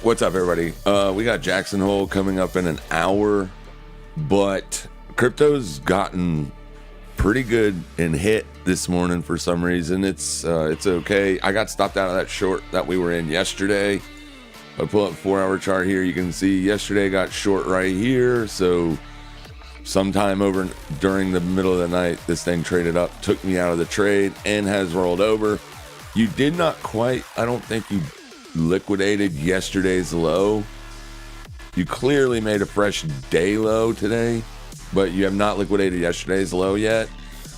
What's up, everybody? We got Jackson Hole coming up in an hour, but crypto's gotten pretty good and hit this morning for some reason. It's okay. I got stopped out of that short that we were in yesterday. I pull up 4-hour chart here. You can see yesterday got short right here. So sometime over during the middle of the night, this thing traded up, took me out of the trade, and has rolled over. You did not quite, I don't think you liquidated yesterday's low. You clearly made a fresh day low today, but you have not liquidated yesterday's low yet.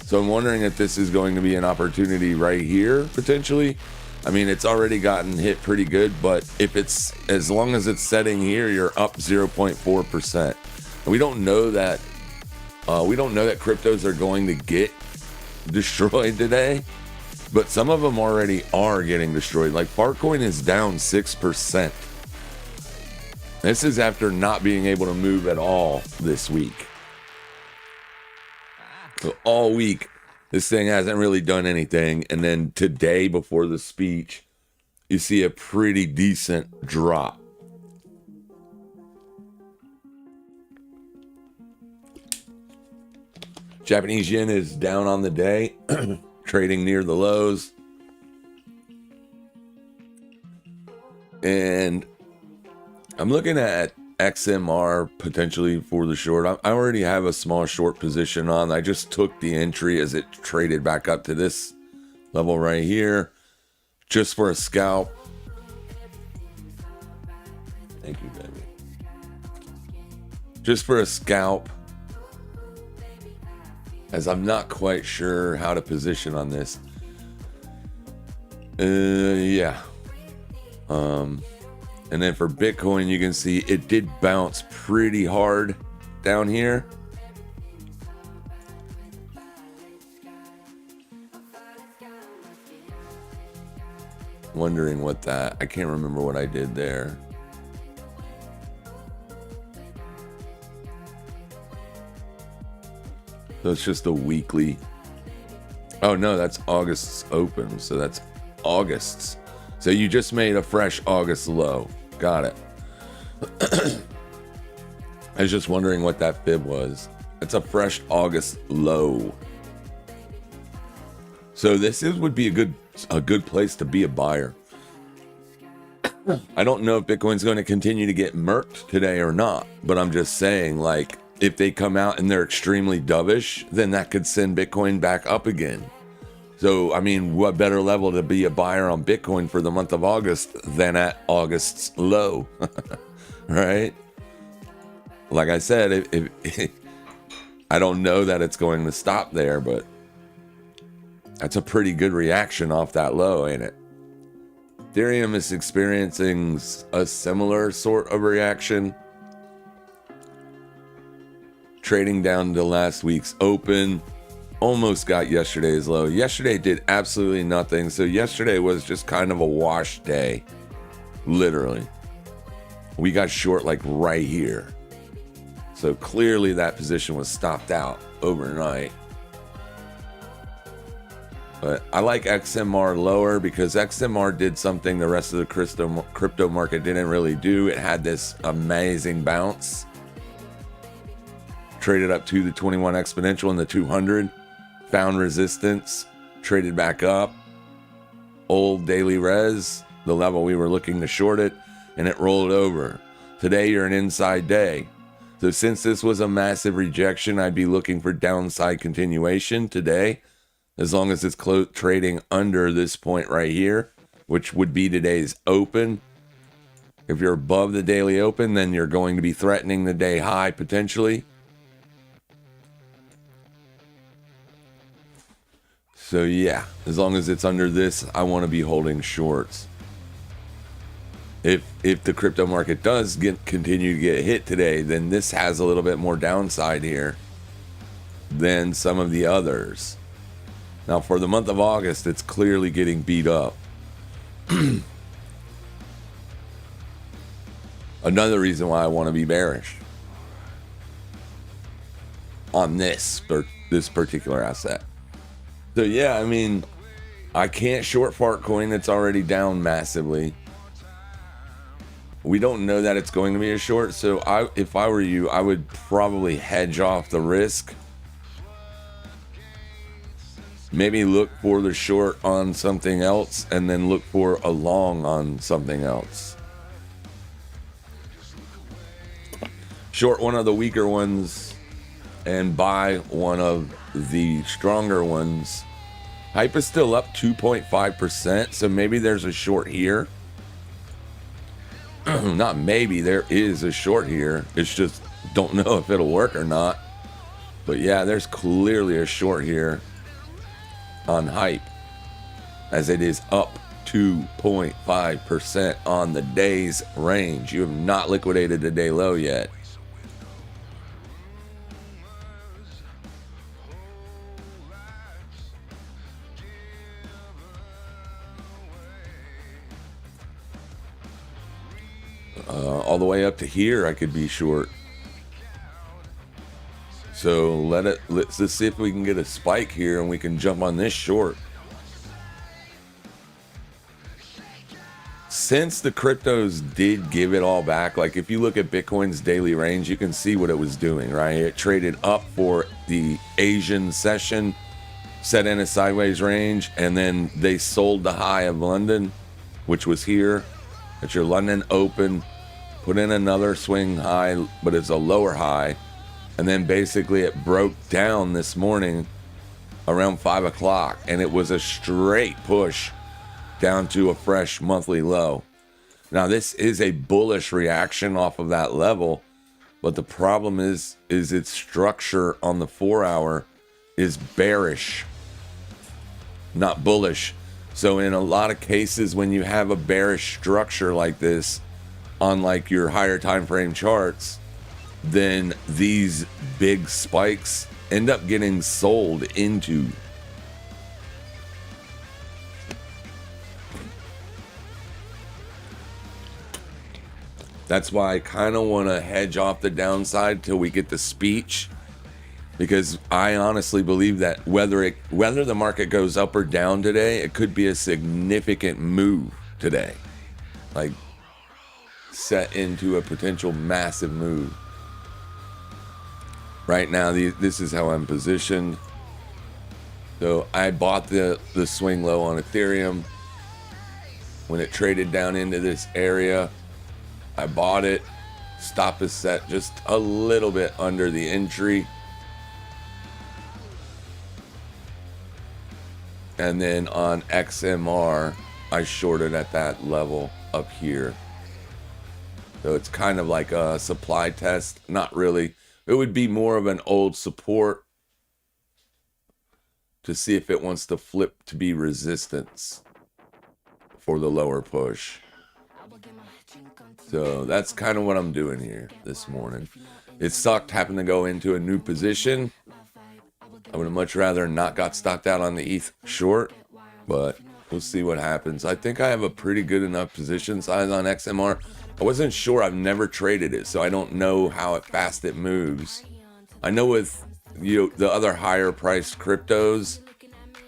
So I'm wondering if this is going to be an opportunity right here, potentially. I mean, it's already gotten hit pretty good, but if it's, as long as it's setting here, you're up 0.4%. We don't know that cryptos are going to get destroyed today, but some of them already are getting destroyed. Like Farcoin is down 6%. This is after not being able to move at all this week. So all week, this thing hasn't really done anything. And then today, before the speech, you see a pretty decent drop. Japanese yen is down on the day. Trading near the lows. And I'm looking at XMR potentially for the short. I already have a small short position on. I just took the entry as it traded back up to this level right here, just for a scalp. Thank you, baby. Just for a scalp, as I'm not quite sure how to position on this. Yeah. And then for Bitcoin, you can see it did bounce pretty hard down here. Wondering what that, I can't remember what I did there. So it's just a weekly. Oh no, that's August's open. So that's August's. So you just made a fresh August low. Got it. I was just wondering what that fib was. It's a fresh August low. So this would be a good place to be a buyer. I don't know if Bitcoin's going to continue to get murked today or not, but I'm just saying, like, if they come out and they're extremely dovish, then that could send Bitcoin back up again. So, I mean, what better level to be a buyer on Bitcoin for the month of August than at August's low, right? Like I said, if I don't know that it's going to stop there, but that's a pretty good reaction off that low, ain't it? Ethereum is experiencing a similar sort of reaction. Trading down to last week's open. Almost got yesterday's low. Yesterday did absolutely nothing. So yesterday was just kind of a wash day. Literally. We got short like right here. So clearly that position was stopped out overnight. But I like XMR lower because XMR did something the rest of the crypto market didn't really do. It had this amazing bounce. Traded up to the 21 exponential and the 200. Found resistance. Traded back up. Old daily res, the level we were looking to short it, and it rolled over. Today you're an inside day. So since this was a massive rejection, I'd be looking for downside continuation today, as long as it's trading under this point right here, which would be today's open. If you're above the daily open, then you're going to be threatening the day high potentially. So yeah, as long as it's under this, I want to be holding shorts. If the crypto market does continue to get hit today, then this has a little bit more downside here than some of the others. Now for the month of August, it's clearly getting beat up. Another reason why I want to be bearish on this particular asset. So yeah, I mean, I can't short Fartcoin. It's already down massively. We don't know that it's going to be a short, so if I were you, I would probably hedge off the risk. Maybe look for the short on something else and then look for a long on something else. Short one of the weaker ones and buy one of the stronger ones. Hype is still up 2.5%, so maybe there's a short here. Not maybe, there is a short here. It's just don't know if it'll work or not. But yeah, there's clearly a short here on Hype, as it is up 2.5% on the day's range. You have not liquidated the day low yet. All the way up to here, I could be short. So let's just see if we can get a spike here and we can jump on this short. Since the cryptos did give it all back, like if you look at Bitcoin's daily range, you can see what it was doing, right? It traded up for the Asian session, set in a sideways range, and then they sold the high of London, which was here. At your London open, put in another swing high, but it's a lower high. And then basically it broke down this morning around 5 o'clock, and it was a straight push down to a fresh monthly low. Now this is a bullish reaction off of that level, but the problem is its structure on the 4 hour is bearish, not bullish. So in a lot of cases, when you have a bearish structure like this on like your higher time frame charts, then these big spikes end up getting sold into. That's why I kind of want to hedge off the downside till we get the speech, because I honestly believe that whether the market goes up or down today, it could be a significant move today, like set into a potential massive move. Right now, this is how I'm positioned. So I bought the swing low on Ethereum when it traded down into this area. I bought it. Stop is set just a little bit under the entry. And then on XMR, I shorted at that level up here. So it's kind of like a supply test. Not really. It would be more of an old support to see if it wants to flip to be resistance for the lower push. So that's kind of what I'm doing here this morning. It sucked having to go into a new position. I would have much rather not got stopped out on the ETH short, but we'll see what happens. I think I have a pretty good enough position size on XMR. I wasn't sure. I've never traded it, so I don't know how fast it moves. I know with the other higher priced cryptos,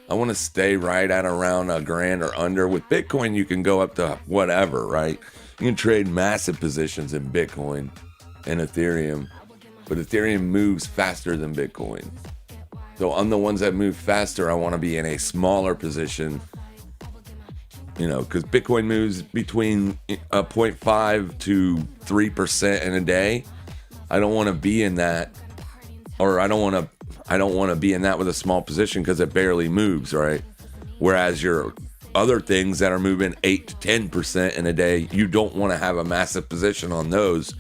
I want to stay right at around $1,000 or under. With Bitcoin, you can go up to whatever, right? You can trade massive positions in Bitcoin and Ethereum, but Ethereum moves faster than Bitcoin. So on the ones that move faster, I want to be in a smaller position, because Bitcoin moves between 0.5 to 3% in a day. I don't want to be in that, or I don't want to be in that with a small position because it barely moves, right? Whereas your other things that are moving 8 to 10% in a day, you don't want to have a massive position on those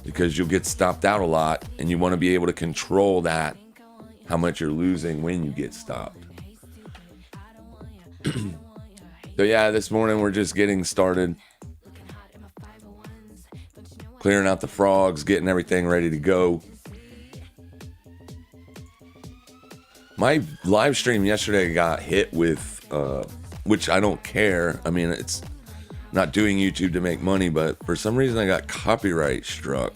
because you'll get stopped out a lot, and you want to be able to control that, how much you're losing when you get stopped. So yeah, this morning we're just getting started, clearing out the frogs, getting everything ready to go. My live stream yesterday got hit with, which I don't care. I mean, it's not doing YouTube to make money, but for some reason I got copyright struck.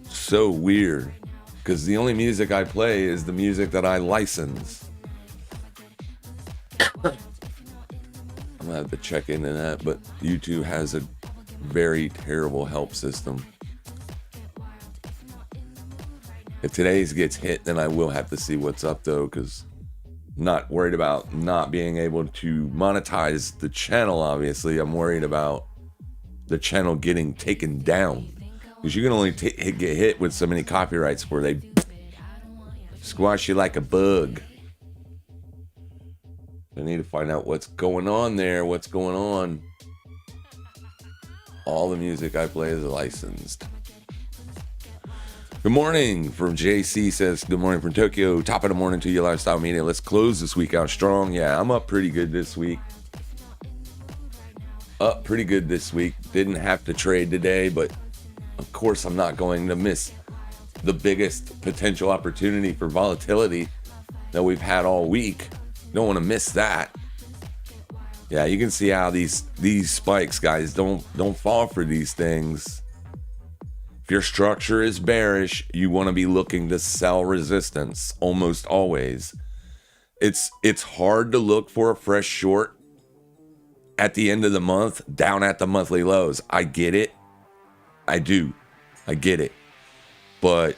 So weird, because the only music I play is the music that I license. I'm gonna have to check into that, but YouTube has a very terrible help system. If today's gets hit, then I will have to see what's up though, because I'm not worried about not being able to monetize the channel. Obviously, I'm worried about the channel getting taken down, because you can only get hit with so many copyrights where they squash you like a bug. I need to find out what's going on there. What's going on? All the music I play is licensed. Good morning from JC says, good morning from Tokyo. Top of the morning to you, Lifestyle Media. Let's close this week out strong. Yeah, I'm up pretty good this week. Didn't have to trade today, but of course I'm not going to miss the biggest potential opportunity for volatility that we've had all week. Don't want to miss that. Yeah, you can see how these spikes, guys, don't fall for these things. If your structure is bearish, you want to be looking to sell resistance almost always. It's hard to look for a fresh short at the end of the month down at the monthly lows. I get it. I do. I get it. But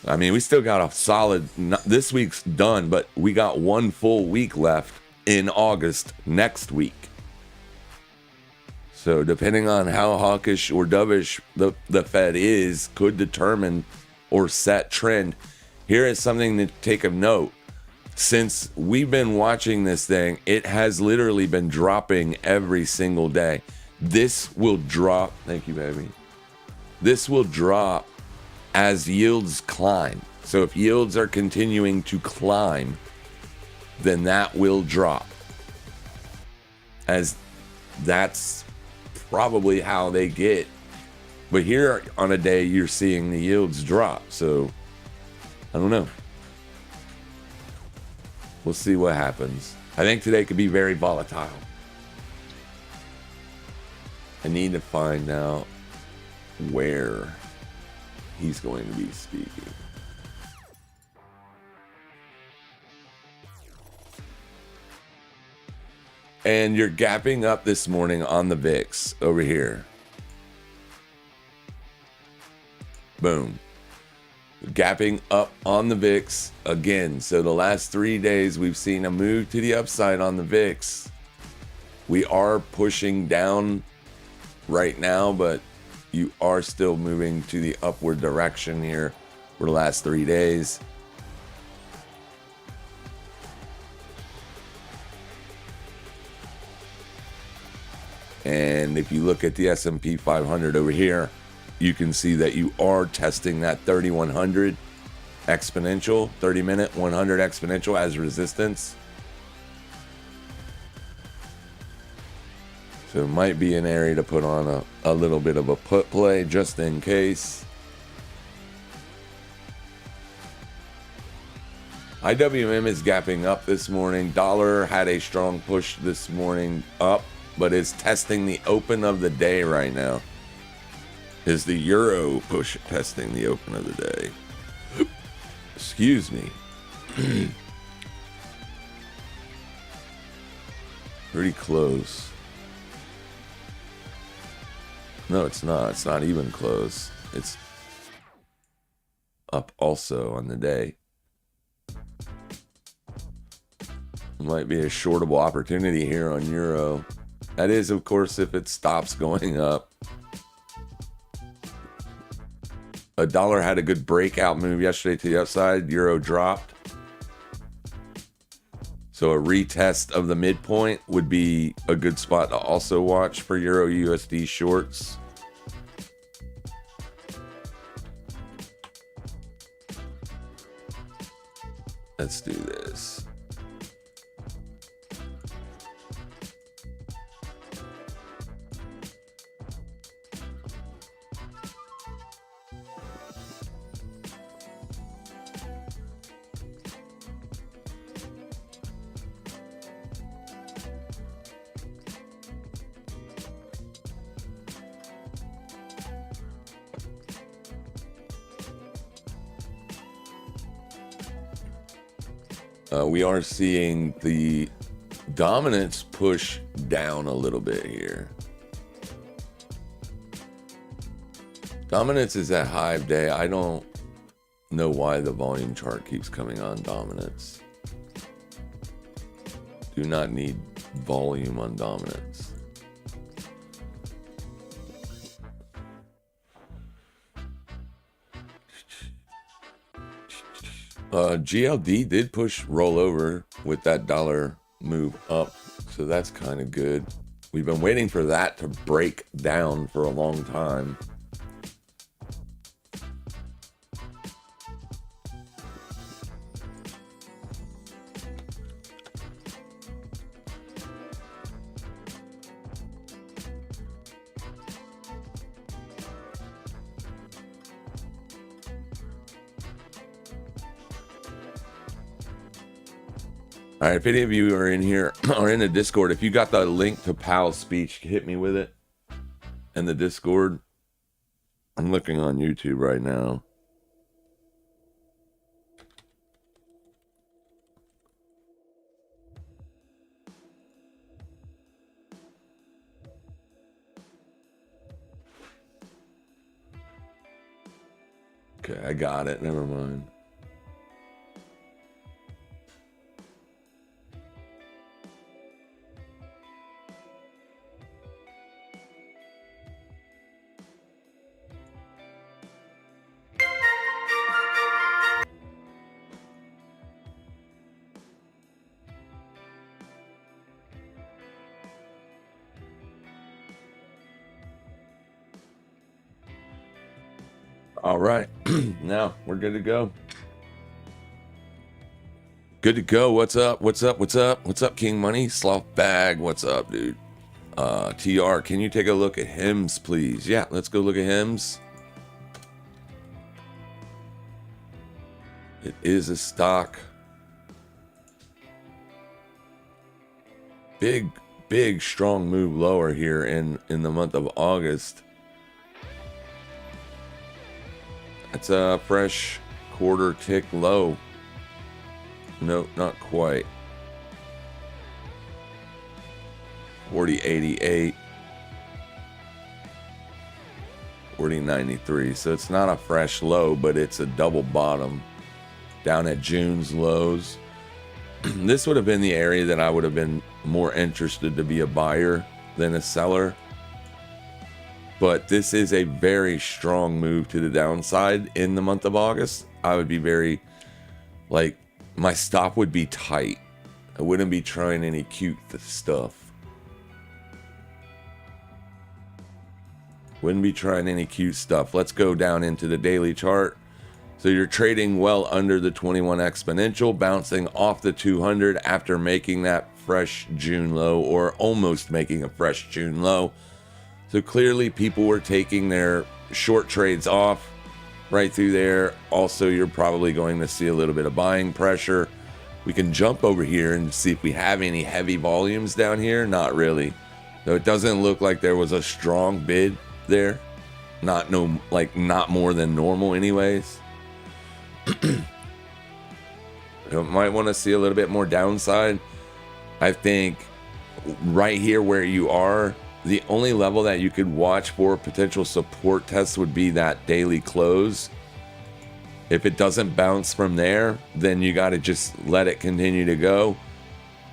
I mean, we still got a solid, this week's done, but we got one full week left in August next week. So depending on how hawkish or dovish the Fed is, could determine or set trend. Here is something to take of note. Since we've been watching this thing, it has literally been dropping every single day. This will drop. Thank you, baby. This will drop as yields climb. So if yields are continuing to climb, then that will drop. As that's probably how they get. But here on a day, you're seeing the yields drop. So I don't know. We'll see what happens. I think today could be very volatile. I need to find out where he's going to be speaking. And you're gapping up this morning on the VIX over here. Boom. Gapping up on the VIX again. So the last 3 days we've seen a move to the upside on the VIX. We are pushing down right now, but you are still moving to the upward direction here for the last 3 days. And if you look at the S&P 500 over here, you can see that you are testing that 3100 exponential, 30-minute 100 exponential as resistance. So it might be an area to put on a little bit of a put play just in case. IWM is gapping up this morning. Dollar had a strong push this morning up, but is testing the open of the day right now. Is the euro push testing the open of the day? Excuse me. Pretty close. No, it's not. It's not even close. It's up also on the day. Might be a shortable opportunity here on euro. That is, of course, if it stops going up. a dollar had a good breakout move yesterday to the upside. Euro dropped. So a retest of the midpoint would be a good spot to also watch for Euro USD shorts. Let's do this. We are seeing the dominance push down a little bit here. Dominance is at high of day. I don't know why the volume chart keeps coming on dominance. Do not need volume on dominance. GLD did push rollover with that dollar move up, so that's kind of good. We've been waiting for that to break down for a long time. All right, if any of you are in here or in the Discord, if you got the link to Powell's speech, hit me with it in the Discord. I'm looking on YouTube right now. Okay, I got it. Never mind. All right, now we're good to go. Good to go. What's up? What's up? What's up? What's up, King Money? Sloth Bag. What's up, dude? TR, can you take a look at HIMS, please? Yeah, let's go look at HIMS. It is a stock. Big, strong move lower here in the month of August. That's a fresh quarter tick low. No, not quite. 40.88. 40.93. So it's not a fresh low, but it's a double bottom down at June's lows. This would have been the area that I would have been more interested to be a buyer than a seller. But this is a very strong move to the downside in the month of August. I would be very, my stop would be tight. I wouldn't be trying any cute stuff. Wouldn't be trying any cute stuff. Let's go down into the daily chart. So you're trading well under the 21 exponential, bouncing off the 200 after making that fresh June low, or almost making a fresh June low. So clearly people were taking their short trades off right through there. Also, you're probably going to see a little bit of buying pressure. We can jump over here and see if we have any heavy volumes down here. Not really. So it doesn't look like there was a strong bid there. Not more than normal anyways. You might want to see a little bit more downside. I think right here where you are, the only level that you could watch for potential support tests would be that daily close. If it doesn't bounce from there, then you got to just let it continue to go.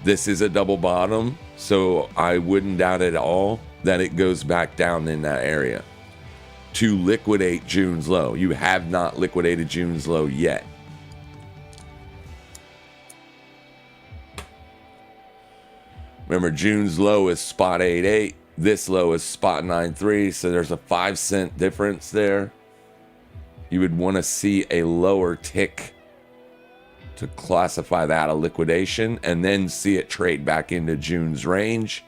This is a double bottom, so I wouldn't doubt at all that it goes back down in that area. to liquidate June's low. You have not liquidated June's low yet. Remember, June's low is spot 8.8. This low is spot 9.3. So there's a 5-cent difference there. You would want to see a lower tick to classify that a liquidation, and then see it trade back into June's range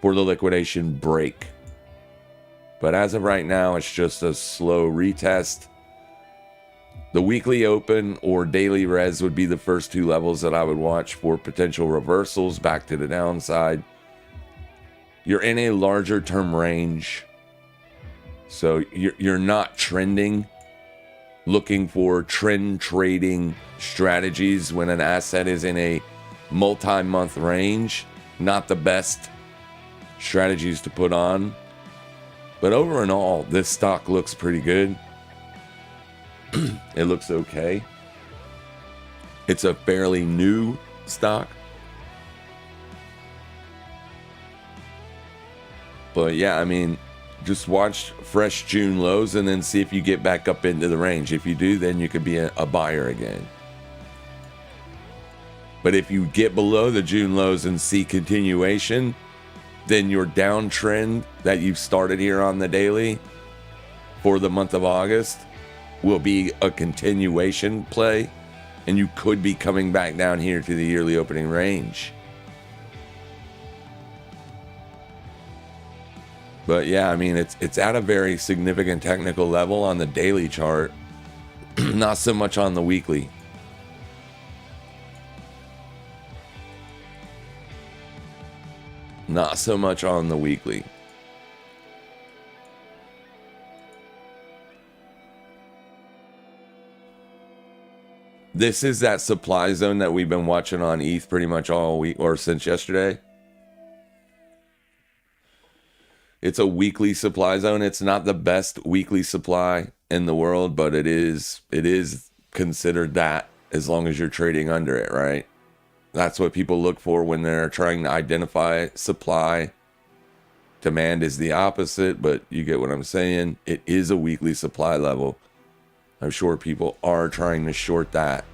for the liquidation break. But as of right now, it's just a slow retest. The weekly open or daily res would be the first two levels that I would watch for potential reversals back to the downside. You're in a larger term range, so you're not trending, looking for trend trading strategies when an asset is in a multi-month range. Not the best strategies to put on. But over and all, this stock looks pretty good. It looks okay. It's a fairly new stock. But yeah, I mean, just watch fresh June lows and then see if you get back up into the range. If you do, then you could be a buyer again. But if you get below the June lows and see continuation, then your downtrend that you've started here on the daily for the month of August will be a continuation play, and you could be coming back down here to the yearly opening range. But yeah, I mean, it's at a very significant technical level on the daily chart, not so much on the weekly. Not so much on the weekly. This is that supply zone that we've been watching on ETH pretty much all week, or since yesterday. It's a weekly supply zone. It's not the best weekly supply in the world, but it is considered that as long as you're trading under it, right? That's what people look for when they're trying to identify supply. Demand is the opposite, but you get what I'm saying. It is a weekly supply level. I'm sure people are trying to short that.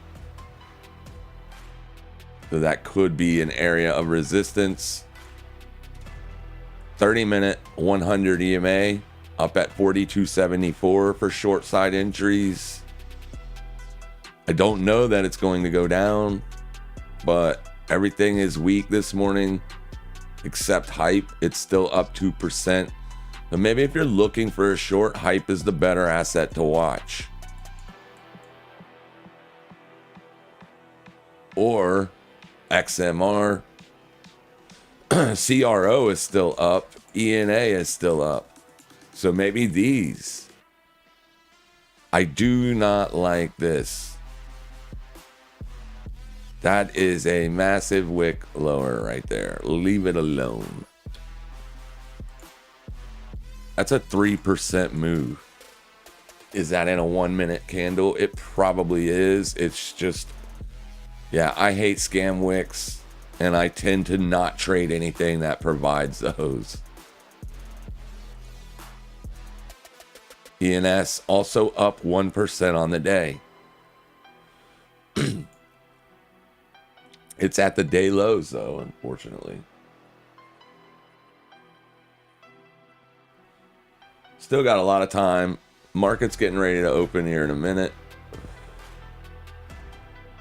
So that could be an area of resistance. 30-minute 100 EMA up at 42.74 for short side entries. I don't know that it's going to go down, but everything is weak this morning except hype. It's still up 2%. So maybe if you're looking for a short, hype is the better asset to watch. Or XMR. CRO is still up. ENA is still up. So maybe these. I do not like this. That is a massive wick lower right there. Leave it alone. That's a 3% move. Is that in a 1 minute candle? It probably is. It's just, yeah, I hate scam wicks, and I tend to not trade anything that provides those. ENS also up 1% on the day. It's at the day lows, though, unfortunately. Still got a lot of time. Market's getting ready to open here in a minute.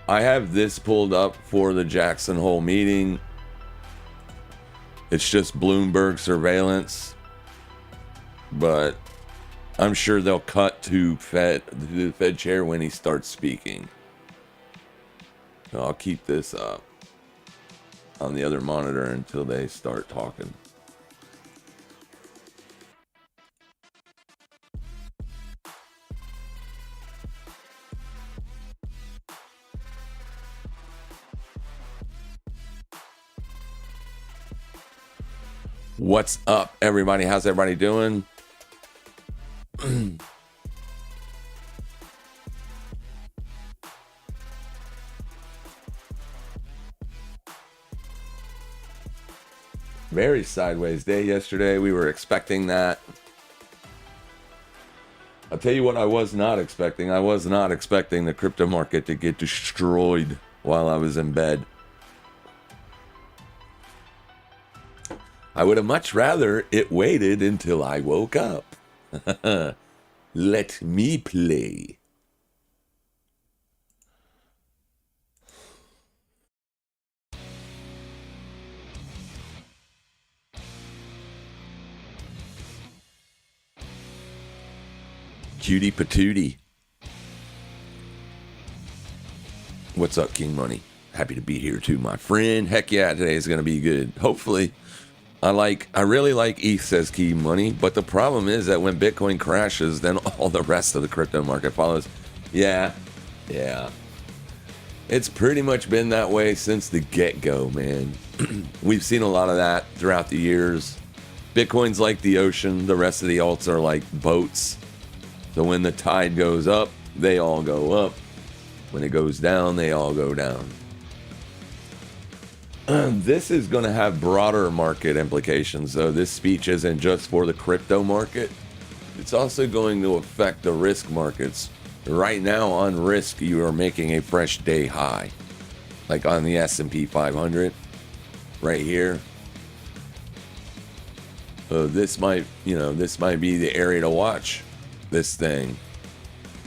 I have this pulled up for the Jackson Hole meeting. It's just Bloomberg surveillance, but I'm sure they'll cut to the Fed chair when he starts speaking. So I'll keep this up on the other monitor until they start talking. What's up, everybody? How's everybody doing? Very sideways day yesterday. We were expecting that. tell you what I was not expecting. I was not expecting the crypto market to get destroyed while I was in bed. I would have much rather it waited until I woke up. Let me play. Cutie patootie. What's up, King Money? Happy to be here too, my friend. Heck yeah, today is going to be good. Hopefully. I really like ETH, says King Money, but the problem is that when Bitcoin crashes, then all the rest of the crypto market follows. Yeah. It's pretty much been that way since the get-go, man. We've seen a lot of that throughout the years. Bitcoin's like the ocean. The rest of the alts are like boats. So when the tide goes up, they all go up. When it goes down, they all go down. This is going to have broader market implications, though. This speech isn't just for the crypto market. It's also going to affect the risk markets. Right now, on risk, you are making a fresh day high. Like on the S&P 500, right here. This might be the area to watch this thing.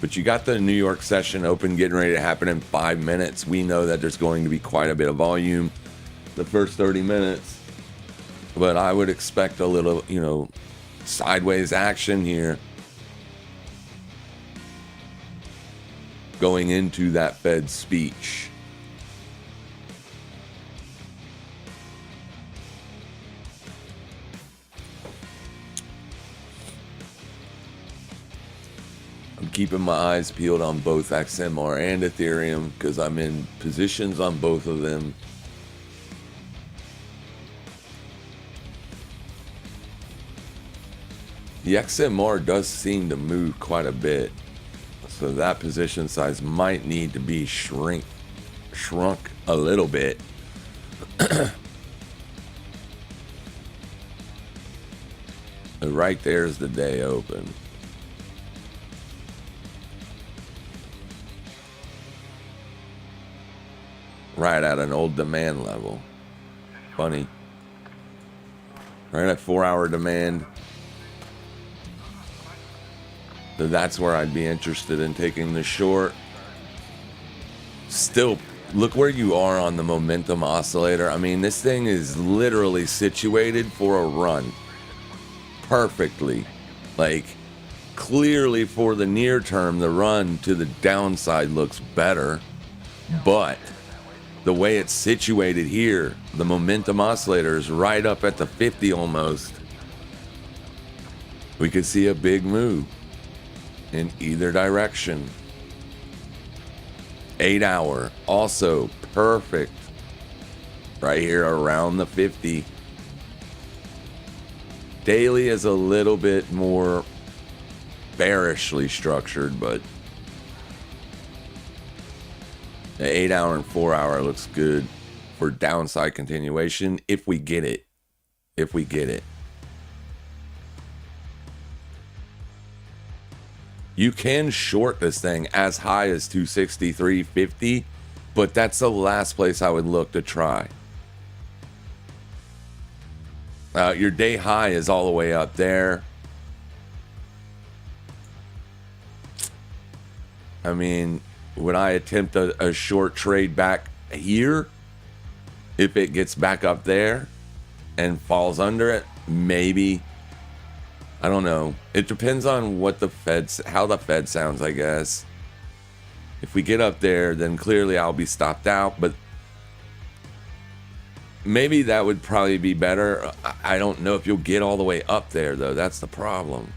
But you got the New York session open, getting ready to happen in 5 minutes. We know that there's going to be quite a bit of volume the first 30 minutes. But I would expect a little, sideways action here going into that Fed speech. I'm keeping my eyes peeled on both XMR and Ethereum because I'm in positions on both of them. The XMR does seem to move quite a bit, so that position size might need to be shrunk a little bit. Right there's the day open. Right at an old demand level. Funny. Right at 4-hour demand. So that's where I'd be interested in taking the short. Still, look where you are on the momentum oscillator. I mean, this thing is literally situated for a run. Perfectly. Like, clearly for the near term, the run to the downside looks better. But the way it's situated here, the momentum oscillator is right up at the 50 almost. We could see a big move in either direction. 8-hour, also perfect. Right here around the 50. Daily is a little bit more bearishly structured, but the 8-hour and 4-hour looks good for downside continuation if we get it. If we get it. You can short this thing as high as 263.50, but that's the last place I would look to try. Your day high is all the way up there. I mean, would I attempt a short trade back here? If it gets back up there and falls under it, maybe. I don't know. It depends on what how the Fed sounds, I guess. If we get up there, then clearly I'll be stopped out, but maybe that would probably be better. I don't know if you'll get all the way up there, though. That's the problem.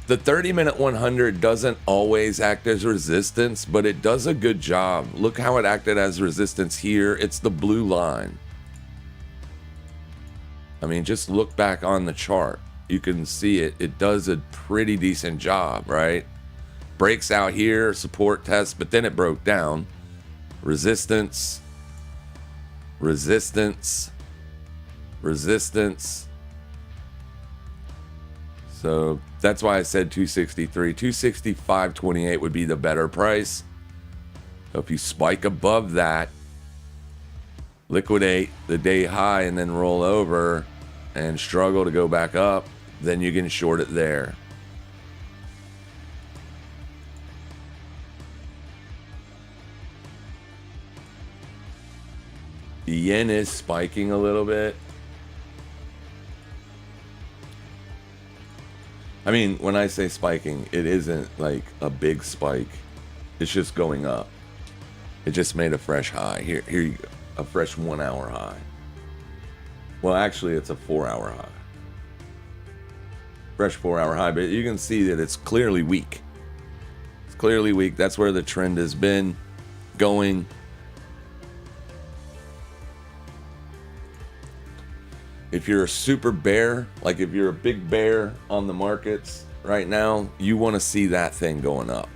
The 30-minute 100 doesn't always act as resistance, but it does a good job. Look how it acted as resistance here. It's the blue line. I mean, just look back on the chart. You can see it. It does a pretty decent job, right? Breaks out here, support test, but then it broke down. Resistance, resistance, resistance. So that's why I said 263. 265.28 would be the better price. So if you spike above that, liquidate the day high and then roll over and struggle to go back up, then you can short it there. The yen is spiking a little bit. I mean, when I say spiking, it isn't like a big spike. It's just going up. It just made a fresh high. Here you go. A fresh 1 hour high. Well, actually, it's a 4 hour high. Fresh 4 hour high, but you can see that it's clearly weak. It's clearly weak. That's where the trend has been going. If you're a super bear, like if you're a big bear on the markets right now, you want to see that thing going up.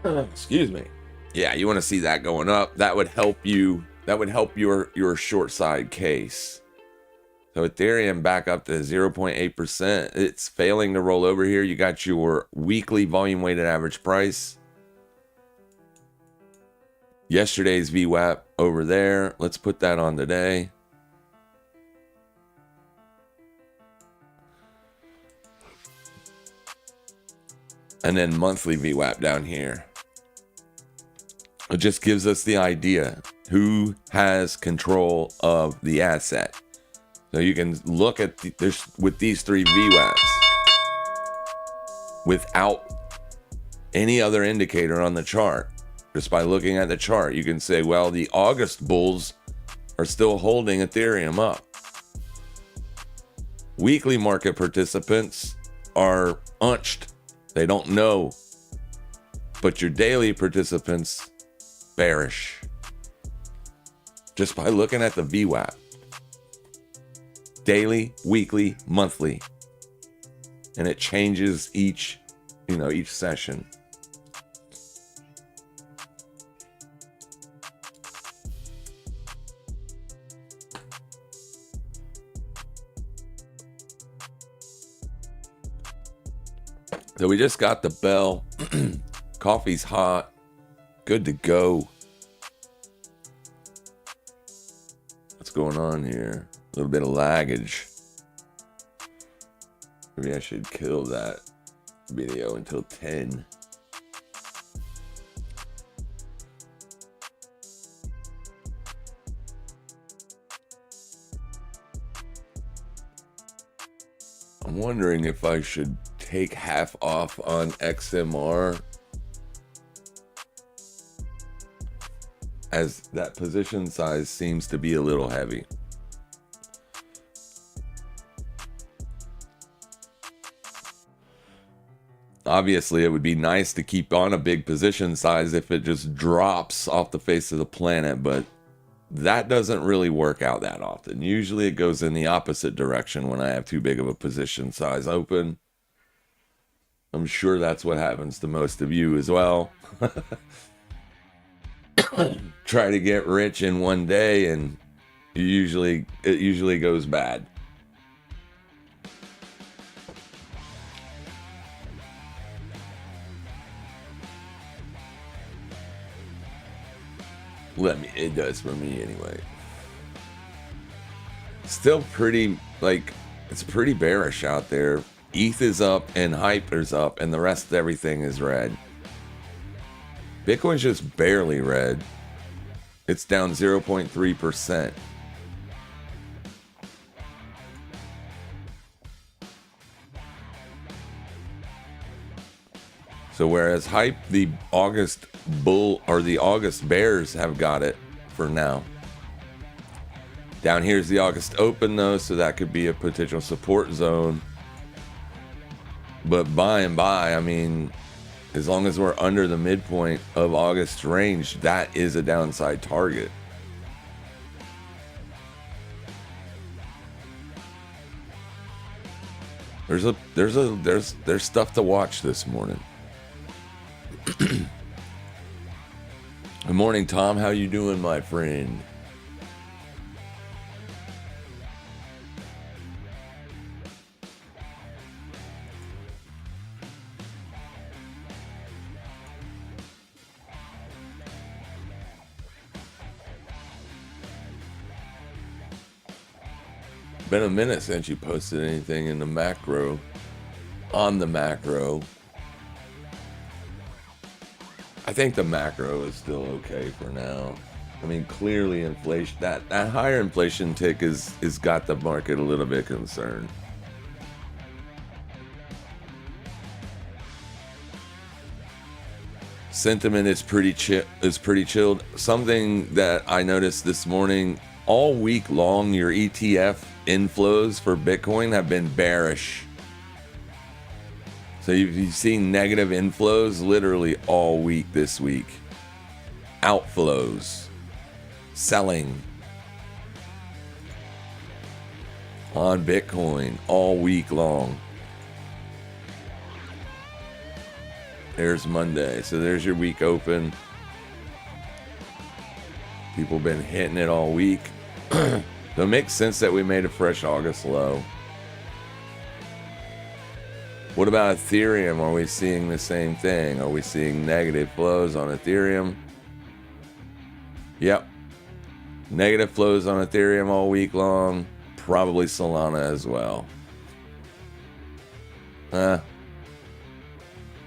Excuse me. Yeah, you want to see that going up. That would help you. That would help your short side case. So Ethereum back up to 0.8%. It's failing to roll over here. You got your weekly volume weighted average price. Yesterday's VWAP over there. Let's put that on today. And then monthly VWAP down here. It just gives us the idea who has control of the asset. So you can look at with these three VWAPs without any other indicator on the chart. Just by looking at the chart, you can say, well, the August bulls are still holding Ethereum up. Weekly market participants are unched. They don't know. But your daily participants, bearish. Just by looking at the VWAP. Daily, weekly, monthly. And it changes each session. So we just got the bell. Coffee's hot. Good to go. What's going on here? A little bit of laggage. Maybe I should kill that video until 10. I'm wondering if I should take half off on XMR, as that position size seems to be a little heavy. Obviously, it would be nice to keep on a big position size if it just drops off the face of the planet, but that doesn't really work out that often. Usually it goes in the opposite direction when I have too big of a position size open. I'm sure that's what happens to most of you as well. Try to get rich in one day and it usually goes bad. It does for me anyway. Still pretty, it's pretty bearish out there. ETH is up and Hype is up and the rest of everything is red. Bitcoin's just barely red. It's down 0.3%. So whereas Hype, the August bull or the August bears have got it for now. Down here's the August open though, so that could be a potential support zone. But by and by, I mean, as long as we're under the midpoint of August range, that is a downside target. There's stuff to watch this morning. Good morning, Tom. How you doing, my friend? Been a minute since you posted anything in the macro. On the macro. I think the macro is still okay for now. I mean, clearly inflation, that higher inflation tick is got the market a little bit concerned. Sentiment is pretty chilled. Something that I noticed this morning, all week long, your ETF inflows for Bitcoin have been bearish. So you've seen negative inflows literally all week this week. Outflows. Selling. On Bitcoin all week long. There's Monday. So there's your week open. People been hitting it all week. So it makes sense that we made a fresh August low. What about Ethereum? Are we seeing the same thing? Are we seeing negative flows on Ethereum? Yep. Negative flows on Ethereum all week long. Probably Solana as well.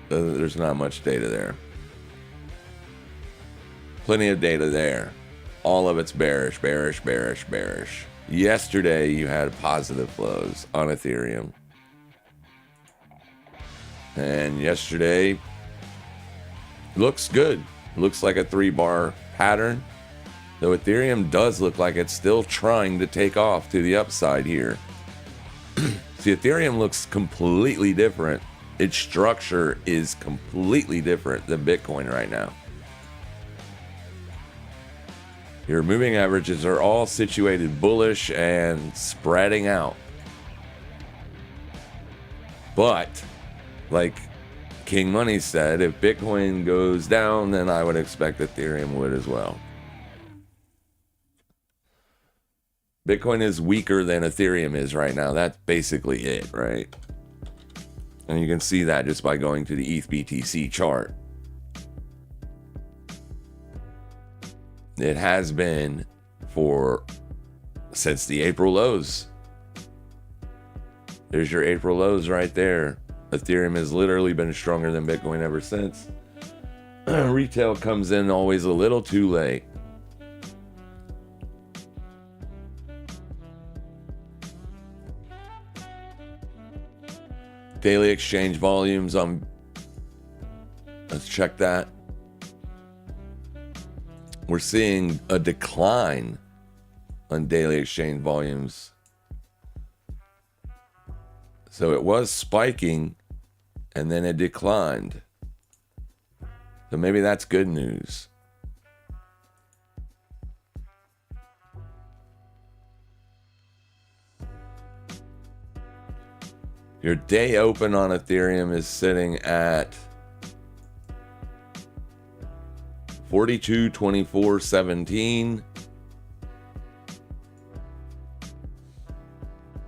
There's not much data there. Plenty of data there. All of it's bearish, bearish, bearish, bearish. Yesterday you had positive flows on Ethereum. And yesterday looks good. Looks like a 3-bar pattern. Though Ethereum does look like it's still trying to take off to the upside here. See, Ethereum looks completely different. Its structure is completely different than Bitcoin right now. Your moving averages are all situated bullish and spreading out. But like King Money said, if Bitcoin goes down, then I would expect Ethereum would as well. Bitcoin is weaker than Ethereum is right now. That's basically it, right? And you can see that just by going to the ETH BTC chart. It has been since the April lows. There's your April lows right there. Ethereum has literally been stronger than Bitcoin ever since. Retail comes in always a little too late. Daily exchange volumes on. Let's check that. We're seeing a decline on daily exchange volumes. So it was spiking and then it declined. So maybe that's good news. Your day open on Ethereum is sitting at 42.24.17.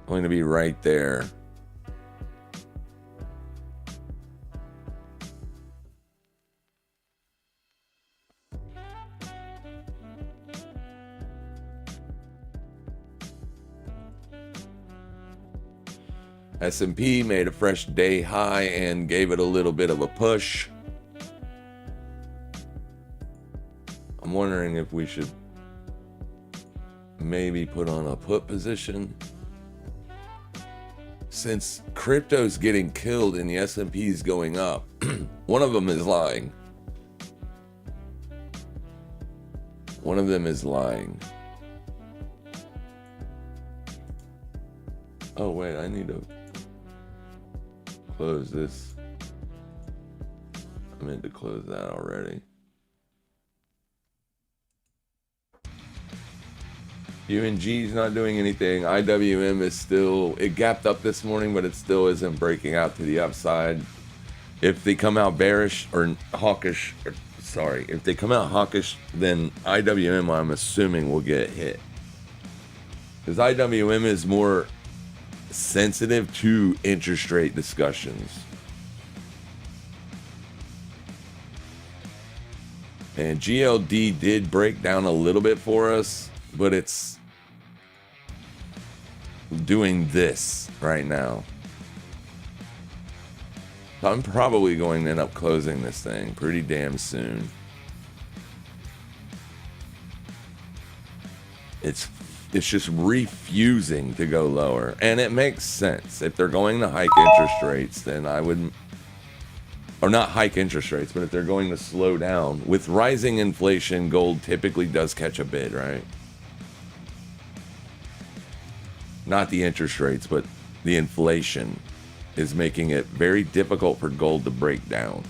Going to be right there. S&P made a fresh day high and gave it a little bit of a push. I'm wondering if we should maybe put on a put position. Since crypto's getting killed and the S&P is going up, one of them is lying. One of them is lying. Oh wait, I need to close this. I meant to close that already. UNG is not doing anything. IWM is still, it gapped up this morning, but it still isn't breaking out to the upside. If they come out bearish or hawkish, if they come out hawkish, then IWM, I'm assuming, will get hit. Because IWM is more sensitive to interest rate discussions. And GLD did break down a little bit for us, but it's doing this right now. So I'm probably going to end up closing this thing pretty damn soon. It's just refusing to go lower. And it makes sense. If they're going to hike interest rates, then I wouldn't, or not hike interest rates, but if they're going to slow down, with rising inflation, gold typically does catch a bid, right? Not the interest rates, but the inflation is making it very difficult for gold to break down.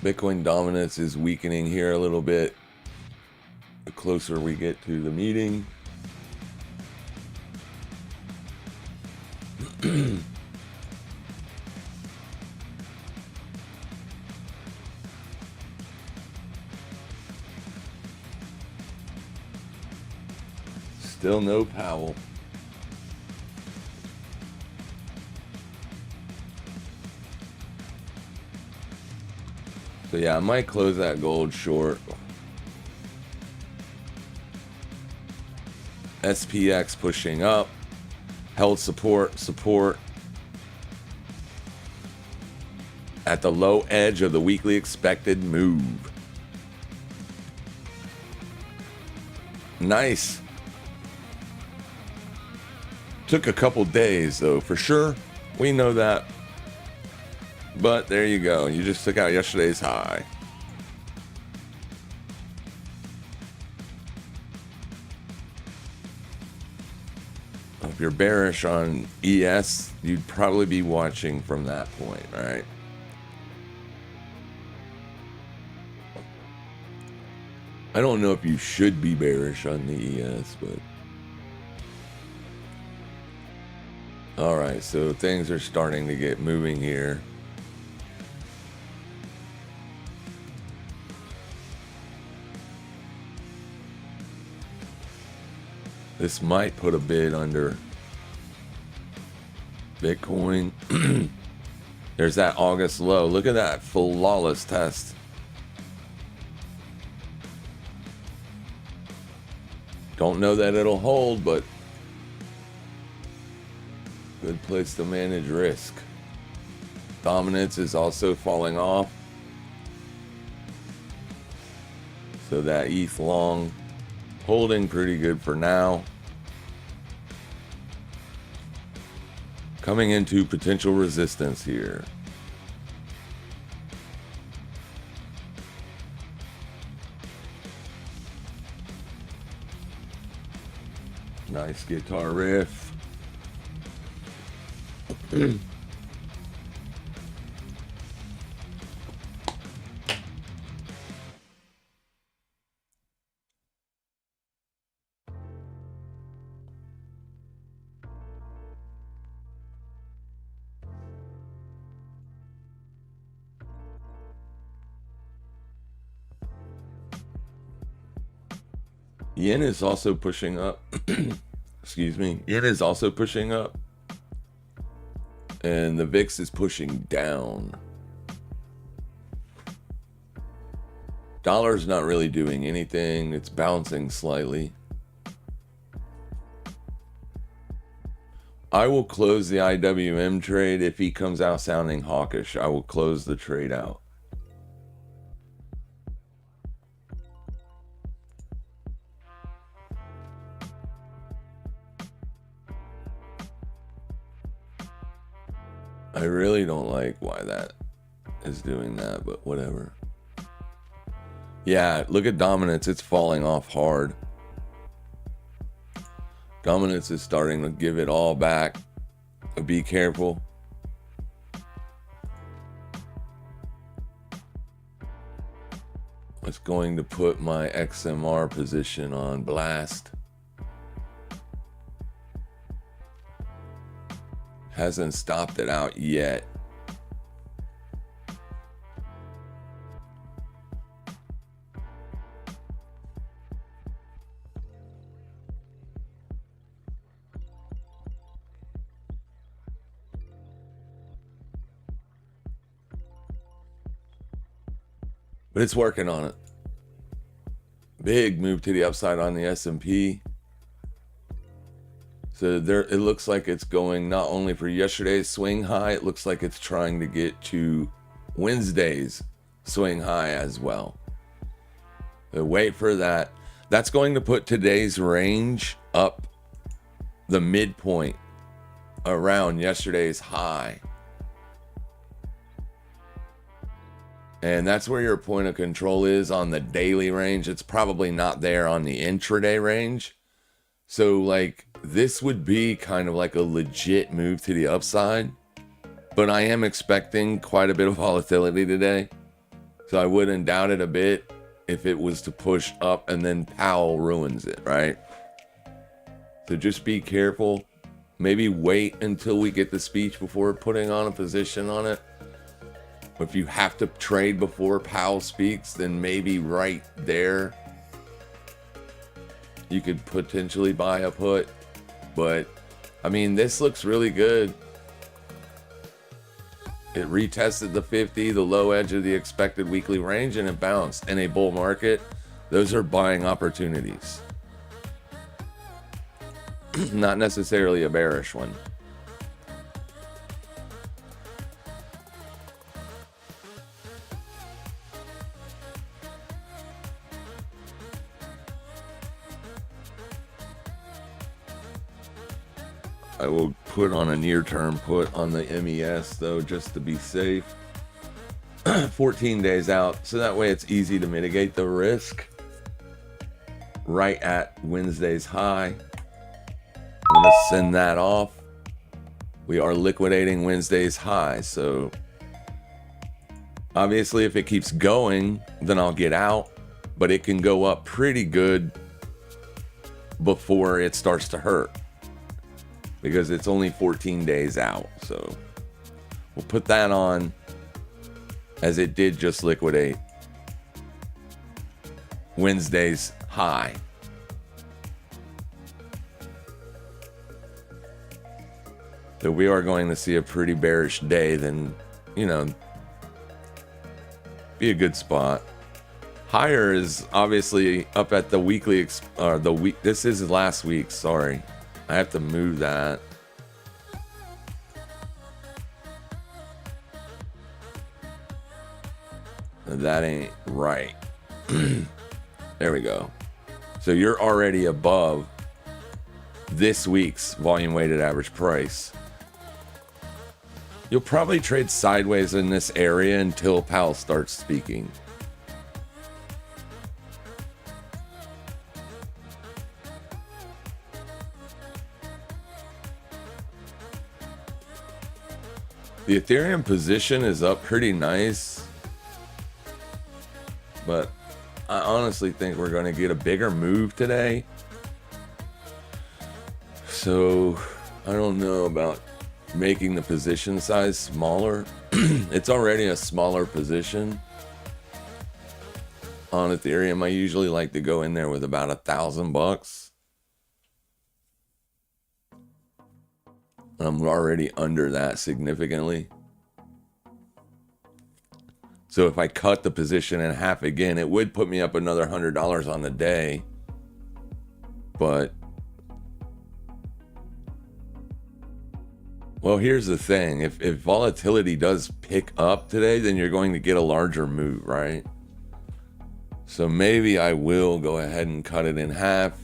Bitcoin dominance is weakening here a little bit the closer we get to the meeting. Still no Powell. So yeah, I might close that gold short. SPX pushing up. Held support at the low edge of the weekly expected move. Nice. Took a couple days though, for sure. We know that. But there you go. You just took out yesterday's high. If you're bearish on ES, you'd probably be watching from that point, right? I don't know if you should be bearish on the ES, but... Alright, so things are starting to get moving here. This might put a bid under Bitcoin. There's that August low. Look at that flawless test. Don't know that it'll hold, but good place to manage risk. Dominance is also falling off. So that ETH long holding pretty good for now. Coming into potential resistance here. Nice guitar riff. Yen is also pushing up. Excuse me. Yen is also pushing up. And the VIX is pushing down. Dollar's not really doing anything. It's bouncing slightly. I will close the IWM trade if he comes out sounding hawkish. I will close the trade out. I really don't like why that is doing that, but whatever. Yeah, look at dominance. It's falling off hard. Dominance is starting to give it all back. Be careful. It's going to put my XMR position on blast. Hasn't stopped it out yet. But it's working on it. Big move to the upside on the S&P. So there, it looks like it's going not only for yesterday's swing high, it looks like it's trying to get to Wednesday's swing high as well. So wait for that. That's going to put today's range up the midpoint around yesterday's high. And that's where your point of control is on the daily range. It's probably not there on the intraday range. So like this would be kind of like a legit move to the upside. But I am expecting quite a bit of volatility today. So I wouldn't doubt it a bit if it was to push up and then Powell ruins it, right? So just be careful. Maybe wait until we get the speech before putting on a position on it. If you have to trade before Powell speaks, then maybe right there you could potentially buy a put. But I mean, this looks really good. It retested the 50, the low edge of the expected weekly range, and it bounced. In a bull market, those are buying opportunities. Not necessarily a bearish one. I will put on a near-term put on the MES though, just to be safe. 14 days out, so that way it's easy to mitigate the risk. Right at Wednesday's high. I'm gonna send that off. We are liquidating Wednesday's high, so obviously if it keeps going, then I'll get out, but it can go up pretty good before it starts to hurt. Because it's only 14 days out. So we'll put that on, as it did just liquidate Wednesday's high. So we are going to see a pretty bearish day, then, you know, be a good spot. Higher is obviously up at the weekly, this is last week, sorry. I have to move that. That ain't right. There we go. So you're already above this week's volume weighted average price. You'll probably trade sideways in this area until Powell starts speaking. The Ethereum position is up pretty nice, but I honestly think we're going to get a bigger move today. So I don't know about making the position size smaller. It's already a smaller position on Ethereum. I usually like to go in there with about $1,000. I'm already under that significantly. So if I cut the position in half again, it would put me up another $100 on the day. But, well, here's the thing. If volatility does pick up today, then you're going to get a larger move, right? So maybe I will go ahead and cut it in half.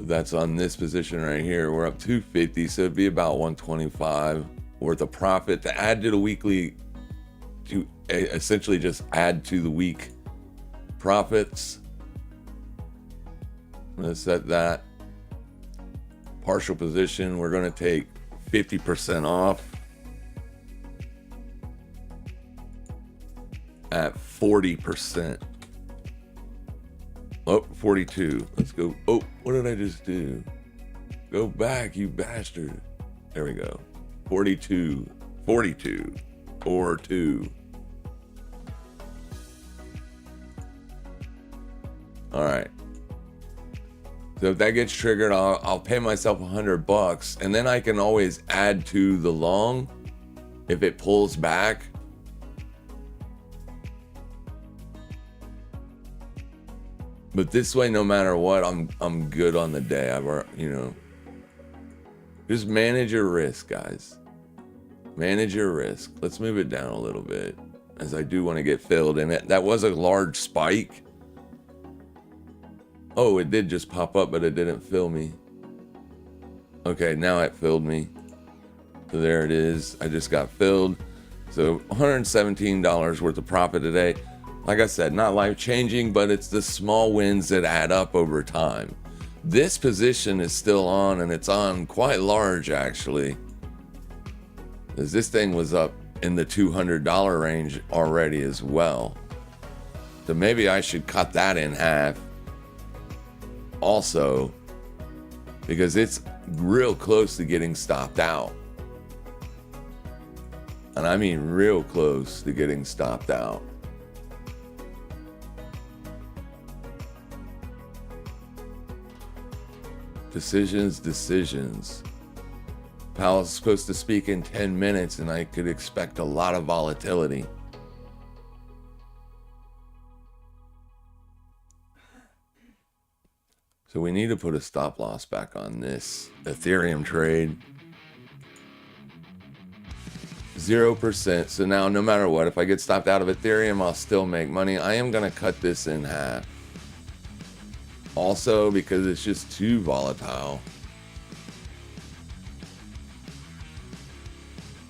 That's on this position right here. We're up 250, so it'd be about 125 worth of profit to add to the weekly, to essentially just add to the week profits. I'm gonna set that partial position. We're gonna take 50% off. at 40%. Oh, 42. Let's go. Oh, what did I just do? Go back, you bastard. There we go. 42. 42. Or 2. All right. So if that gets triggered, I'll pay myself $100, and then I can always add to the long if it pulls back. But this way, no matter what, I'm good on the day. Just manage your risk, guys. Manage your risk. Let's move it down a little bit, as I do want to get filled. And that was a large spike. Oh, it did just pop up, but it didn't fill me. Okay, now it filled me. So there it is. I just got filled. So $117 worth of profit today. Like I said, not life-changing, but it's the small wins that add up over time. This position is still on, and it's on quite large, actually. As this thing was up in the $200 range already as well. So maybe I should cut that in half also, because it's real close to getting stopped out. And I mean real close to getting stopped out. Decisions. Powell's supposed to speak in 10 minutes, and I could expect a lot of volatility. So we need to put a stop loss back on this Ethereum trade. 0%. So now no matter what, if I get stopped out of Ethereum, I'll still make money. I am going to cut this in half. Also, because it's just too volatile.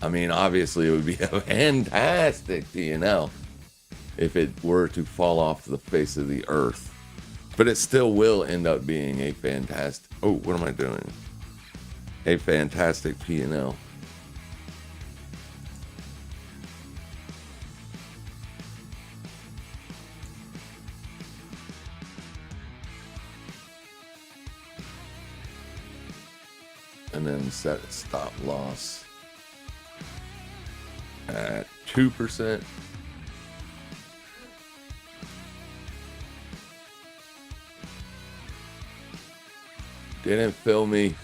I mean, obviously it would be a fantastic P&L if it were to fall off the face of the earth. But it still will end up being a fantastic... Oh, what am I doing? A fantastic P&L. And then set stop loss at 2%. Didn't fill me.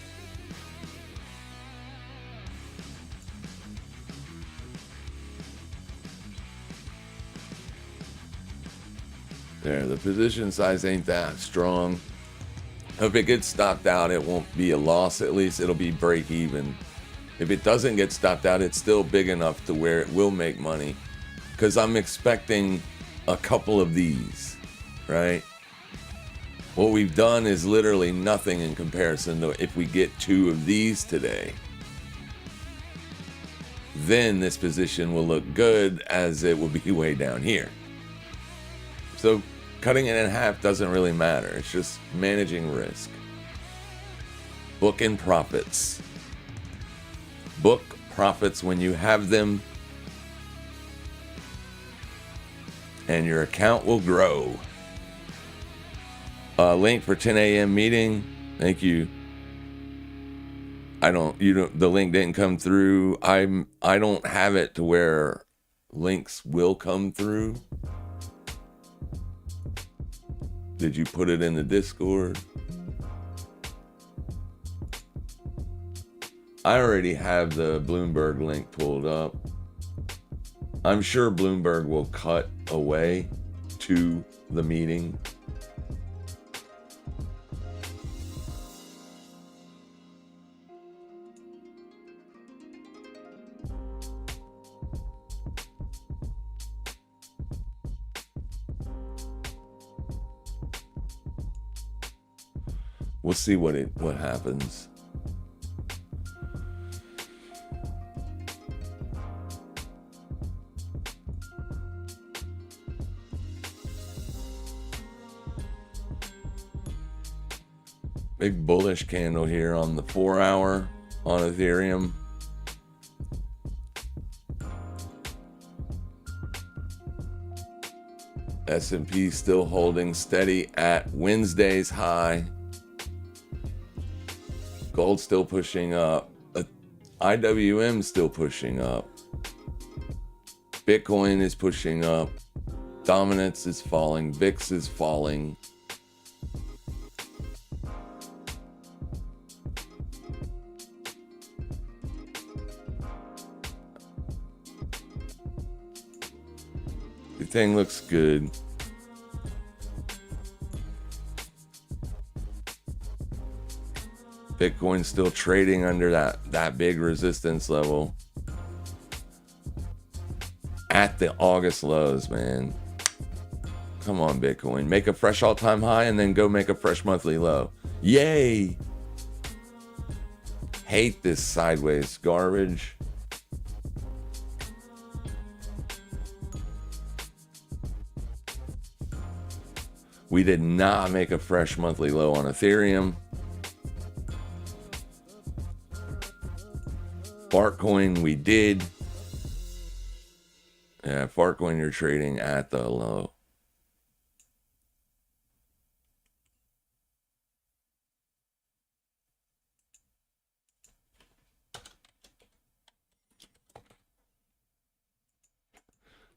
There, the position size ain't that strong. If it gets stopped out, it won't be a loss. At least it'll be break even. If it doesn't get stopped out, it's still big enough to where it will make money. Because I'm expecting a couple of these, right? What we've done is literally nothing in comparison to if we get 2 of these today. Then this position will look good, as it will be way down here. So cutting it in half doesn't really matter. It's just managing risk. Booking profits. Book profits when you have them, and your account will grow. Link for 10 a.m. meeting. Thank you. The link didn't come through. I don't have it to where links will come through. Did you put it in the Discord? I already have the Bloomberg link pulled up. I'm sure Bloomberg will cut away to the meeting. We'll see what happens. Big bullish candle here on the 4-hour on Ethereum. S&P still holding steady at Wednesday's high. Gold still pushing up. IWM still pushing up. Bitcoin is pushing up. Dominance is falling. VIX is falling. Everything looks good. Bitcoin's still trading under that big resistance level at the August lows, man. Come on, Bitcoin. Make a fresh all-time high and then go make a fresh monthly low. Yay! Hate this sideways garbage. We did not make a fresh monthly low on Ethereum. Fartcoin, we did. Yeah, Fartcoin, you're trading at the low.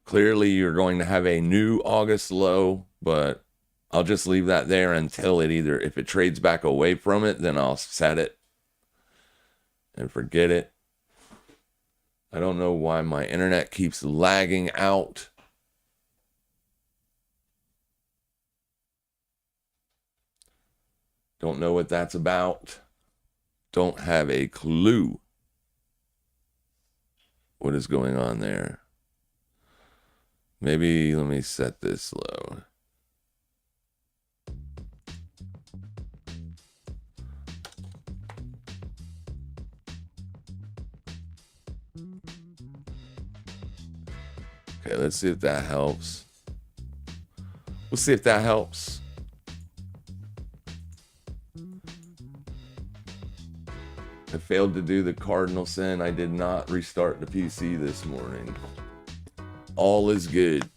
Clearly, you're going to have a new August low, but I'll just leave that there until it either, if it trades back away from it, then I'll set it and forget it. I don't know why my internet keeps lagging out. Don't know what that's about. Don't have a clue what is going on there. Maybe let me set this low. Okay, let's see if that helps. We'll see if that helps. I failed to do the cardinal sin. I did not restart the PC this morning. All is good.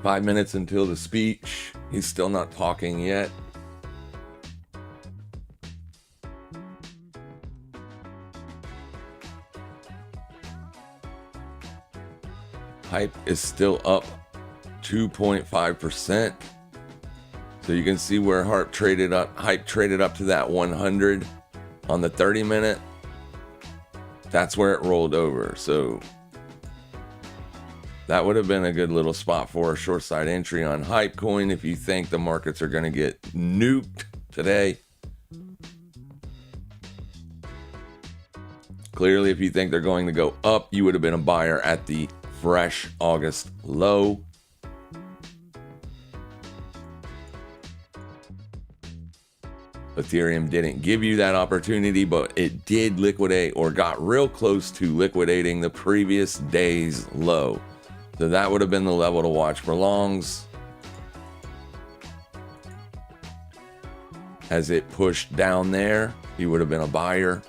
5 minutes until the speech. He's still not talking yet. Hype is still up 2.5%. So you can see where Hype traded up to that 100 on the 30 minute. That's where it rolled over. So that would have been a good little spot for a short side entry on Hype coin if you think the markets are going to get nuked today. Clearly, if you think they're going to go up, you would have been a buyer at the fresh August low. Ethereum didn't give you that opportunity, but it did liquidate or got real close to liquidating the previous day's low. So that would have been the level to watch for longs. As it pushed down there, you would have been a buyer.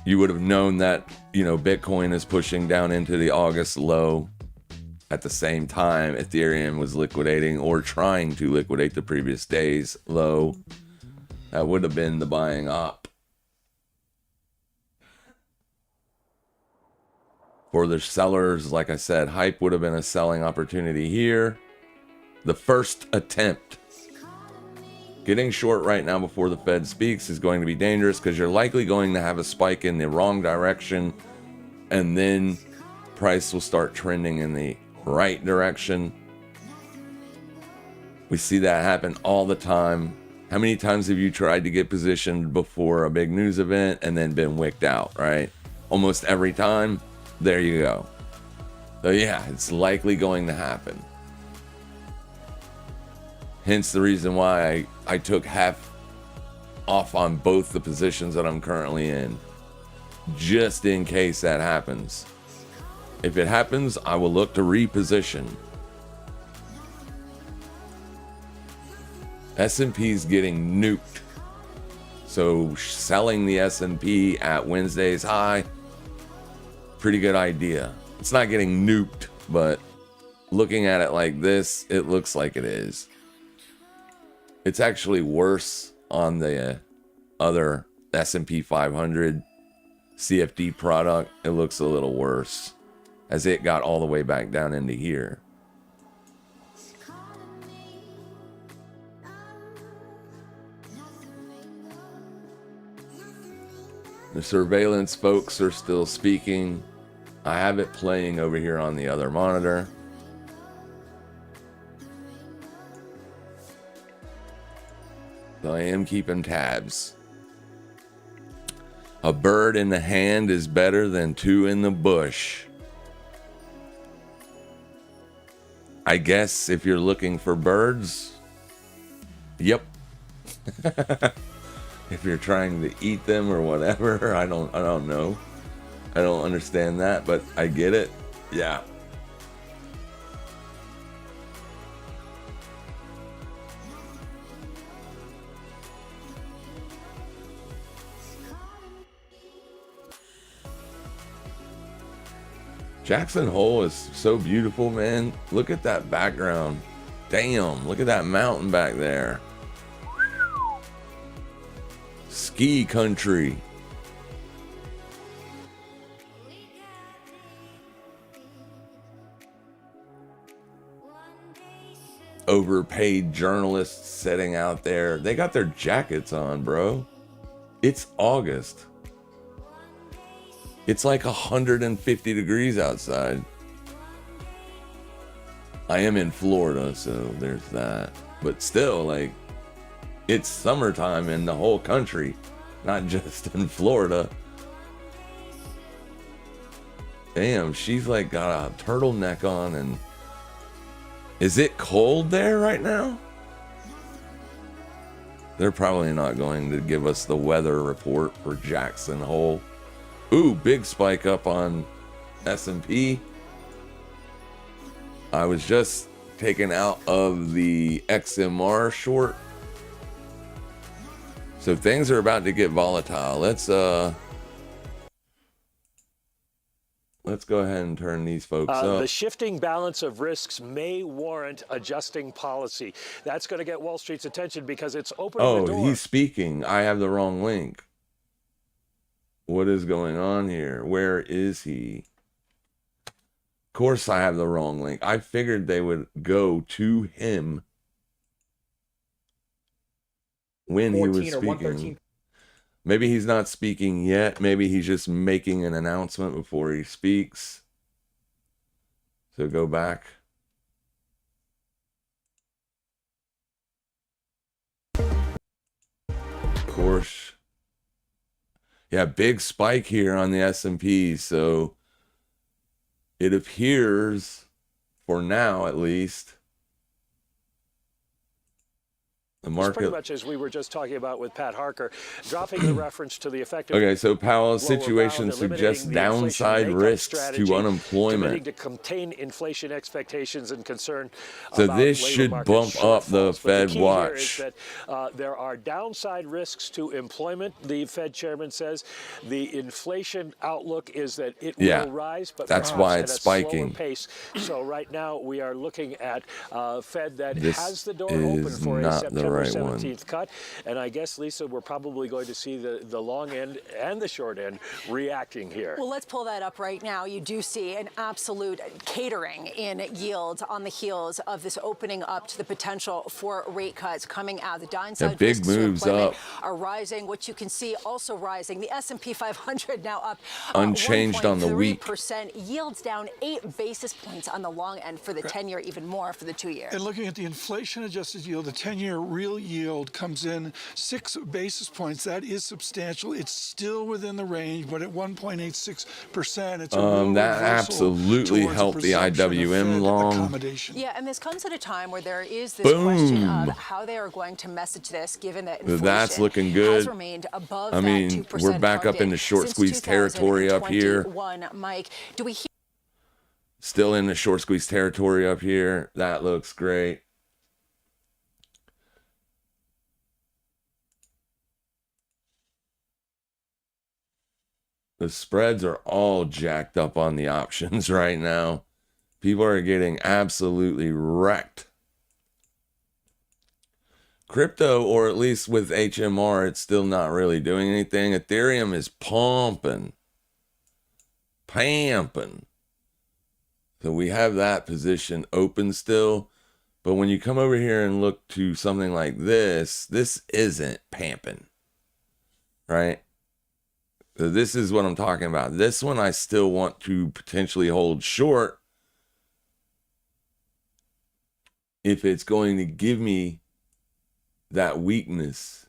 You would have known that, Bitcoin is pushing down into the August low. At the same time, Ethereum was liquidating or trying to liquidate the previous day's low. That would have been the buying op. For the sellers, like I said, Hype would have been a selling opportunity here. The first attempt. Getting short right now before the Fed speaks is going to be dangerous because you're likely going to have a spike in the wrong direction and then price will start trending in the right direction. We see that happen all the time. How many times have you tried to get positioned before a big news event and then been wicked out, right? Almost every time. There you go. So yeah, it's likely going to happen. Hence the reason why I took half off on both the positions that I'm currently in, just in case that happens. If it happens, I will look to reposition. S&P's getting nuked. So selling the S&P at Wednesday's high, pretty good idea. It's not getting nuked, but looking at it like this, it looks like it is. It's actually worse on the other S&P 500 CFD product. It looks a little worse as it got all the way back down into here. The surveillance folks are still speaking. I have it playing over here on the other monitor. So I am keeping tabs. A bird in the hand is better than two in the bush. I guess if you're looking for birds, yep. If you're trying to eat them or whatever, I don't know. I don't understand that, but I get it. Yeah. Jackson Hole is so beautiful, man. Look at that background. Damn, look at that mountain back there. Ski country. Overpaid journalists sitting out there. They got their jackets on, bro. It's August. It's like 150 degrees outside. I am in Florida, so there's that. But still, like, it's summertime in the whole country, not just in Florida. Damn, she's like got a turtleneck on. And is it cold there right now? They're probably not going to give us the weather report for Jackson Hole. Ooh, big spike up on S&P. I was just taken out of the XMR short. So things are about to get volatile. Let's go ahead and turn these folks up. The shifting balance of risks may warrant adjusting policy. That's going to get Wall Street's attention because it's opening the door. Oh, he's speaking. I have the wrong link. What is going on here? Where is he? Of course I have the wrong link. I figured they would go to him when he was speaking. Maybe he's not speaking yet. Maybe he's just making an announcement before he speaks. So go back. Of course. Yeah, big spike here on the S&P. So it appears, for now at least, the market, pretty much as we were just talking about with Pat Harker, dropping the reference to the effect of okay, so Powell's situation suggests downside risks to unemployment. To contain inflation expectations and concern. So this should bump up the Fed watch. Here is that, there are downside risks to employment. The Fed chairman says the inflation outlook is that it will rise, but that's why it's spiking. Pace. So right now we are looking at Fed that has the door open for a September 17th cut, and I guess, Lisa, we're probably going to see the long end and the short end reacting here. Well, let's pull that up right now. You do see an absolute catering in yields on the heels of this opening up to the potential for rate cuts coming out. The downside big moves up are rising. What you can see also rising. The S&P 500 now up unchanged on the week. Yields down 8 basis points on the long end for the 10-year, even more for the 2-year. And looking at the inflation-adjusted yield, the 10-year real yield comes in 6 basis points. That is substantial. It's still within the range, but at 1.86%, it's a real that absolutely helped the IWM long. Yeah, and this comes at a time where there is this question of how they are going to message this, given that inflation that's looking good. has remained above I mean, that 2% we're back up in the short squeeze territory up here. Mike, do we hear? Still in the short squeeze territory up here. That looks great. The spreads are all jacked up on the options right now. People are getting absolutely wrecked. Crypto, or at least with HMR, it's still not really doing anything. Ethereum is pumping. So we have that position open still. But when you come over here and look to something like this, this isn't pamping, right? So this is what I'm talking about. This one I still want to potentially hold short if it's going to give me that weakness.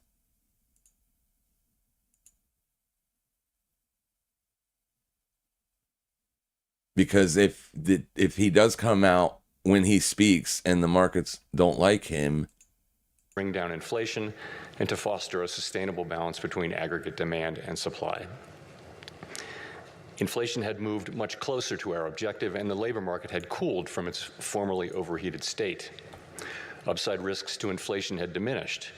Because if he does come out when he speaks and the markets don't like him, bring down inflation and to foster a sustainable balance between aggregate demand and supply. Inflation had moved much closer to our objective, and the labor market had cooled from its formerly overheated state. Upside risks to inflation had diminished,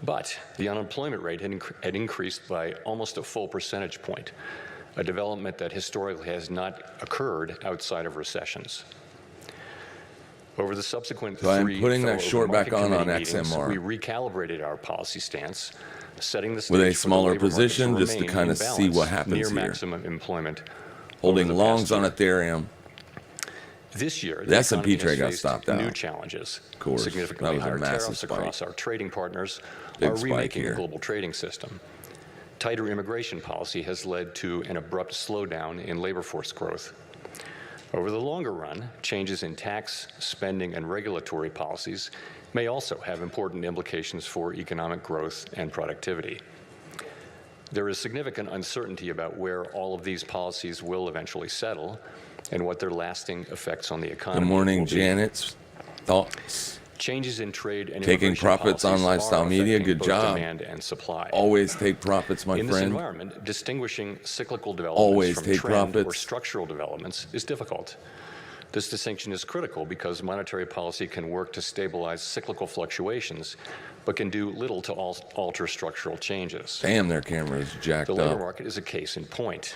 but the unemployment rate had increased by almost a full percentage point, a development that historically has not occurred outside of recessions. Over the subsequent I'm putting that short back on XMR. We recalibrated our policy stance, setting the stage with a for smaller the labor position market just to kind of see what happens near here. Maximum employment. Holding longs on Ethereum. This year, the S&P trade got stopped out. New challenges. Of course, significantly that was a higher massive tariffs spike. across our trading partners Big are spike remaking here. the global trading system. Tighter immigration policy has led to an abrupt slowdown in labor force growth. Over the longer run, changes in tax, spending, and regulatory policies may also have important implications for economic growth and productivity. There is significant uncertainty about where all of these policies will eventually settle and what their lasting effects on the economy Good morning, will be. Janet's thoughts. Changes in trade and Taking immigration profits on policies lifestyle are media. affecting Good both job. demand and supply. Always take profits, my In this friend. environment, distinguishing cyclical developments Always from take trend or profits. structural developments is difficult. This distinction is critical because monetary policy can work to stabilize cyclical fluctuations, but can do little to alter structural changes. Damn, their camera's jacked The labor up. market is a case in point.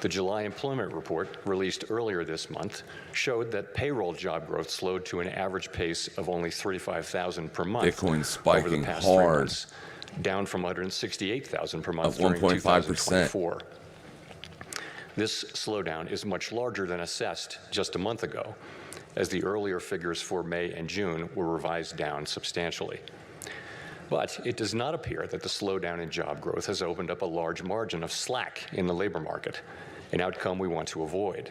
The July employment report, released earlier this month, showed that payroll job growth slowed to an average pace of only 35,000 per month Bitcoin over the spiking past 3 hard. months, down from 168,000 per month Up during 1.5%. 2024. This slowdown is much larger than assessed just a month ago, as the earlier figures for May and June were revised down substantially. But it does not appear that the slowdown in job growth has opened up a large margin of slack in the labor market, an outcome we want to avoid.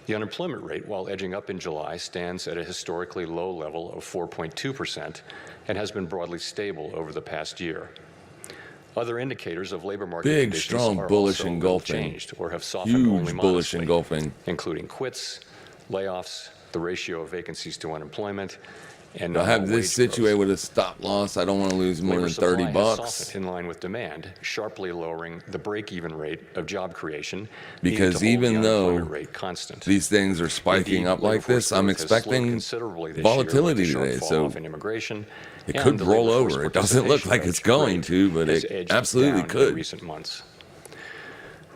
The unemployment rate, while edging up in July, stands at a historically low level of 4.2% and has been broadly stable over the past year. Other indicators of labor market Big, conditions strong are bullish also engulfing. changed or have softened only Huge bullish modestly, engulfing. including quits, layoffs, the ratio of vacancies to unemployment, and I have this wage growth. situated with a stop loss. I don't want to lose more Labor than 30 supply has bucks. softened in line with demand, sharply lowering the break-even rate of job creation. Because needed to hold even the though unemployment rate constant. These things are spiking Indeed, up labor like this, force I'm growth has slowed expecting considerably this volatility year with a today. sharp So fall-off in immigration, it and could the roll labor force over. It doesn't look participation like rate it's going to, but has it edged absolutely down could. in recent months.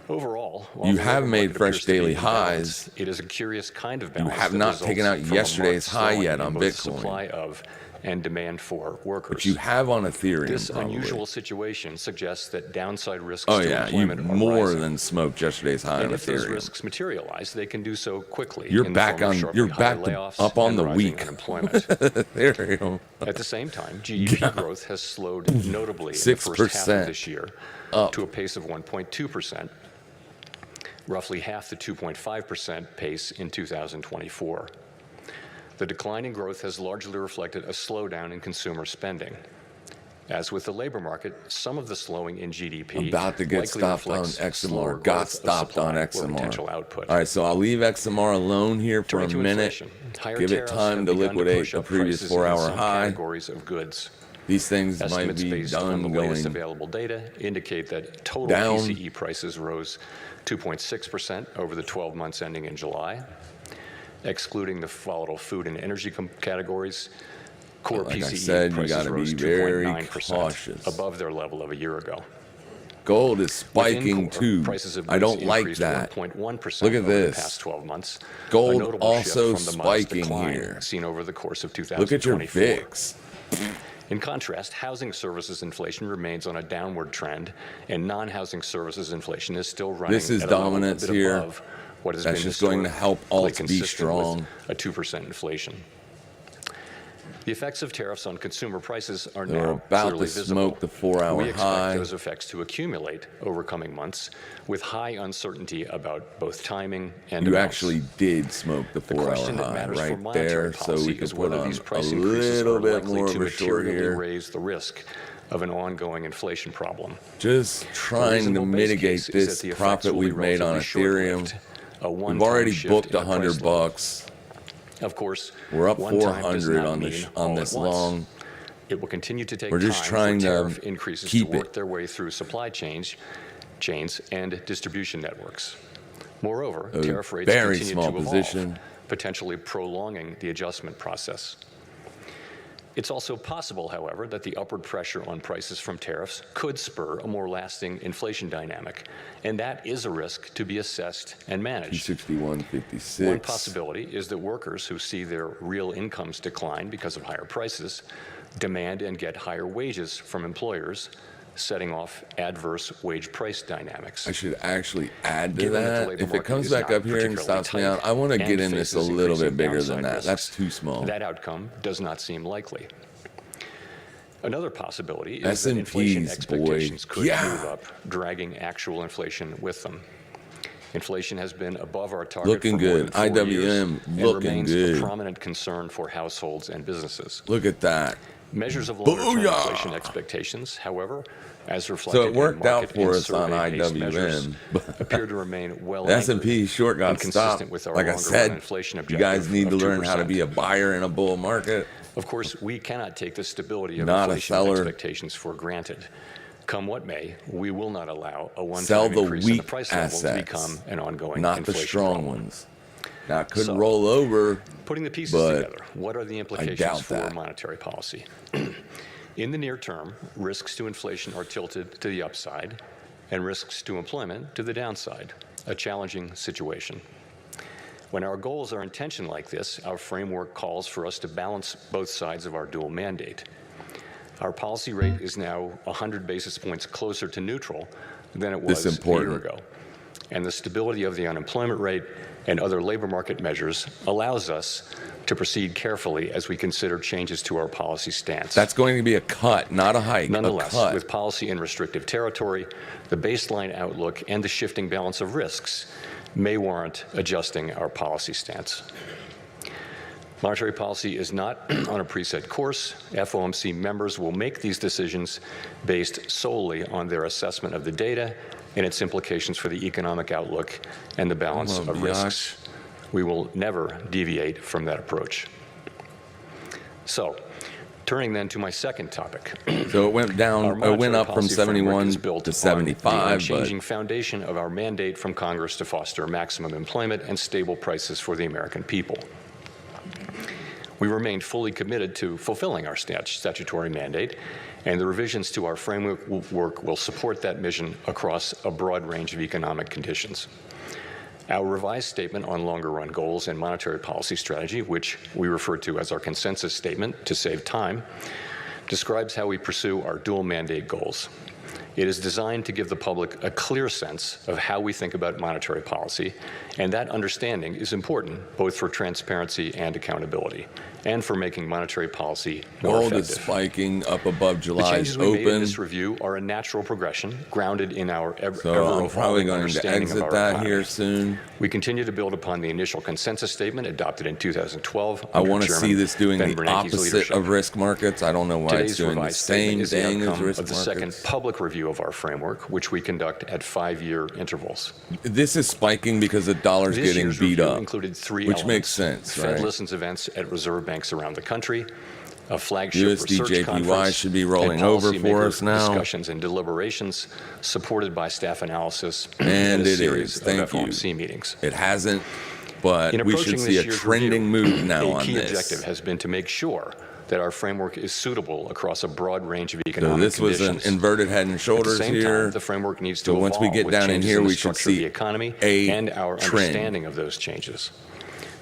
Overall, while You the have labor made market fresh appears to be daily in balance, highs. it is a curious kind of You balance have that not taken out results from a yesterday's marked high slowing yet in on both Bitcoin. supply of and demand for workers. But you have on Ethereum, This probably. unusual situation suggests that downside risks Oh to yeah, you employment are more rising. than smoked yesterday's high And on if those Ethereum. risks materialize, they can do so quickly. You're in the back form of on. sharply You're higher back to, layoffs up on and the rising week. unemployment. Ethereum. At the same time, GDP growth has slowed notably in the first half 6% of this year up. to a pace of 1.2%, roughly half the 2.5% pace in 2024. The decline in growth has largely reflected a slowdown in consumer spending. As with the labor market, some of the slowing in GDP About to get likely stopped on reflects slower XMR. Got growth of stopped on supply or potential XMR. output. All right, so I'll leave XMR alone here for a Turning to minute. inflation, higher Give it tariffs time have to begun liquidate push the up previous prices in 4-hour some high. categories of goods. These things might Estimates be based on the done latest going available data indicate that total down. PCE prices rose 2.6% over the 12 months ending in July. Excluding the volatile food and energy categories, core Like I PCE said, you prices gotta be rose very 2.9%, cautious. above their level of a year ago. gold is spiking Within core, too. prices of I don't goods like increased that. 1.1% Look at over this. the past 12 months. A Gold notable also shift from the modest spiking decline here. seen over the course of 2024. Look at your VIX. In contrast, housing services inflation remains on a downward trend, and non-housing services inflation is still running This is at a level dominance a bit here. above what has That's been just going to help alts be consistent strong. with a 2% inflation. The effects of tariffs on consumer prices are They're now about clearly to visible. smoke the 4-hour We expect high. those effects to accumulate over coming months with high uncertainty about both timing and You amounts. actually did smoke the 4-hour question that high matters for right monetary there, so policy we can is put whether on these a price increases little are bit likely more to of a short materially here. raise the risk of an ongoing inflation problem. Just trying to reasonable base mitigate case is this that the effects profit will be we've made on relatively Ethereum. short-lived, a We've one-time already shift booked in a price level. $100. Of course, We're up one time does 400 not on mean this all this at once. long. It will continue to take We're just time trying for to tariff increases keep to work it. their way through supply chains and distribution networks. Moreover, A tariff rates very continue small to evolve, position. potentially prolonging the adjustment process. It's also possible, however, that the upward pressure on prices from tariffs could spur a more lasting inflation dynamic, and that is a risk to be assessed and managed. 261.56. One possibility is that workers who see their real incomes decline because of higher prices demand and get higher wages from employers, setting off adverse wage price dynamics. I should actually add to Given that the that. labor If it market comes is back not up here and particularly stops me out, tight I want to and get in this a faces little bit increasing bigger than downside that. That's risks, too small. that outcome does not seem likely. Another possibility is that inflation S&Ps, expectations boy. could Yeah. move up, dragging actual inflation with them. Inflation has been above our target Looking for more good. than 4 years IWM and looking remains good. a prominent concern for households and businesses. Look at that. Measures of longer-term Booyah! inflation expectations, however, as reflected So it worked in market out for and us on survey-based measures, IWM. appear to remain well The S&P anchored short got and consistent stopped. with our Like I longer-run said, inflation you objective guys need to of learn how to 2%. be a buyer in a bull market. Of course, we cannot take the stability of Not a inflation seller. expectations for granted. Come what may, we will not allow a Sell one-time the increase in the weak price level to assets, become an ongoing not the inflation strong problem. ones. Now, it could So, roll over. Putting the pieces but together, what are the implications doubt for that. monetary policy? In the near term, risks to inflation are tilted to the upside and risks to employment to the downside, a challenging situation. When our goals are in tension like this, our framework calls for us to balance both sides of our dual mandate. Our policy rate is now 100 basis points closer to neutral than it was a year ago. And the stability of the unemployment rate and other labor market measures allows us to proceed carefully as we consider changes to our policy stance. That's going to be a cut, not a hike. Nonetheless, a cut. with policy in restrictive territory, the baseline outlook and the shifting balance of risks may warrant adjusting our policy stance. Monetary policy is not on a preset course. FOMC members will make these decisions based solely on their assessment of the data and its implications for the economic outlook and the balance of risks. We will never deviate from that approach. So, turning then to my second topic. So it went down, it went up from 71 to 75. The changing foundation of our mandate from Congress to foster maximum employment and stable prices for the American people. We remain fully committed to fulfilling our statutory mandate, and the revisions to our framework will support that mission across a broad range of economic conditions. Our revised statement on longer-run goals and monetary policy strategy, which we refer to as our consensus statement to save time, describes how we pursue our dual mandate goals. It is designed to give the public a clear sense of how we think about monetary policy, and that understanding is important both for transparency and accountability, and for making monetary policy more Gold effective. is spiking up above The July's changes we made in open. this review are a natural progression, grounded in our So I'm ever-evolving probably going to understanding of exit our that economy. here soon. We continue to build upon the initial consensus statement adopted in 2012. I under want to Chairman see this doing Ben the Bernanke's opposite leadership. of risk markets. I don't know why it's Today's doing the revised statement same is the thing as outcome risk of the second markets. public review of our framework, which we conduct at 5-year intervals. This is spiking because the dollar's This getting year's beat review up, included 3 which elements: makes sense, Fed right? listens events at reserve banks around the country, a flagship USD research JPY conference, should be and rolling over for policymaker us now. discussions and deliberations supported by staff analysis And a it series is. Thank of you. FOMC meetings. It hasn't, but In we approaching should see a this year's trending review, move now a on key this. objective has been to make sure that our framework is suitable across a broad range of economic this was conditions. an inverted head and shoulders At the same here. time, the framework needs to So once we evolve get with down in changes here, the we should structure of see the economy a and our trend. understanding of those changes.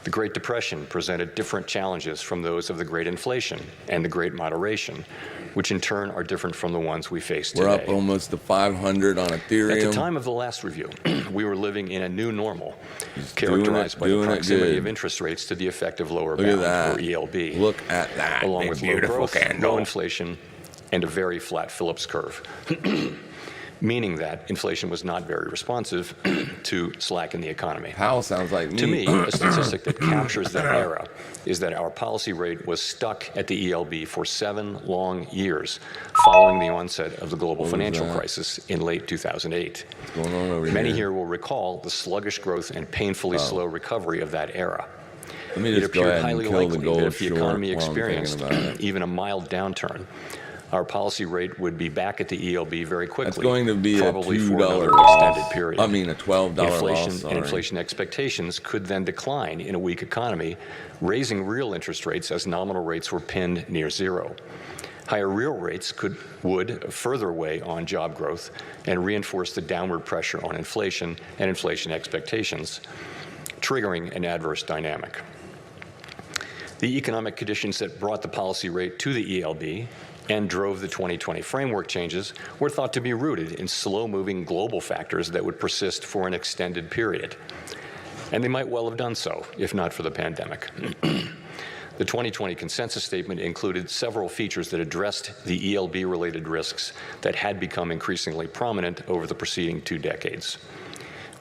The Great Depression presented different challenges from those of the Great Inflation and the Great Moderation, which in turn are different from the ones we face today. We're up almost to 500 on Ethereum. At the time of the last review, we were living in a new normal, characterized by the proximity of interest rates to the effective lower bound, or ELB. Look at that. Along with low beautiful growth, candle. low inflation, and a very flat Phillips curve, meaning that inflation was not very responsive to slack in the economy. Powell sounds like me. To me, a statistic that captures that era is that our policy rate was stuck at the ELB for 7 long years following the onset of the global financial crisis in late 2008. What's going on over Many here? here will recall the sluggish growth and painfully slow recovery of that era. Let me It just go appeared ahead and highly kill the likely gold that if the short economy while I'm thinking experienced about it. even a mild downturn, our policy rate would be back at the ELB very quickly. That's going to be probably a $2 for another loss. extended period. I mean, a $12 Inflation loss. and inflation expectations could then decline in a weak economy, raising real interest rates as nominal rates were pinned near zero. Higher real rates would further weigh on job growth and reinforce the downward pressure on inflation and inflation expectations, triggering an adverse dynamic. The economic conditions that brought the policy rate to the ELB and drove the 2020 framework changes were thought to be rooted in slow-moving global factors that would persist for an extended period. And they might well have done so, if not for the pandemic. The 2020 consensus statement included several features that addressed the ELB-related risks that had become increasingly prominent over the preceding 2 decades.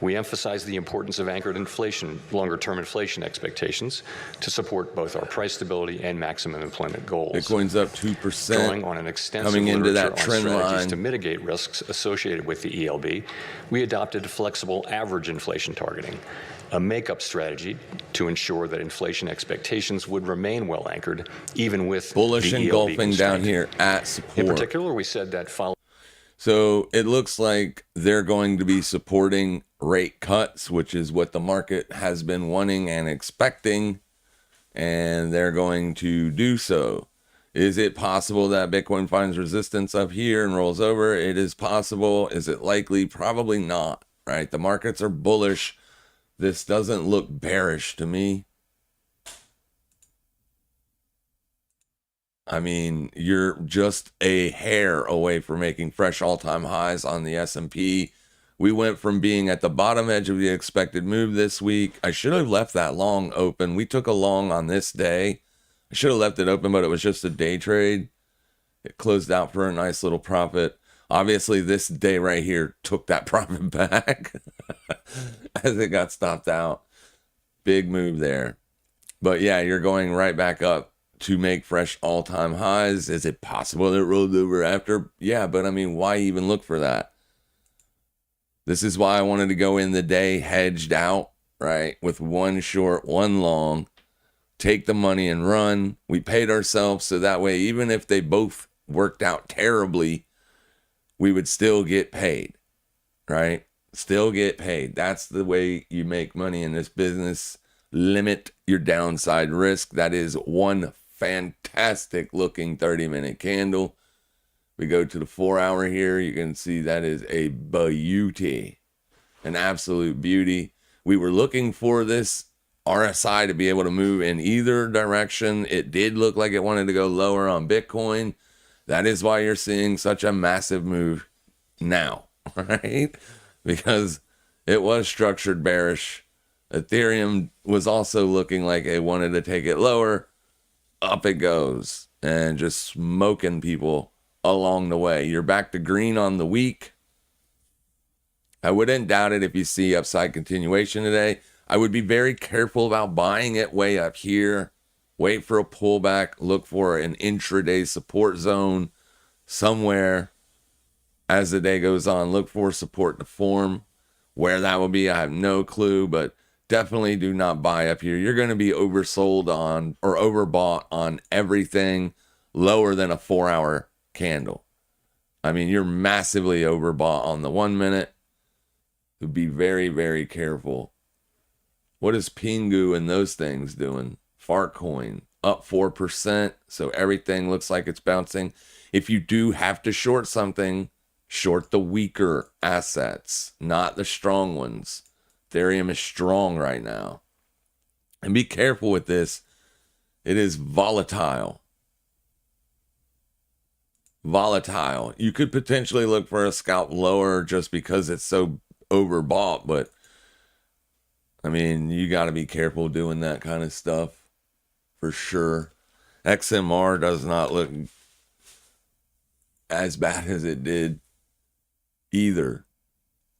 We emphasized the importance of anchored inflation, longer-term inflation expectations to support both our price stability and maximum employment goals. Bitcoin's up 2%. Drawing on an extensive coming into literature that on trend strategies line. to mitigate risks associated with the ELB, we adopted flexible average inflation targeting, a makeup strategy to ensure that inflation expectations would remain well anchored, even with Bullish the engulfing ELB down constraint. here at support. In particular, we said that following So it looks like they're going to be supporting rate cuts, which is what the market has been wanting and expecting, and they're going to do so. Is it possible that Bitcoin finds resistance up here and rolls over? It is possible. Is it likely? Probably not, right? The markets are bullish. This doesn't look bearish to me. I mean, you're just a hair away from making fresh all-time highs on the S&P. We went from being at the bottom edge of the expected move this week. I should have left that long open. We took a long on this day. I should have left it open, but it was just a day trade. It closed out for a nice little profit. Obviously, this day right here took that profit back as it got stopped out. Big move there. But yeah, you're going right back up to make fresh all-time highs. Is it possible that it rolled over after? Yeah, but I mean, why even look for that? This is why I wanted to go in the day hedged out, right? With one short, one long, take the money and run. We paid ourselves so that way, even if they both worked out terribly, we would still get paid, right? Still get paid. That's the way you make money in this business. Limit your downside risk. That is one fantastic looking 30-minute candle. We go to the 4-hour here. You can see that is a beauty, an absolute beauty. We were looking for this RSI to be able to move in either direction. It did look like it wanted to go lower on Bitcoin. That is why you're seeing such a massive move now, right? Because it was structured bearish. Ethereum was also looking like it wanted to take it lower. Up it goes and just smoking people along the way. You're back to green on the week. I wouldn't doubt it if you see upside continuation today. I would be very careful about buying it way up here. Wait for a pullback. Look for an intraday support zone somewhere as the day goes on. Look for support to form. Where that will be, I have no clue, but definitely do not buy up here. You're going to be oversold on or overbought on everything lower than a 4-hour candle. I mean, you're massively overbought on the 1 minute. So be very, very careful. What is Pingu and those things doing? Farcoin. up 4%. So everything looks like it's bouncing. If you do have to short something, short the weaker assets, not the strong ones. Ethereum is strong right now. And be careful with this. It is volatile. Volatile. You could potentially look for a scalp lower just because it's so overbought, but I mean, you got to be careful doing that kind of stuff for sure. XMR does not look as bad as it did either.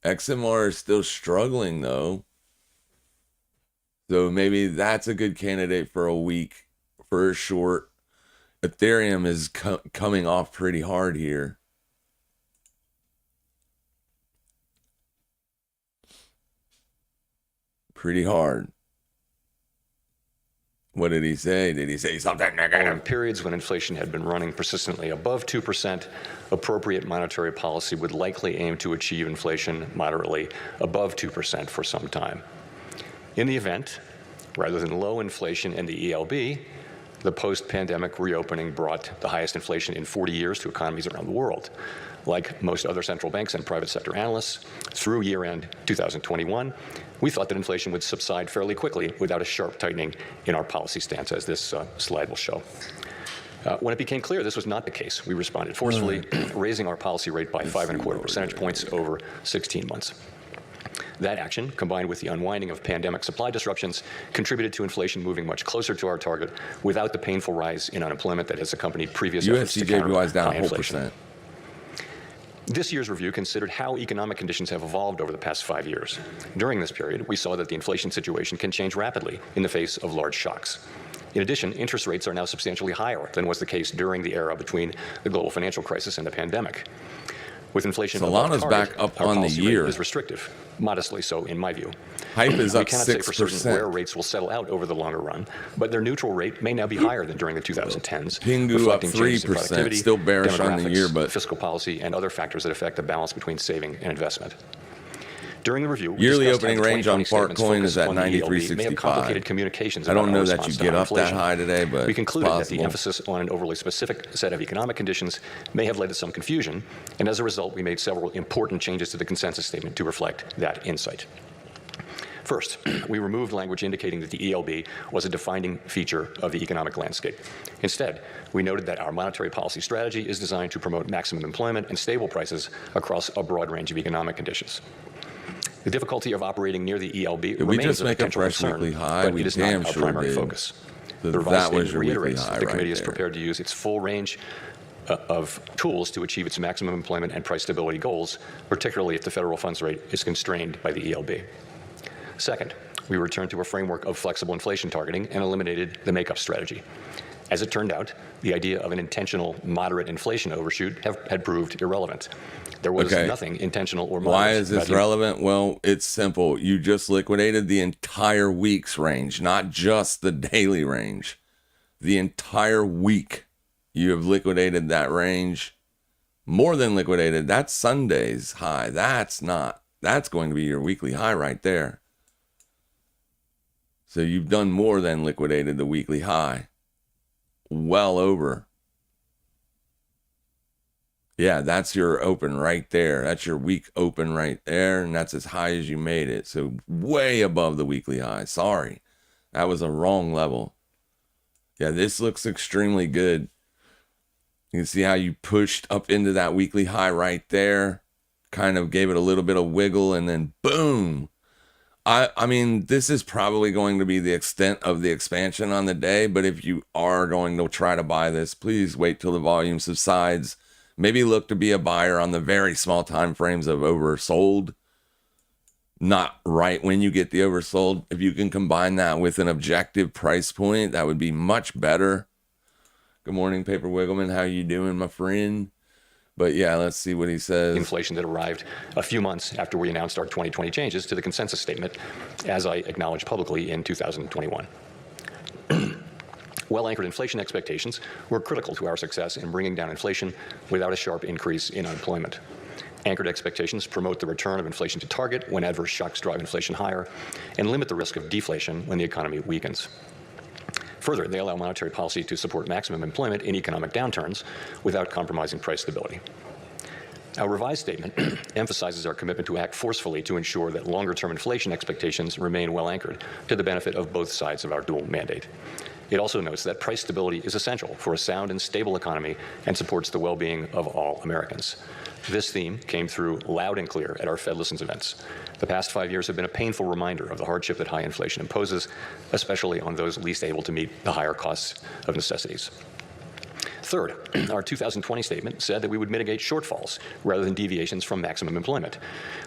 XMR is still struggling though. So maybe that's a good candidate for a week, for a short. Ethereum is coming off pretty hard here. Pretty hard. What did he say? Did he say something negative? In periods when inflation had been running persistently above 2%, appropriate monetary policy would likely aim to achieve inflation moderately above 2% for some time. In the event, rather than low inflation in the ELB, the post-pandemic reopening brought the highest inflation in 40 years to economies around the world. Like most other central banks and private sector analysts, through year-end 2021, we thought that inflation would subside fairly quickly without a sharp tightening in our policy stance, as this slide will show. When it became clear this was not the case, we responded forcefully, raising our policy rate by 5.25 percentage points over 16 months. That action, combined with the unwinding of pandemic supply disruptions, contributed to inflation moving much closer to our target without the painful rise in unemployment that has accompanied previous efforts to counter high inflation. This year's review considered how economic conditions have evolved over the past 5 years. During this period, we saw that the inflation situation can change rapidly in the face of large shocks. In addition, interest rates are now substantially higher than was the case during the era between the global financial crisis and the pandemic. With inflation Solana's back up on the year. Is restrictive, modestly so in my view. Hype is up 6%. We cannot say for certain where rates will settle out over the longer run, but their neutral rate may now be higher than during the 2010s. Pingu up 3%, still bearish on the year, but fiscal policy and other factors that affect the balance between saving and investment. During the review, yearly opening range on Fartcoin is at 93.65. I don't know that you get up that high today, but we concluded that the emphasis on an overly specific set of economic conditions may have led to some confusion, and as a result, we made several important changes to the consensus statement to reflect that insight. First, we removed language indicating that the ELB was a defining feature of the economic landscape. Instead, we noted that our monetary policy strategy is designed to promote maximum employment and stable prices across a broad range of economic conditions. The difficulty of operating near the ELB remains a potential concern, but it is not our primary focus. The revised statement reiterates that the committee is prepared to use its full range of tools to achieve its maximum employment and price stability goals, particularly if the federal funds rate is constrained by the ELB. Second, we returned to a framework of flexible inflation targeting and eliminated the makeup strategy. As it turned out, the idea of an intentional moderate inflation overshoot had proved irrelevant. There was nothing intentional or moderate. Why is this relevant? Well, it's simple. You just liquidated the entire week's range, not just the daily range. The entire week, you have liquidated that range. More than liquidated. That's Sunday's high. That's going to be your weekly high right there. So you've done more than liquidated the weekly high. Well over. Yeah, that's your open right there. That's your week open right there, and that's as high as you made it. So way above the weekly high. Sorry, that was a wrong level. Yeah, this looks extremely good. You can see how you pushed up into that weekly high right there. Kind of gave it a little bit of wiggle, and then boom. I mean, this is probably going to be the extent of the expansion on the day, but if you are going to try to buy this, please wait till the volume subsides. Maybe look to be a buyer on the very small time frames of oversold. Not right when you get the oversold. If you can combine that with an objective price point, that would be much better. Good morning, Paper Wiggleman. How you doing, my friend? But yeah, let's see what he says. Inflation that arrived a few months after we announced our 2020 changes to the consensus statement, as I acknowledged publicly in 2021. Well-anchored inflation expectations were critical to our success in bringing down inflation without a sharp increase in unemployment. Anchored expectations promote the return of inflation to target when adverse shocks drive inflation higher and limit the risk of deflation when the economy weakens. Further, they allow monetary policy to support maximum employment in economic downturns without compromising price stability. Our revised statement emphasizes our commitment to act forcefully to ensure that longer-term inflation expectations remain well anchored to the benefit of both sides of our dual mandate. It also notes that price stability is essential for a sound and stable economy and supports the well-being of all Americans. This theme came through loud and clear at our Fed Listens events. The past 5 years have been a painful reminder of the hardship that high inflation imposes, especially on those least able to meet the higher costs of necessities. Third, our 2020 statement said that we would mitigate shortfalls rather than deviations from maximum employment.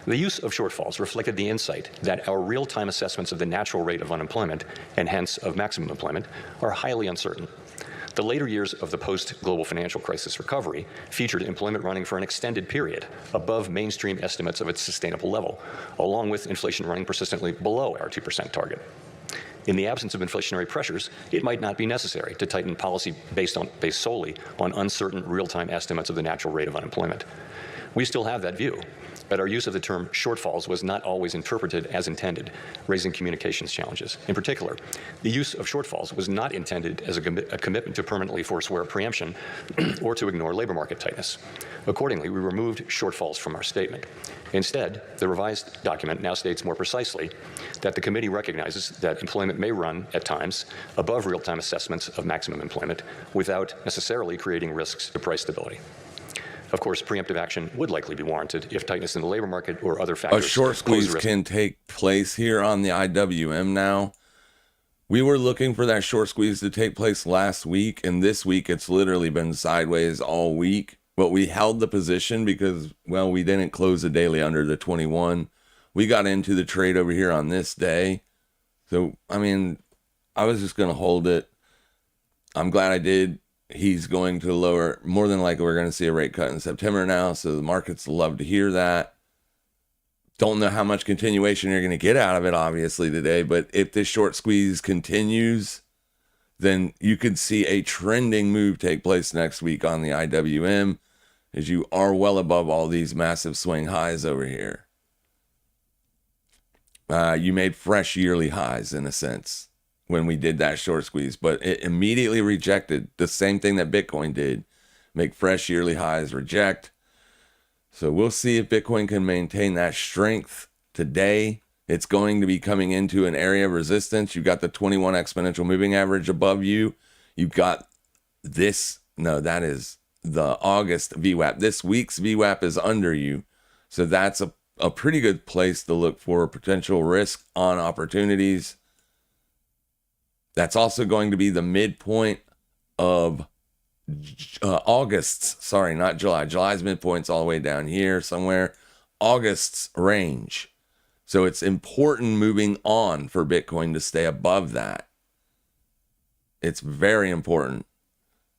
The use of shortfalls reflected the insight that our real-time assessments of the natural rate of unemployment, and hence of maximum employment, are highly uncertain. The later years of the post-global financial crisis recovery featured employment running for an extended period above mainstream estimates of its sustainable level, along with inflation running persistently below our 2% target. In the absence of inflationary pressures, it might not be necessary to tighten policy based solely on uncertain real-time estimates of the natural rate of unemployment. We still have that view, but our use of the term shortfalls was not always interpreted as intended, raising communications challenges. In particular, the use of shortfalls was not intended as a commitment to permanently forswear preemption or to ignore labor market tightness. Accordingly, we removed shortfalls from our statement. Instead, the revised document now states more precisely that the committee recognizes that employment may run, at times, above real-time assessments of maximum employment without necessarily creating risks to price stability. Of course, preemptive action would likely be warranted if tightness in the labor market or other factors. A short squeeze can take place here on the IWM now. We were looking for that short squeeze to take place last week, and this week it's literally been sideways all week. But we held the position because, well, we didn't close the daily under the 21. We got into the trade over here on this day. So, I mean, I was just going to hold it. I'm glad I did. He's going to lower. More than likely, we're going to see a rate cut in September now. So the markets love to hear that. Don't know how much continuation you're going to get out of it, obviously, today. But if this short squeeze continues, then you could see a trending move take place next week on the IWM, as you are well above all these massive swing highs over here. You made fresh yearly highs, in a sense, when we did that short squeeze, but it immediately rejected the same thing that Bitcoin did. Make fresh yearly highs, reject. So we'll see if Bitcoin can maintain that strength today. It's going to be coming into an area of resistance. You've got the 21 exponential moving average above you. You've got this. No, that is the August VWAP. This week's VWAP is under you. So that's a pretty good place to look for potential risk on opportunities. That's also going to be the midpoint of August's, sorry, not July. July's midpoint's all the way down here somewhere. August's range. So it's important moving on for Bitcoin to stay above that. It's very important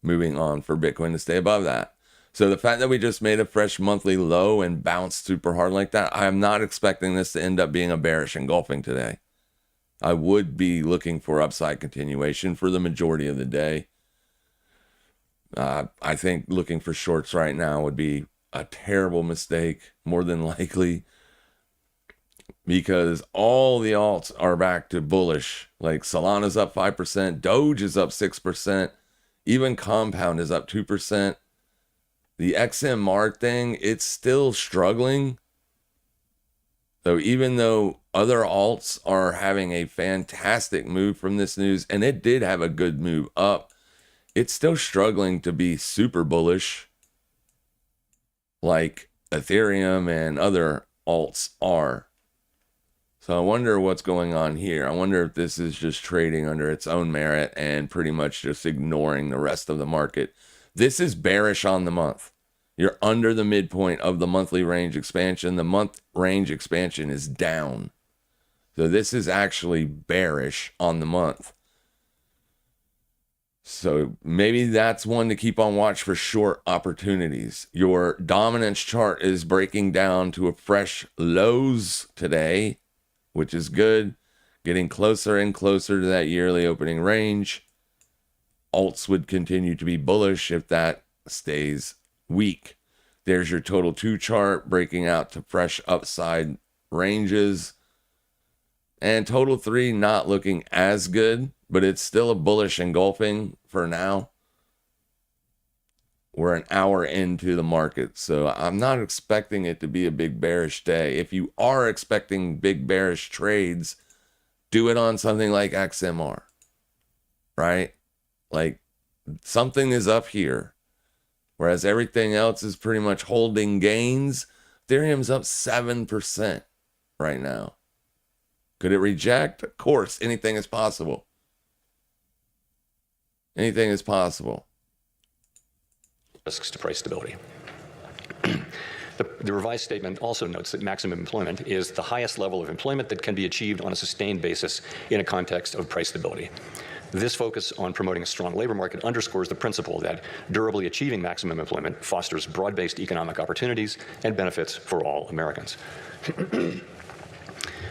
moving on for Bitcoin to stay above that. So the fact that we just made a fresh monthly low and bounced super hard like that, I am not expecting this to end up being a bearish engulfing today. I would be looking for upside continuation for the majority of the day. I think looking for shorts right now would be a terrible mistake, more than likely, because all the alts are back to bullish. Like Solana's up 5%, Doge is up 6%, even Compound is up 2%. The XMR thing, it's still struggling. So even though other alts are having a fantastic move from this news, and it did have a good move up, it's still struggling to be super bullish like Ethereum and other alts are. So I wonder what's going on here. I wonder if this is just trading under its own merit and pretty much just ignoring the rest of the market. This is bearish on the month. You're under the midpoint of the monthly range expansion. The month range expansion is down. So this is actually bearish on the month. So maybe that's one to keep on watch for short opportunities. Your dominance chart is breaking down to a fresh lows today, which is good. Getting closer and closer to that yearly opening range. Alts would continue to be bullish if that stays weak. There's your total 2 chart breaking out to fresh upside ranges. And total 3 not looking as good, but it's still a bullish engulfing for now. We're an hour into the market, so I'm not expecting it to be a big bearish day. If you are expecting big bearish trades, do it on something like XMR, right? Like something is up here, whereas everything else is pretty much holding gains. Ethereum's up 7% right now. Could it reject? Of course, anything is possible. Anything is possible. Risks to price stability. The revised statement also notes that maximum employment is the highest level of employment that can be achieved on a sustained basis in a context of price stability. This focus on promoting a strong labor market underscores the principle that durably achieving maximum employment fosters broad-based economic opportunities and benefits for all Americans.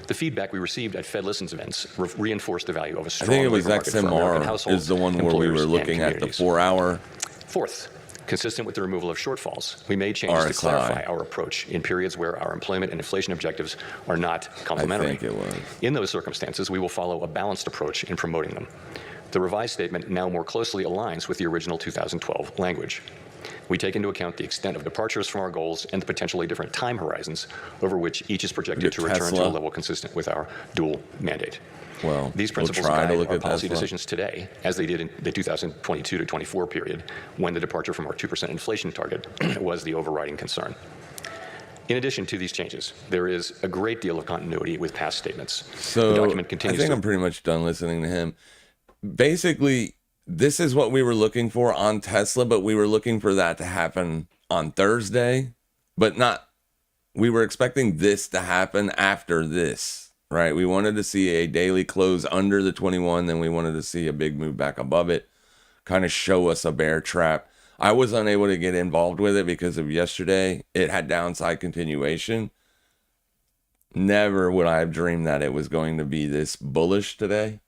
The feedback we received at Fed Listens events reinforced the value of a strong labor market for American households, is the one where we were looking at the 4-hour. Fourth, consistent with the removal of shortfalls, we made changes to clarify our approach in periods where our employment and inflation objectives are not complementary. I think it was. In those circumstances, we will follow a balanced approach in promoting them. The revised statement now more closely aligns with the original 2012 language. We take into account the extent of departures from our goals and the potentially different time horizons over which each is projected to return to a level consistent with our dual mandate. Well, these principles guide our policy decisions today, as they did in the 2022 to 24 period, when the departure from our 2% inflation target was the overriding concern. In addition to these changes, there is a great deal of continuity with past statements. So the document continues I think I'm pretty much done listening to him. Basically, this is what we were looking for on Tesla, but we were looking for that to happen on Thursday, but not, we were expecting this to happen after this, right? We wanted to see a daily close under the 21, then we wanted to see a big move back above it, kind of show us a bear trap. I was unable to get involved with it because of yesterday. It had downside continuation. Never would I have dreamed that it was going to be this bullish today.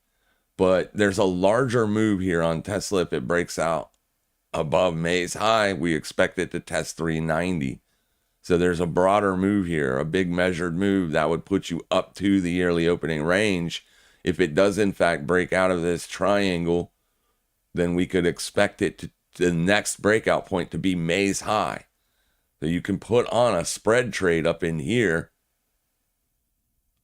But there's a larger move here on Tesla. If it breaks out above May's high, we expect it to test 390. So there's a broader move here, a big measured move that would put you up to the yearly opening range. If it does, in fact, break out of this triangle, then we could expect it to the next breakout point to be May's high. So you can put on a spread trade up in here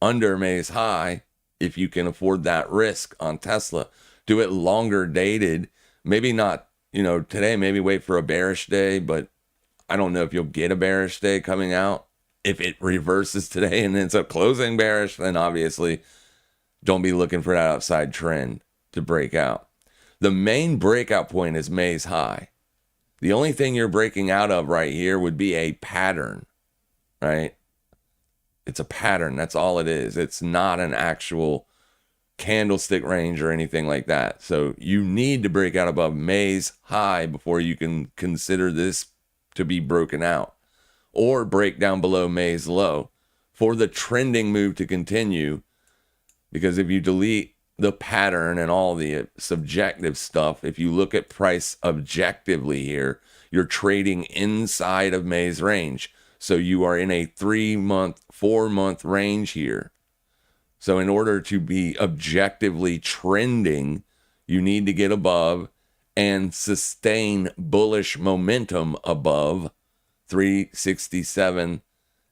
under May's high if you can afford that risk on Tesla. Do it longer dated. Maybe not, today, maybe wait for a bearish day, but I don't know if you'll get a bearish day coming out. If it reverses today and ends up closing bearish, then obviously don't be looking for that upside trend to break out. The main breakout point is May's high. The only thing you're breaking out of right here would be a pattern, right? It's a pattern. That's all it is. It's not an actual candlestick range or anything like that. So you need to break out above May's high before you can consider this to be broken out, or break down below May's low for the trending move to continue. Because if you delete the pattern and all the subjective stuff, if you look at price objectively here, you're trading inside of May's range. So you are in a 3-month, 4-month range here. So in order to be objectively trending, you need to get above and sustain bullish momentum above 367,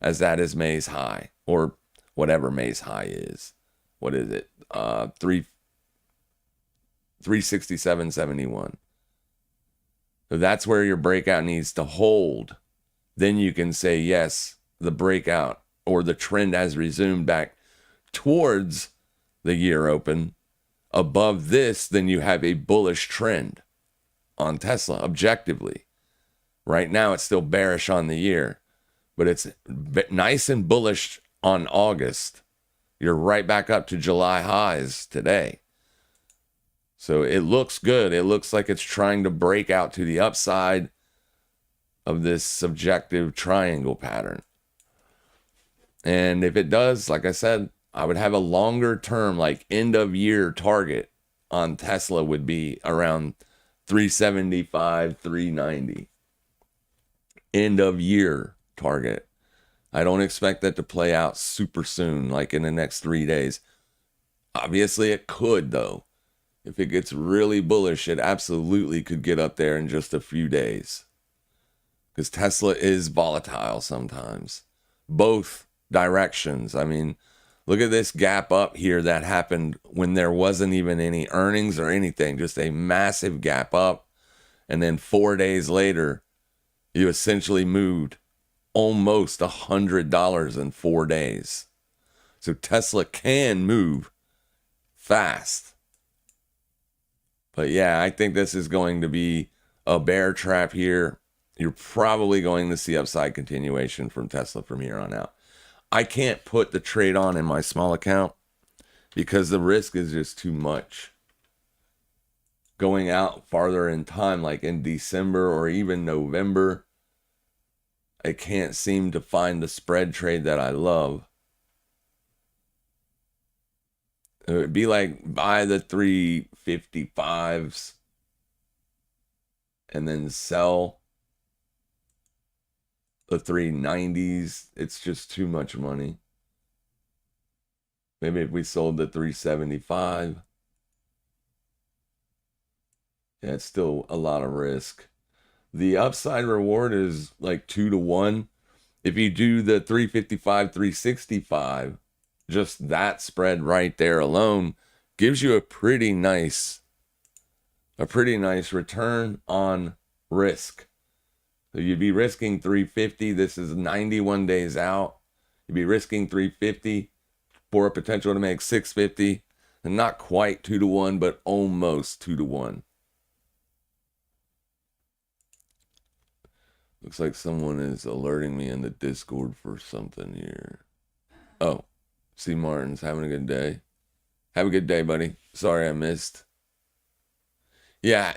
as that is May's high, or whatever May's high is. What is it? 367.71. So that's where your breakout needs to hold. Then you can say, yes, the breakout or the trend has resumed back towards the year open. Above this, then you have a bullish trend on Tesla objectively. Right now, it's still bearish on the year, but it's nice and bullish on August. You're right back up to July highs today. So it looks good. It looks like it's trying to break out to the upside of this subjective triangle pattern. And if it does, like I said, I would have a longer term, like end of year target on Tesla would be around 375, 390. End of year target. I don't expect that to play out super soon, like in the next 3 days. Obviously, it could, though. If it gets really bullish, it absolutely could get up there in just a few days. Because Tesla is volatile sometimes. Both directions. I mean, look at this gap up here that happened when there wasn't even any earnings or anything. Just a massive gap up. And then 4 days later, you essentially moved almost $100 in 4 days. So Tesla can move fast. But yeah, I think this is going to be a bear trap here. You're probably going to see upside continuation from Tesla from here on out. I can't put the trade on in my small account because the risk is just too much. Going out farther in time, like in December or even November, I can't seem to find the spread trade that I love. It would be like buy the 355s and then sell the 390s. It's just too much money. Maybe if we sold the 375. Yeah, it's still a lot of risk. The upside reward is like 2-to-1. If you do the 355, 365, just that spread right there alone gives you a pretty nice return on risk. So you'd be risking 350. This is 91 days out. You'd be risking 350 for a potential to make 650. And not quite 2-to-1, but almost 2-to-1. Looks like someone is alerting me in the Discord for something here. Oh, C. Martin's having a good day. Have a good day, buddy. Sorry I missed. Yeah,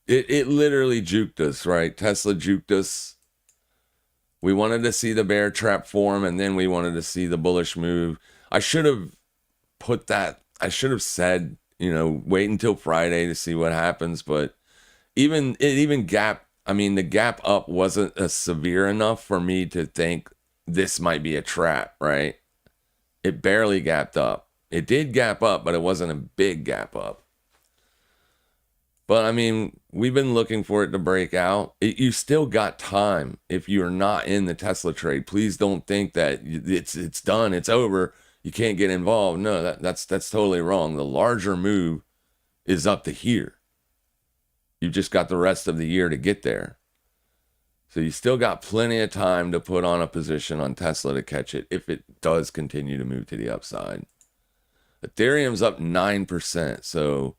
it literally juked us, right? Tesla juked us. We wanted to see the bear trap form, and then we wanted to see the bullish move. I should have said, wait until Friday to see what happens, but the gap up wasn't severe enough for me to think this might be a trap, right? It barely gapped up. It did gap up, but it wasn't a big gap up. But I mean, we've been looking for it to break out. You still got time if you're not in the Tesla trade. Please don't think that it's done, it's over, you can't get involved. No, that's totally wrong. The larger move is up to here. You've just got the rest of the year to get there. So you still got plenty of time to put on a position on Tesla to catch it if it does continue to move to the upside. Ethereum's up 9%. So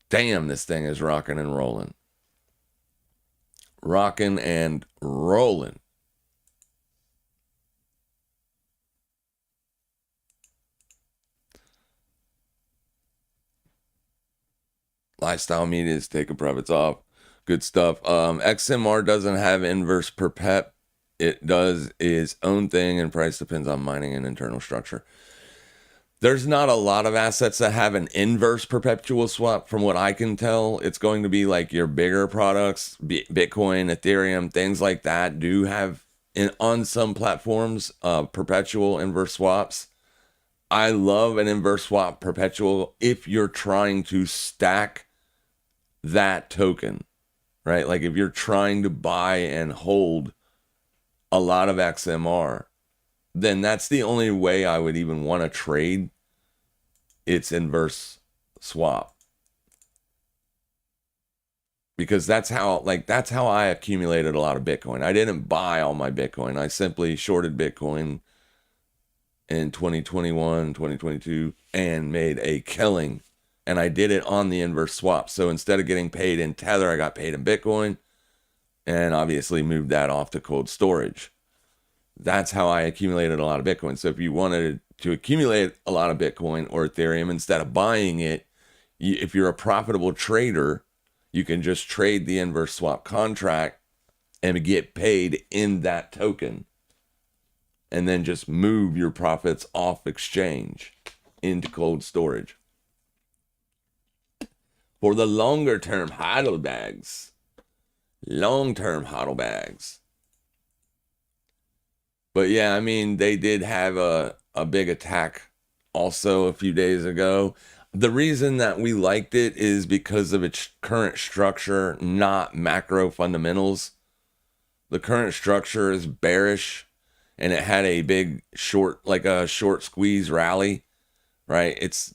damn, this thing is rocking and rolling. Rocking and rolling. Lifestyle media is taking profits off. Good stuff. XMR doesn't have inverse perpet. It does its own thing, and price depends on mining and internal structure. There's not a lot of assets that have an inverse perpetual swap. From what I can tell, it's going to be like your bigger products, Bitcoin, Ethereum, things like that do have, on some platforms, perpetual inverse swaps. I love an inverse swap perpetual if you're trying to stack that token, right? Like if you're trying to buy and hold a lot of XMR, then that's the only way I would even want to trade its inverse swap. Because that's how I accumulated a lot of Bitcoin. I didn't buy all my Bitcoin. I simply shorted Bitcoin in 2021, 2022, and made a killing. And I did it on the inverse swap. So instead of getting paid in Tether, I got paid in Bitcoin, and obviously moved that off to cold storage. That's how I accumulated a lot of Bitcoin. So if you wanted to accumulate a lot of Bitcoin or Ethereum, instead of buying it, if you're a profitable trader, you can just trade the inverse swap contract and get paid in that token, and then just move your profits off exchange into cold storage. For the longer term hodl bags. Long-term hodl bags. But yeah, I mean, they did have a big attack also a few days ago. The reason that we liked it is because of its current structure, not macro fundamentals. The current structure is bearish, and it had a big short, like a short squeeze rally, right? It's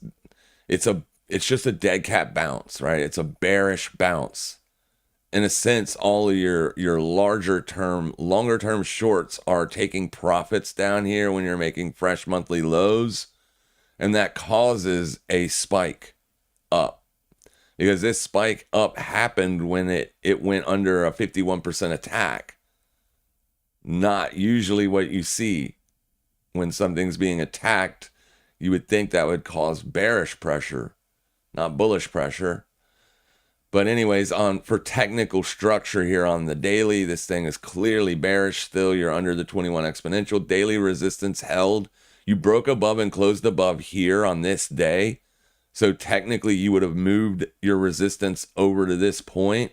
just a dead cat bounce, right? It's a bearish bounce. In a sense, all of your longer term shorts are taking profits down here when you're making fresh monthly lows, and that causes a spike up, because this spike up happened when it went under a 51% attack. Not usually what you see when something's being attacked. You would think that would cause bearish pressure, not bullish pressure. But anyways, for technical structure here on the daily, this thing is clearly bearish still. You're under the 21 exponential. Daily resistance held. You broke above and closed above here on this day. So technically you would have moved your resistance over to this point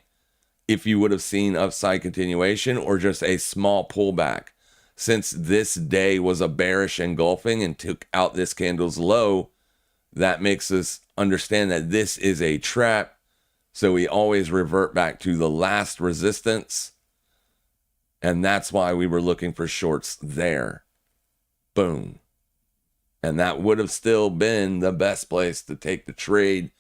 if you would have seen upside continuation or just a small pullback. Since this day was a bearish engulfing and took out this candle's low, that makes us understand that this is a trap. So we always revert back to the last resistance. And that's why we were looking for shorts there. Boom. And that would have still been the best place to take the trade.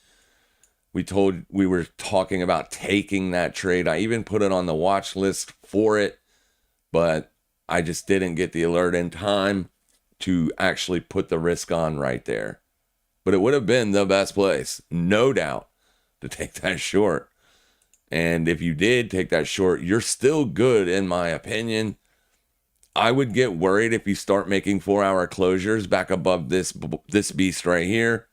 We were talking about taking that trade. I even put it on the watch list for it, but I just didn't get the alert in time to actually put the risk on right there. But it would have been the best place, no doubt, to take that short. And if you did take that short, you're still good, in my opinion. I would get worried if you start making 4-hour closures back above this beast right here.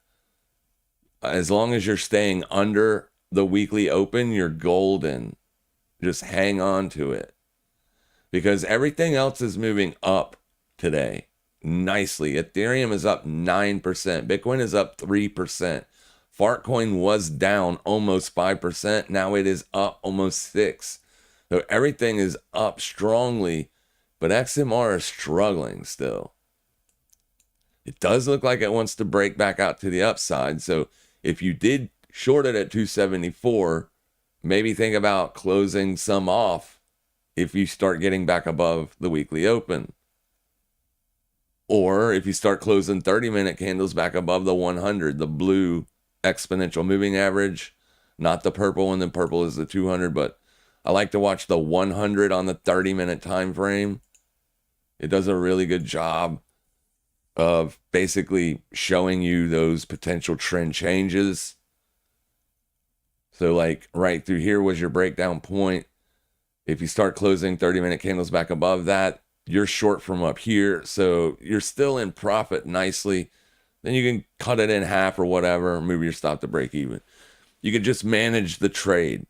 As long as you're staying under the weekly open, you're golden. Just hang on to it, because everything else is moving up today nicely. Ethereum is up 9%. Bitcoin is up 3%. Fartcoin was down almost 5%. Now it is up almost 6%. So everything is up strongly, but XMR is struggling still. It does look like it wants to break back out to the upside. So if you did short it at 274, maybe think about closing some off if you start getting back above the weekly open. Or if you start closing 30-minute candles back above the 100, the blue exponential moving average, not the purple one. The purple is the 200, but I like to watch the 100 on the 30-minute time frame. It does a really good job of basically showing you those potential trend changes. So like right through here was your breakdown point. If you start closing 30-minute candles back above that, you're short from up here. So you're still in profit nicely. Then you can cut it in half or whatever, move your stop to break even. You can just manage the trade,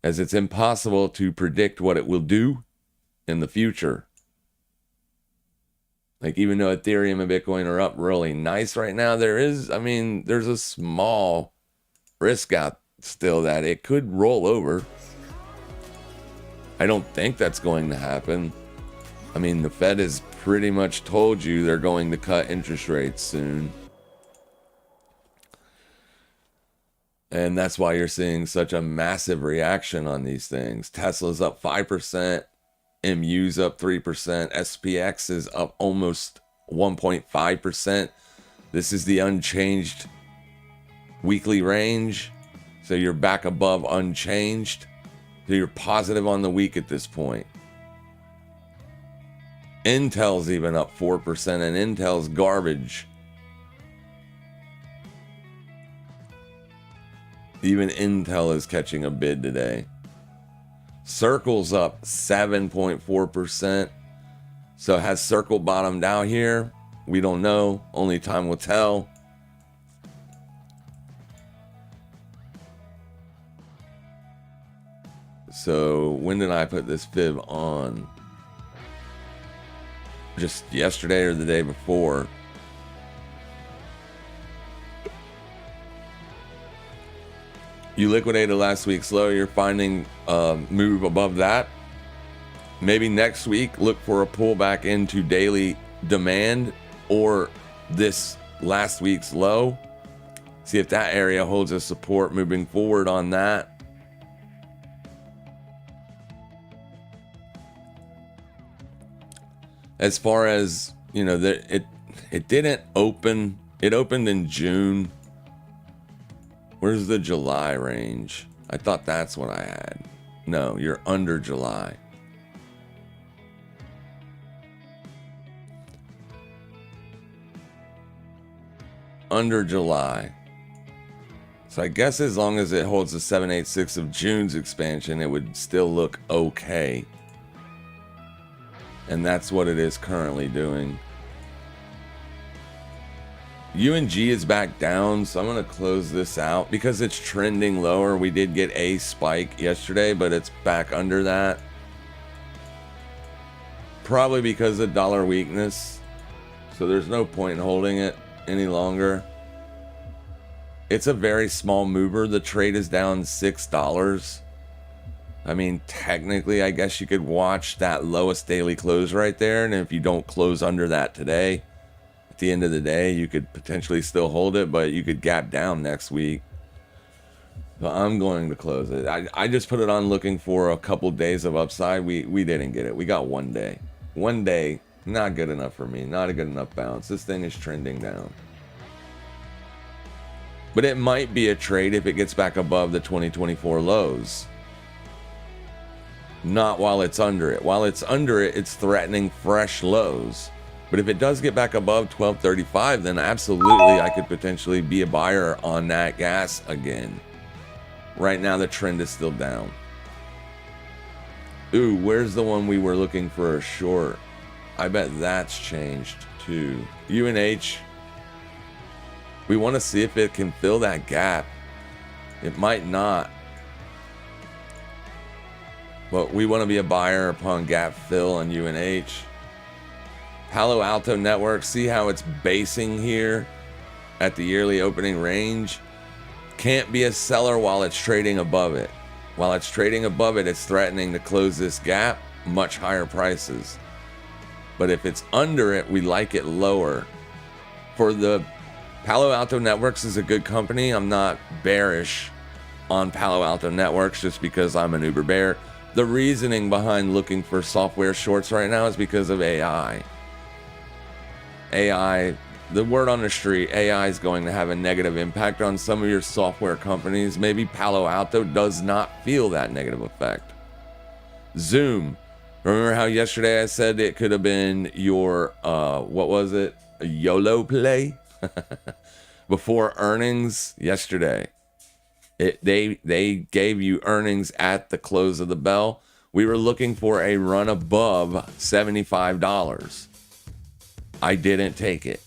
as it's impossible to predict what it will do in the future. Like, even though Ethereum and Bitcoin are up really nice right now, there's a small risk out still that it could roll over. I don't think that's going to happen. I mean, the Fed has pretty much told you they're going to cut interest rates soon. And that's why you're seeing such a massive reaction on these things. Tesla's up 5%, MU's up 3%, SPX is up almost 1.5%. This is the unchanged weekly range. So you're back above unchanged. So you're positive on the week at this point. Intel's even up 4%, and Intel's garbage. Even Intel is catching a bid today. Circle's up 7.4%. So has Circle bottomed out here? We don't know. Only time will tell. So when did I put this fib on? Just yesterday or the day before. You liquidated last week's low. You're finding a move above that. Maybe next week, look for a pullback into daily demand, or this last week's low. See if that area holds a support moving forward on that. As far as, you know, it didn't open. It opened in June. Where's the July range? I thought that's what I had. No, you're under July. Under July. So I guess as long as it holds the 786 of June's expansion, it would still look okay. And that's what it is currently doing. UNG is back down, so I'm going to close this out because it's trending lower. We did get a spike yesterday, but it's back under that. Probably because of dollar weakness. So there's no point in holding it any longer. It's a very small mover. The trade is down $6. I mean, technically, I guess you could watch that lowest daily close right there. And if you don't close under that today, at the end of the day, you could potentially still hold it, but you could gap down next week. So I'm going to close it. I just put it on looking for a couple days of upside. We didn't get it. We got 1 day. 1 day, not good enough for me. Not a good enough bounce. This thing is trending down. But it might be a trade if it gets back above the 2024 lows. Not while it's under it. While it's under it, it's threatening fresh lows. But if it does get back above 1235, then absolutely I could potentially be a buyer on that gas again. Right now the trend is still down. Ooh, where's the one we were looking for a short? I bet that's changed too. UNH. We want to see if it can fill that gap. It might not. But we want to be a buyer upon gap fill on UNH. Palo Alto Network, see how it's basing here at the yearly opening range. Can't be a seller while it's trading above it. While it's trading above it, it's threatening to close this gap, much higher prices. But if it's under it, we like it lower. For the Palo Alto Networks is a good company. I'm not bearish on Palo Alto Networks just because I'm an uber bear. The reasoning behind looking for software shorts right now is because of AI. AI, the word on the street, AI is going to have a negative impact on some of your software companies. Maybe Palo Alto does not feel that negative effect. Zoom. Remember how yesterday I said it could have been your, what was it? A YOLO play? Before earnings yesterday. They gave you earnings at the close of the bell. We were looking for a run above $75. I didn't take it.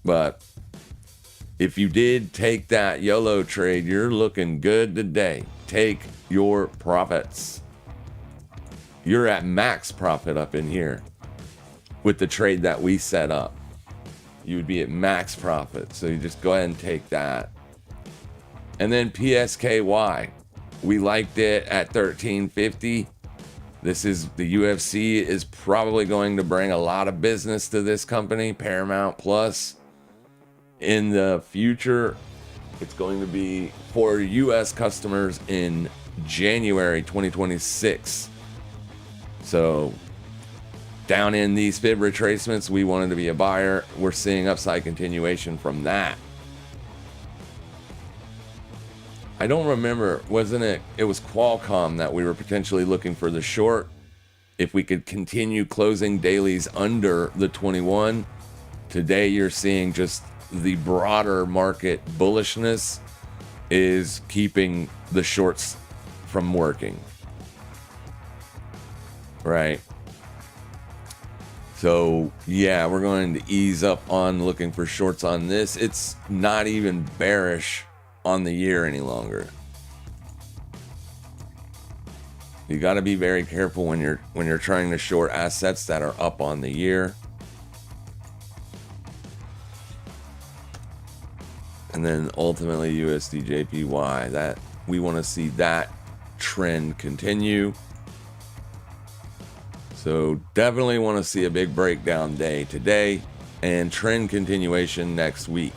But if you did take that YOLO trade, you're looking good today. Take your profits. You're at max profit up in here with the trade that we set up. You would be at max profit. So you just go ahead and take that. And then PSKY, we liked it at 1350. This is the UFC is probably going to bring a lot of business to this company, Paramount Plus. In the future, it's going to be for US customers in January 2026. So down in these fib retracements, we wanted to be a buyer. We're seeing upside continuation from that. I don't remember, wasn't it? It was Qualcomm that we were potentially looking for the short. If we could continue closing dailies under the 21. Today you're seeing just the broader market bullishness is keeping the shorts from working. Right? So yeah, we're going to ease up on looking for shorts on this. It's not even bearish on the year any longer. You got to be very careful when you're trying to short assets that are up on the year. And then ultimately USD JPY, that we want to see that trend continue. So definitely want to see a big breakdown day today and trend continuation next week.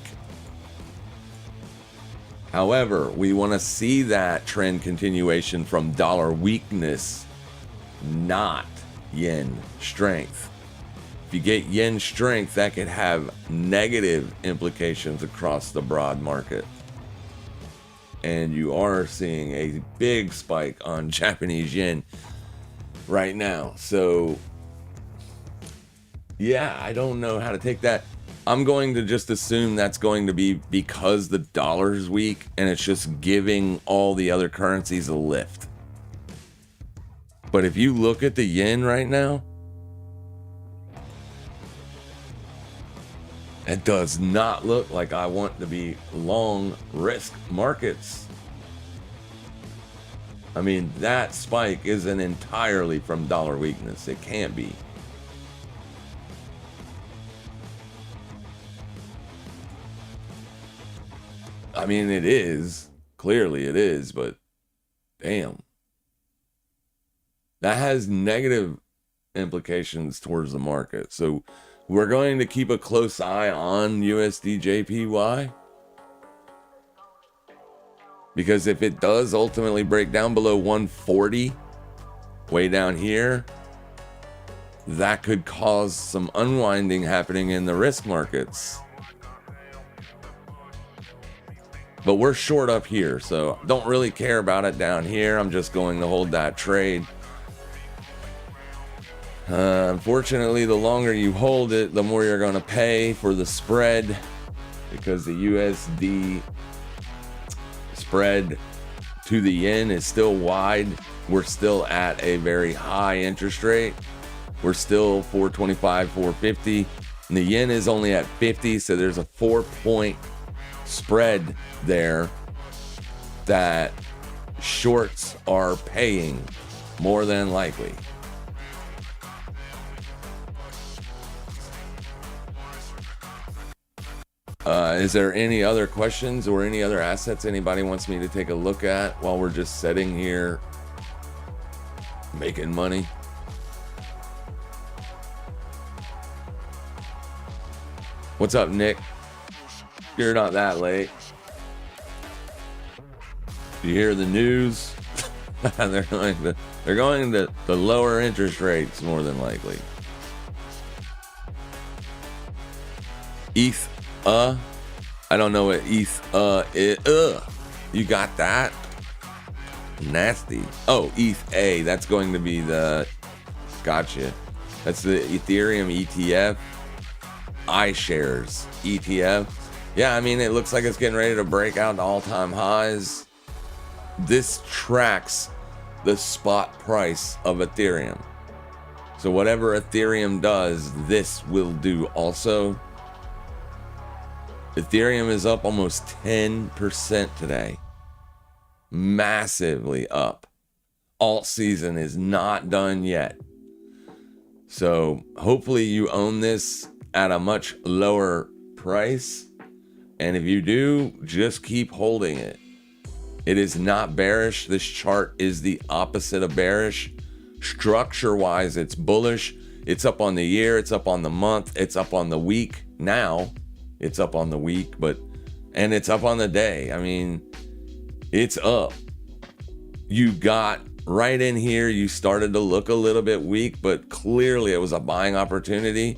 However, we want to see that trend continuation from dollar weakness, not yen strength. If you get yen strength, that could have negative implications across the broad market. And you are seeing a big spike on Japanese yen right now. So, yeah, I don't know how to take that. I'm going to just assume that's going to be because the dollar's weak and it's just giving all the other currencies a lift. But if you look at the yen right now, it does not look like I want to be long risk markets. I mean, that spike isn't entirely from dollar weakness. It can't be. I mean, it is. Clearly it is, but damn. That has negative implications towards the market. So we're going to keep a close eye on USD JPY. Because if it does ultimately break down below 140, way down here, that could cause some unwinding happening in the risk markets. But we're short up here, so don't really care about it down here. I'm just going to hold that trade. Unfortunately, the longer you hold it, the more you're going to pay for the spread, because the USD spread to the yen is still wide. We're still at a very high interest rate. We're still 425, 450. And the yen is only at 50, so there's a 4-point spread there that shorts are paying more than likely. Is there any other questions or any other assets anybody wants me to take a look at while we're just sitting here making money? What's up, Nick? You're not that late. You hear the news? They're going to lower interest rates more than likely. ETH, I don't know what ETH, is. You got that? Nasty. Oh, ETH A, that's going to be the, gotcha. That's the Ethereum ETF. iShares ETF. Yeah, I mean, it looks like it's getting ready to break out to all-time highs. This tracks the spot price of Ethereum. So whatever Ethereum does, this will do also. Ethereum is up almost 10% today. Massively up. Alt season is not done yet. So hopefully you own this at a much lower price. And if you do, just keep holding it. It is not bearish. This chart is the opposite of bearish. Structure-wise, it's bullish. It's up on the year. It's up on the month. It's up on the week. Now, it's up on the week, and it's up on the day. I mean, it's up. You got right in here. You started to look a little bit weak, but clearly it was a buying opportunity.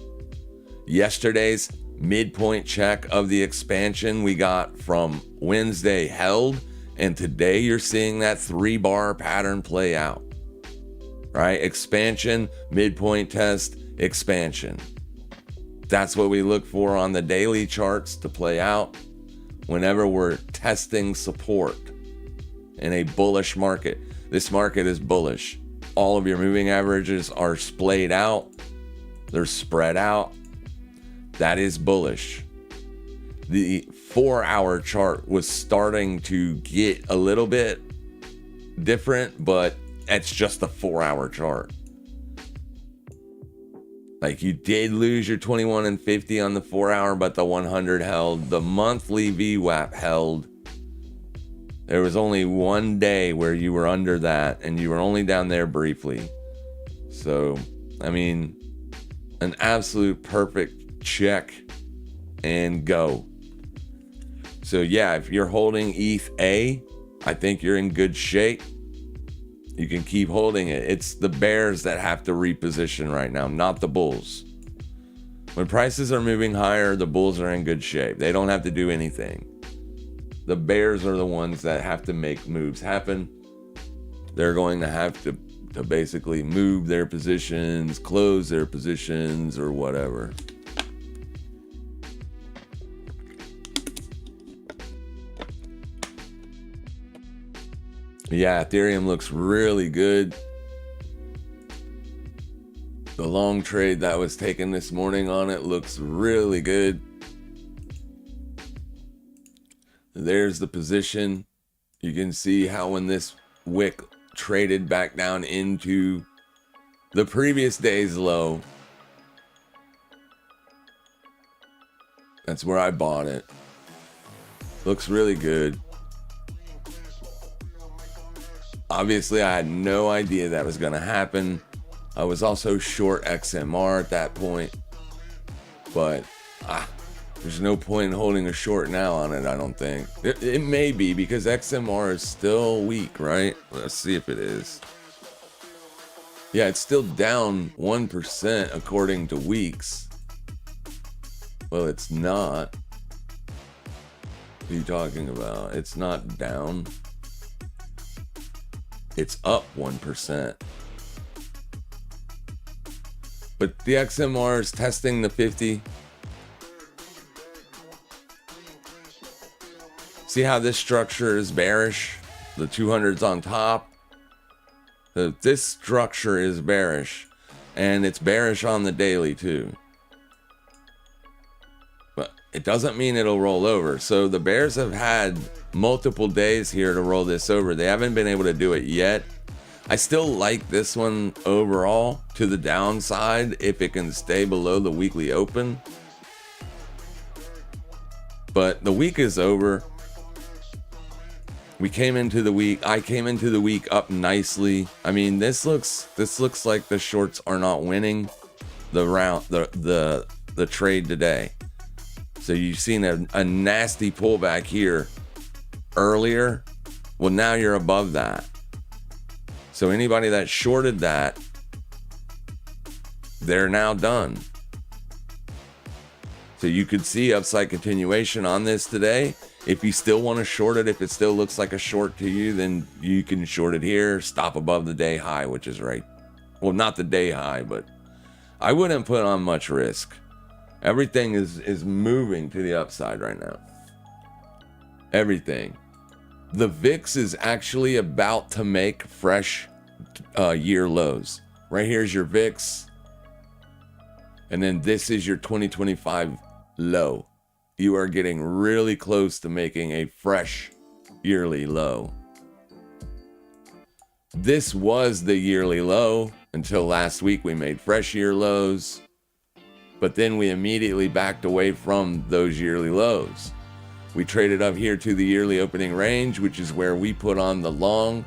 Yesterday's midpoint check of the expansion we got from Wednesday held, and today you're seeing that 3-bar pattern play out, right? Expansion, midpoint test, expansion. That's what we look for on the daily charts to play out whenever we're testing support in a bullish market. This market is bullish. All of your moving averages are splayed out. They're spread out. That is bullish. The 4-hour chart was starting to get a little bit different, but it's just a 4-hour chart. Like, you did lose your 21 and 50 on the 4-hour, but the 100 held. The monthly VWAP held. There was only one day where you were under that, and you were only down there briefly. So, I mean, an absolute perfect check, and go. So yeah, if you're holding ETH A, I think you're in good shape. You can keep holding it. It's the bears that have to reposition right now, not the bulls. When prices are moving higher, the bulls are in good shape. They don't have to do anything. The bears are the ones that have to make moves happen. They're going to have to basically move their positions, close their positions, or whatever. Yeah, Ethereum looks really good. The long trade that was taken this morning on it looks really good. There's the position. You can see how when this wick traded back down into the previous day's low, that's where I bought it. Looks really good. Obviously, I had no idea that was going to happen. I was also short XMR at that point. But there's no point in holding a short now on it, I don't think. It may be because XMR is still weak, right? Let's see if it is. Yeah, it's still down 1% according to weeks. Well, it's not. What are you talking about? It's not down. It's up 1%. But the XMR is testing the 50. See how this structure is bearish? The 200's on top. This structure is bearish. And it's bearish on the daily too. But it doesn't mean it'll roll over. So the bears have had multiple days here to roll this over. They haven't been able to do it yet. I still like this one overall to the downside if it can stay below the weekly open. But the week is over. We came into the week. I came into the week up nicely. I mean, this looks like the shorts are not winning the round, the trade today. So you've seen a nasty pullback here earlier. Well, now you're above that. So anybody that shorted that, they're now done. So you could see upside continuation on this today. If you still want to short it, if it still looks like a short to you, then you can short it here, stop above the day high, which is right. Well, not the day high, but I wouldn't put on much risk. Everything is moving to the upside right now. Everything. The VIX is actually about to make fresh year lows. Right here's your VIX. And then this is your 2025 low. You are getting really close to making a fresh yearly low. This was the yearly low until last week we made fresh year lows. But then we immediately backed away from those yearly lows. We traded up here to the yearly opening range, which is where we put on the long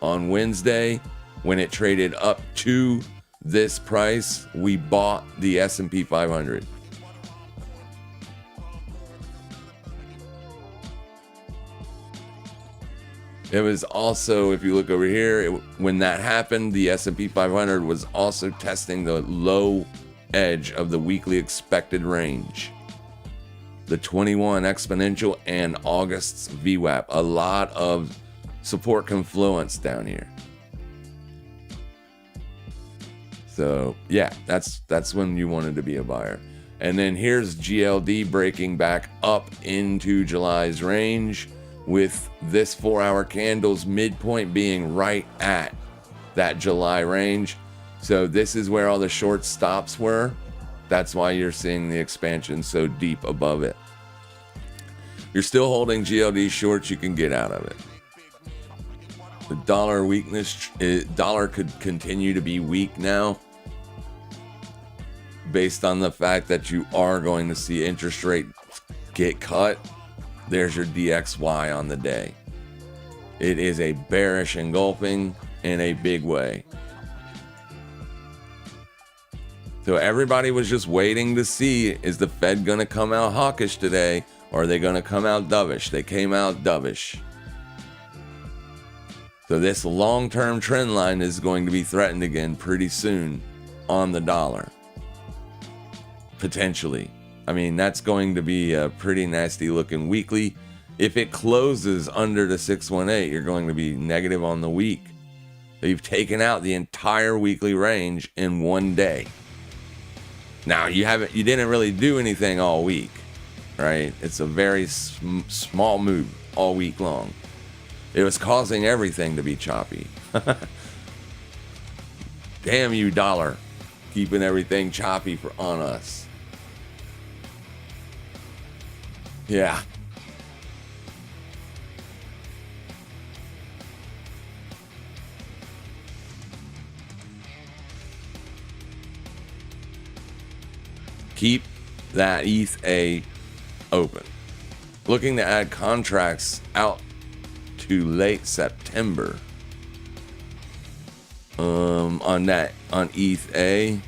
on Wednesday. When it traded up to this price, we bought the S&P 500. It was also, if you look over here, when that happened, the S&P 500 was also testing the low edge of the weekly expected range. The 21 exponential and August's VWAP. A lot of support confluence down here. So yeah, that's when you wanted to be a buyer. And then here's GLD breaking back up into July's range with this 4-hour candle's midpoint being right at that July range. So this is where all the short stops were. That's why you're seeing the expansion so deep above it. You're still holding GLD shorts, you can get out of it. The dollar weakness, dollar could continue to be weak now based on the fact that you are going to see interest rates get cut. There's your DXY on the day. It is a bearish engulfing in a big way. So everybody was just waiting to see, is the Fed going to come out hawkish today, or are they going to come out dovish? They came out dovish. So this long-term trend line is going to be threatened again pretty soon on the dollar. Potentially. I mean, that's going to be a pretty nasty looking weekly. If it closes under the 618, you're going to be negative on the week. You've taken out the entire weekly range in one day. Now, you didn't really do anything all week, right? It's a very small move all week long. It was causing everything to be choppy. Damn you, dollar, keeping everything choppy on us. Yeah. Keep that ETH open. Looking to add contracts out to late September. On ETH.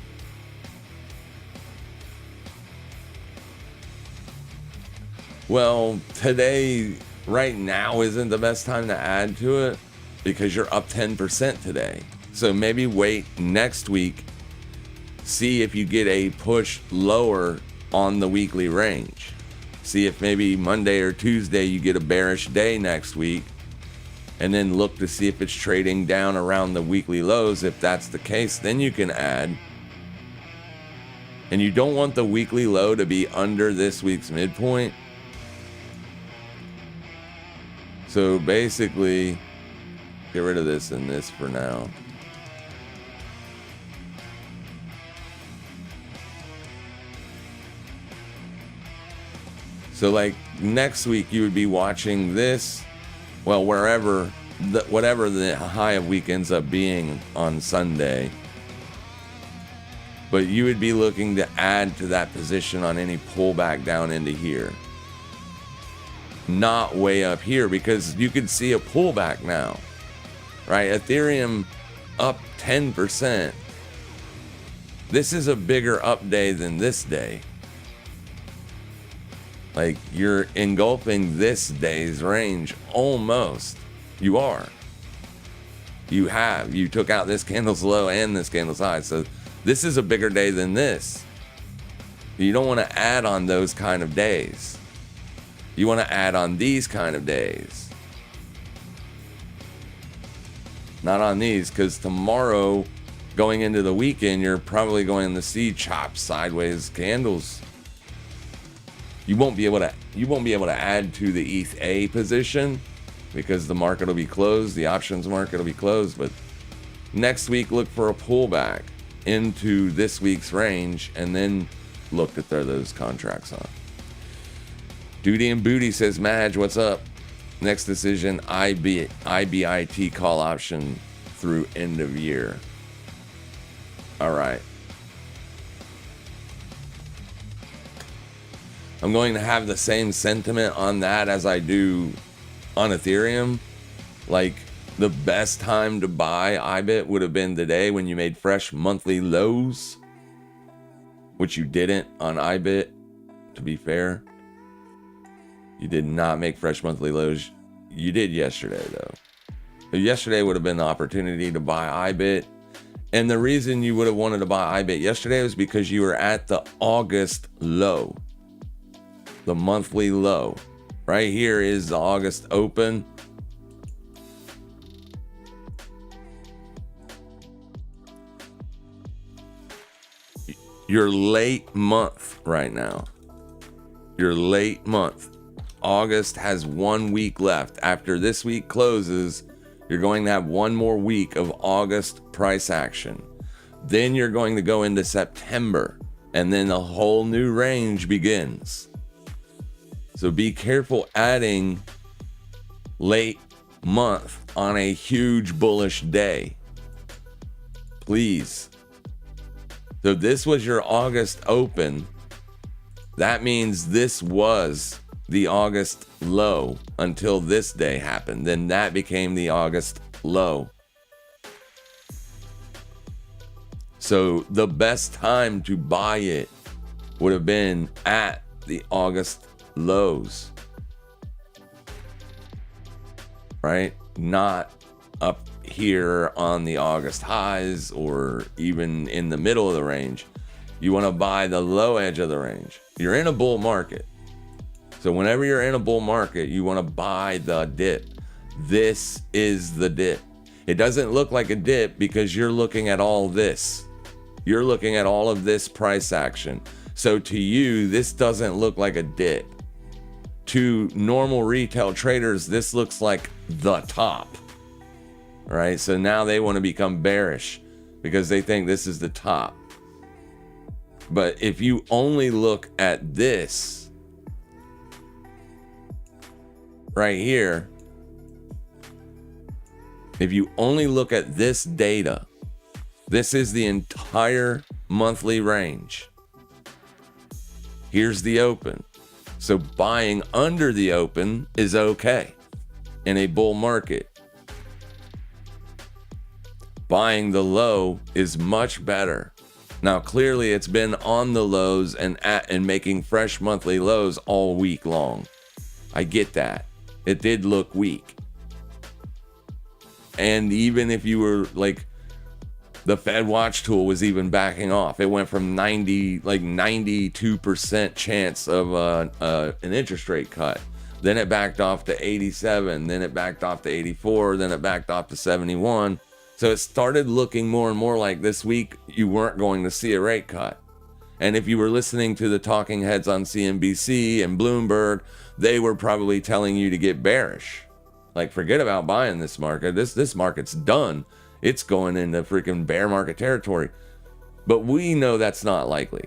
Well, today, right now, isn't the best time to add to it because you're up 10% today. So maybe wait next week, see if you get a push lower on the weekly range. See if maybe Monday or Tuesday you get a bearish day next week, and then look to see if it's trading down around the weekly lows. If that's the case, then you can add. And you don't want the weekly low to be under this week's midpoint. So basically, get rid of this and this for now. So like next week, you would be watching this, well, whatever the high of week ends up being on Sunday. But you would be looking to add to that position on any pullback down into here. Not way up here, because you could see a pullback now, right? Ethereum up 10%. This is a bigger up day than this day. Like, you're engulfing this day's range almost. You are. You took out this candle's low and this candle's high. So this is a bigger day than this. You don't want to add on those kind of days. You want to add on these kind of days. Not on these, because tomorrow, going into the weekend, you're probably going to see chop sideways candles. You won't be able to add to the ETH position because the market will be closed. The options market will be closed. But next week, look for a pullback into this week's range, and then look to throw those contracts on. Duty and Booty says, Madge, what's up? Next decision, IBIT call option through end of year. All right. I'm going to have the same sentiment on that as I do on Ethereum. Like, the best time to buy IBIT would have been today when you made fresh monthly lows, which you didn't on IBIT, to be fair. You did not make fresh monthly lows. You did yesterday, though. Yesterday would have been the opportunity to buy IBIT. And the reason you would have wanted to buy IBIT yesterday was because you were at the August low. The monthly low. Right here is the August open. Your late month right now. Your late month. August has 1 week left. After this week closes, you're going to have one more week of August price action. Then you're going to go into September, and then a whole new range begins. So be careful adding late month on a huge bullish day. Please. So this was your August open. That means this was the August low until this day happened. Then that became the August low. So the best time to buy it would have been at the August lows, right? Not up here on the August highs or even in the middle of the range. You want to buy the low edge of the range. You're in a bull market. So whenever you're in a bull market, you want to buy the dip. This is the dip. It doesn't look like a dip because you're looking at all this. You're looking at all of this price action. So to you, this doesn't look like a dip. To normal retail traders, this looks like the top. Right? So now they want to become bearish because they think this is the top. But if you only look at this right here, if you only look at this data, this is the entire monthly range. Here's the open. So buying under the open is okay in a bull market. Buying the low is much better. Now, clearly it's been on the lows and making fresh monthly lows all week long. I get that. It did look weak. And even if you were like, the Fed watch tool was even backing off. It went from 92% chance of an interest rate cut. Then it backed off to 87. Then it backed off to 84. Then it backed off to 71. So it started looking more and more like this week you weren't going to see a rate cut. And if you were listening to the talking heads on CNBC and Bloomberg, they were probably telling you to get bearish. Like, forget about buying this market. This market's done. It's going into freaking bear market territory. But we know that's not likely.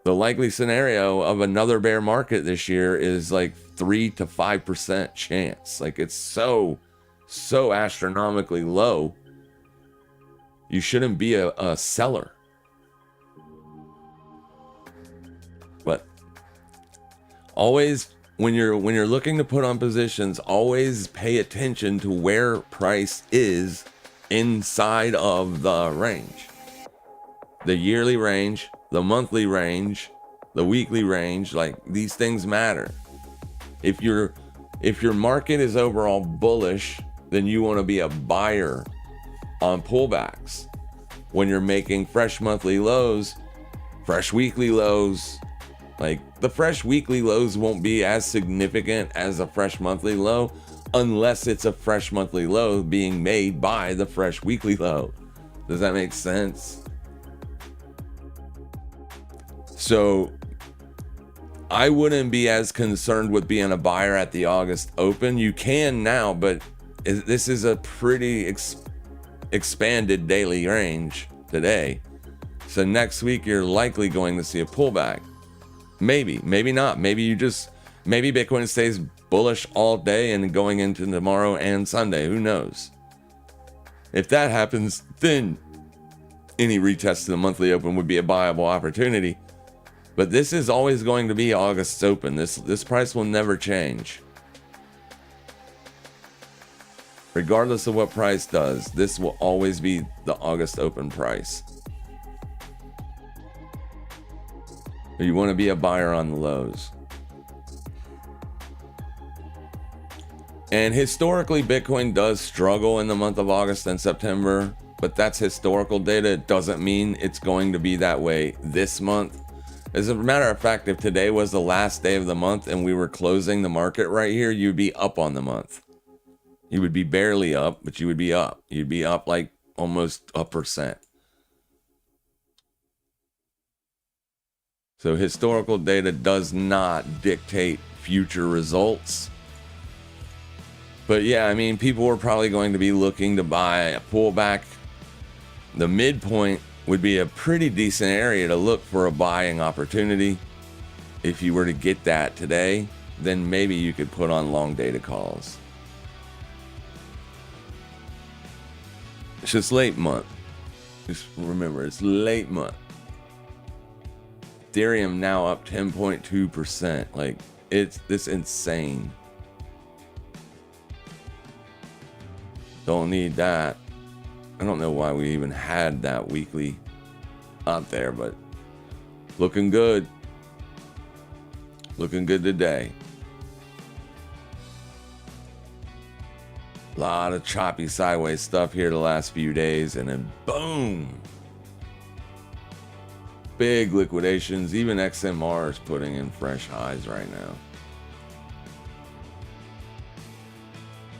The likely scenario of another bear market this year is like 3 to 5% chance. Like, it's so astronomically low. You shouldn't be a seller. But always, when you're looking to put on positions, always pay attention to where price is inside of the range. The yearly range, the monthly range, the weekly range, like, these things matter. If your market is overall bullish, then you want to be a buyer on pullbacks. When you're making fresh monthly lows, fresh weekly lows, like, the fresh weekly lows won't be as significant as a fresh monthly low unless it's a fresh monthly low being made by the fresh weekly low. Does that make sense? So I wouldn't be as concerned with being a buyer at the August open. You can now, but this is a pretty expanded daily range today. So next week you're likely going to see a pullback. Maybe not. Maybe Bitcoin stays bullish all day and going into tomorrow and Sunday. Who knows? If that happens, then any retest to the monthly open would be a buyable opportunity. But this is always going to be August's open. This price will never change. Regardless of what price does, this will always be the August open price. You want to be a buyer on the lows. And historically, Bitcoin does struggle in the month of August and September, but that's historical data. It doesn't mean it's going to be that way this month. As a matter of fact, if today was the last day of the month and we were closing the market right here, you'd be up on the month. You would be barely up, but you would be up. You'd be up like almost 1%. So historical data does not dictate future results. But yeah, I mean, people were probably going to be looking to buy a pullback. The midpoint would be a pretty decent area to look for a buying opportunity. If you were to get that today, then maybe you could put on long data calls. It's just late month. Just remember, it's late month. Ethereum now up 10.2%. Like, it's insane. Don't need that. I don't know why we even had that weekly up there, but looking good. Looking good today. A lot of choppy sideways stuff here the last few days, and then boom. Big liquidations. Even XMR is putting in fresh highs right now.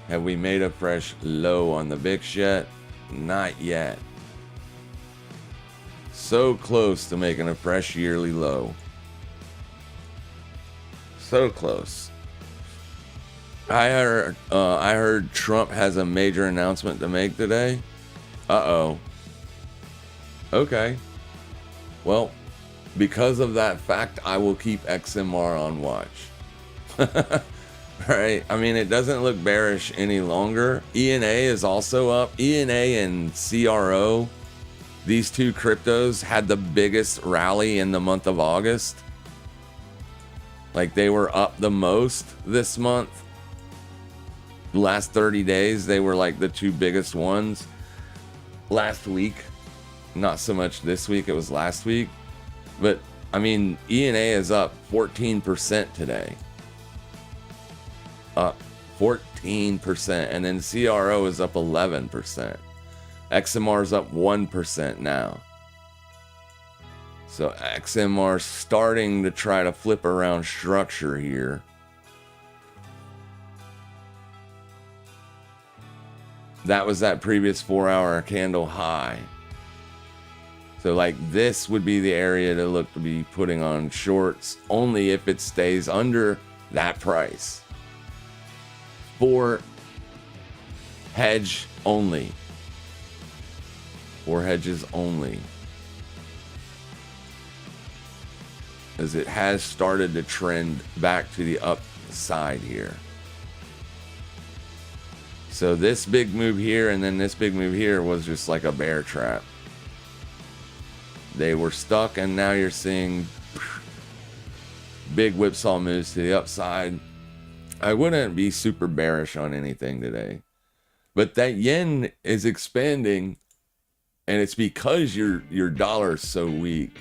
Have we made a fresh low on the VIX yet? Not yet. So close to making a fresh yearly low. So close. I heard Trump has a major announcement to make today. Uh-oh. Okay. Well, because of that fact, I will keep XMR on watch. Right? I mean, it doesn't look bearish any longer. ENA is also up. ENA and CRO, these two cryptos had the biggest rally in the month of August. Like, they were up the most this month. The last 30 days, they were like the two biggest ones. Last week, not so much this week, it was last week. But, I mean, ENA is up 14% today. Up 14%. And then CRO is up 11%. XMR is up 1% now. So XMR starting to try to flip around structure here. That was that previous 4-hour candle high. So like this would be the area to look to be putting on shorts only if it stays under that price. For hedge only. For hedges only. As it has started to trend back to the upside here. So this big move here and then this big move here was just like a bear trap. They were stuck and now you're seeing big whipsaw moves to the upside. I wouldn't be super bearish on anything today. But that yen is expanding and it's because your dollar is so weak.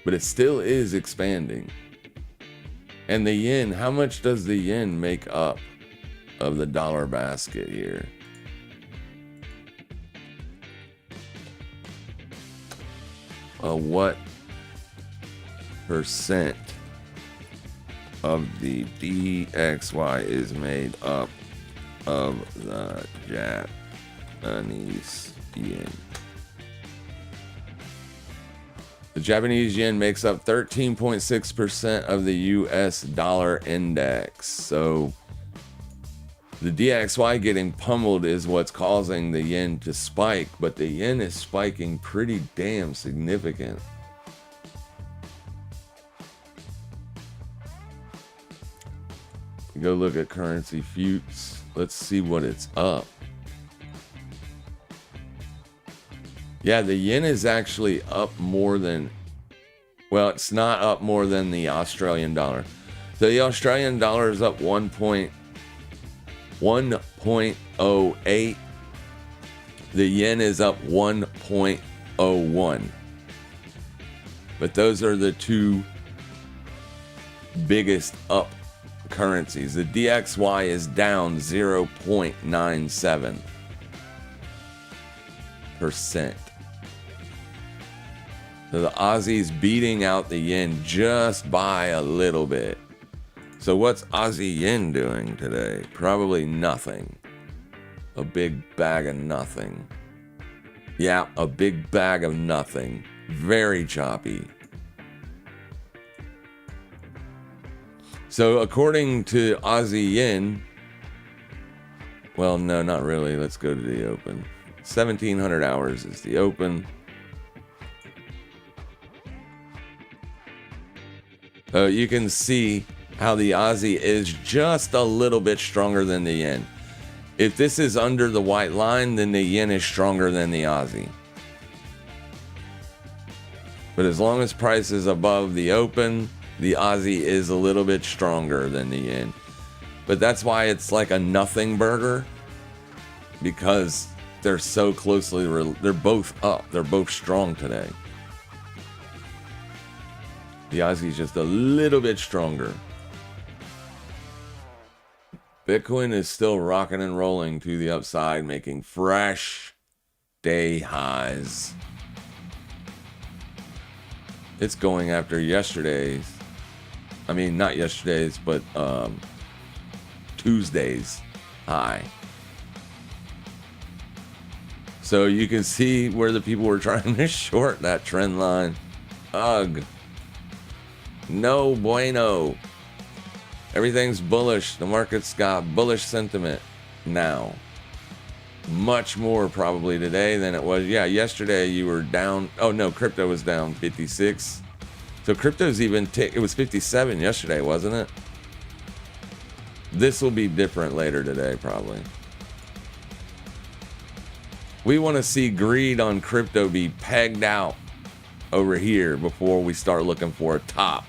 But it still is expanding. And the yen, how much does the yen make up of the dollar basket here? What percent of the DXY is made up of the Japanese yen? The Japanese yen makes up 13.6% of the US dollar index. So the DXY getting pummeled is what's causing the yen to spike, but the yen is spiking pretty damn significant. Go look at currency futures. Let's see what it's up. Yeah, the yen is actually up more than, well, it's not up more than the Australian dollar. So the Australian dollar is up 1.08. The yen is up 1.01. But those are the two biggest up currencies. The DXY is down 0.97%. So the Aussie's beating out the yen just by a little bit. So what's Aussie yen doing today? Probably nothing. A big bag of nothing. Yeah, a big bag of nothing. Very choppy. So according to Aussie yen, well, no, not really. Let's go to the open. 1700 hours is the open. You can see how the Aussie is just a little bit stronger than the yen. If this is under the white line, then the yen is stronger than the Aussie. But as long as price is above the open, the Aussie is a little bit stronger than the yen. But that's why it's like a nothing burger. Because they're so closely, they're both up. They're both strong today. The Aussie's just a little bit stronger. Bitcoin is still rocking and rolling to the upside, making fresh day highs. It's going after yesterday's. I mean, not yesterday's, but Tuesday's high. So you can see where the people were trying to short that trend line. Ugh. No bueno. Everything's bullish. The market's got bullish sentiment now. Much more probably today than it was. Yeah, yesterday you were down. Oh no, crypto was down 56. So crypto's even it was 57 yesterday, wasn't it? This will be different later today probably. We want to see greed on crypto be pegged out over here before we start looking for a top.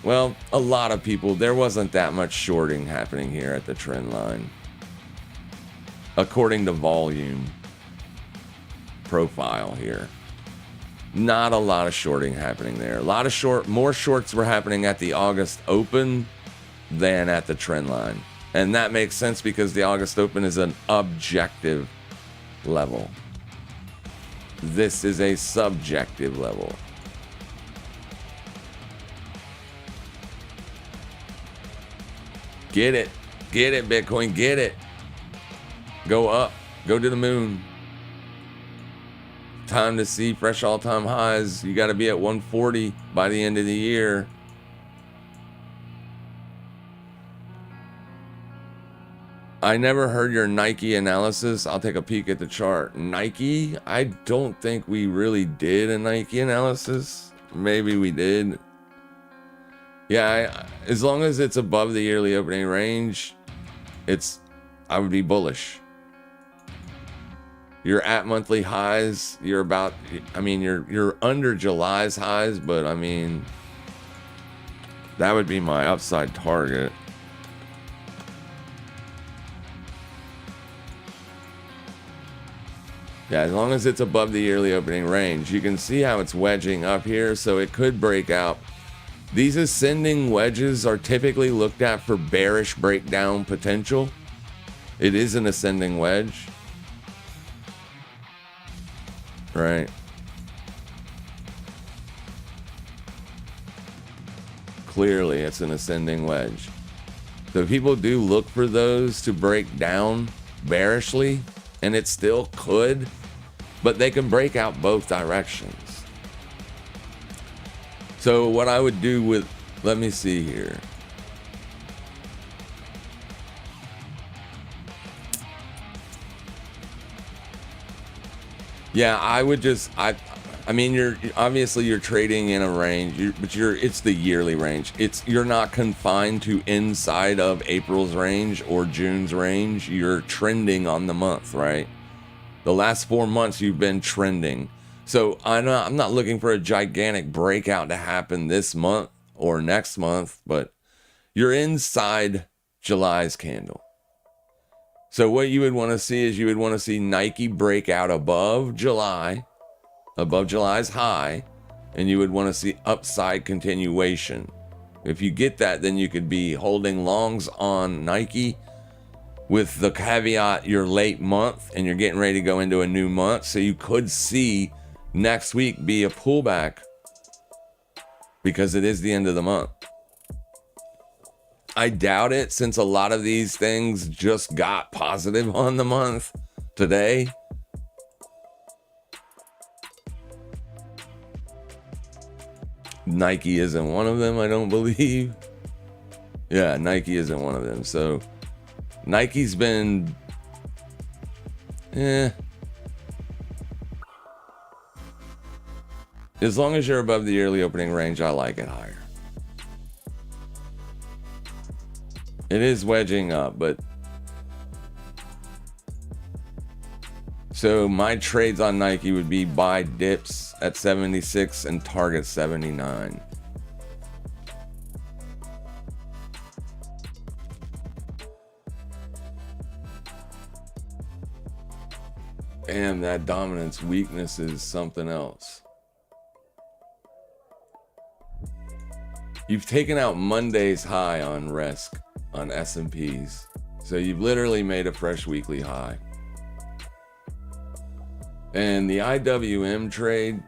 Well, a lot of people, there wasn't that much shorting happening here at the trend line. According to volume profile here. Not a lot of shorting happening there. A lot of more shorts were happening at the August open than at the trend line. And that makes sense because the August open is an objective level. This is a subjective level. Get it. Get it, Bitcoin. Get it. Go up. Go to the moon. Time to see fresh all-time highs. You got to be at 140 by the end of the year. I never heard your Nike analysis. I'll take a peek at the chart. Nike? I don't think we really did a Nike analysis. Maybe we did. Yeah, as long as it's above the yearly opening range, I would be bullish. You're at monthly highs. You're about, I mean, you're under July's highs, but I mean, that would be my upside target. Yeah, as long as it's above the yearly opening range. You can see how it's wedging up here, so it could break out. These ascending wedges are typically looked at for bearish breakdown potential. It is an ascending wedge. Right. Clearly, it's an ascending wedge. So people do look for those to break down bearishly, and it still could, but they can break out both directions. So what I would do with, let me see here. Yeah, I would just, I mean, you're obviously you're trading in a range, but it's the yearly range. You're not confined to inside of April's range or June's range. You're trending on the month, right? The last 4 months you've been trending. So I'm not looking for a gigantic breakout to happen this month or next month, but you're inside July's candle. So what you would want to see is you would want to see Nike break out above July's high, and you would want to see upside continuation. If you get that, then you could be holding longs on Nike with the caveat you're late month and you're getting ready to go into a new month. So you could see next week be a pullback because it is the end of the month. I doubt it, since a lot of these things just got positive on the month today. Nike isn't one of them, I don't believe. Yeah, Nike isn't one of them. So Nike's been as long as you're above the yearly opening range, I like it higher. It is wedging up, but so my trades on Nike would be buy dips at 76 and target 79. Damn, that dominance weakness is something else. You've taken out Monday's high on RESC on S&Ps. So you've literally made a fresh weekly high. And the IWM trade,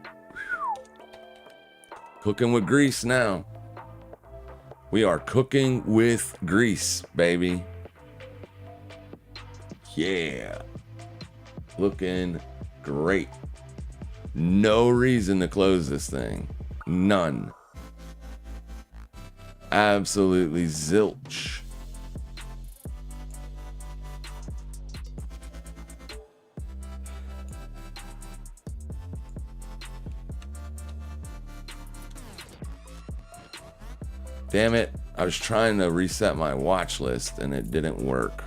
cooking with grease now. We are cooking with grease, baby. Yeah. Looking great. No reason to close this thing. None. Absolutely zilch. Damn it. I was trying to reset my watch list and it didn't work.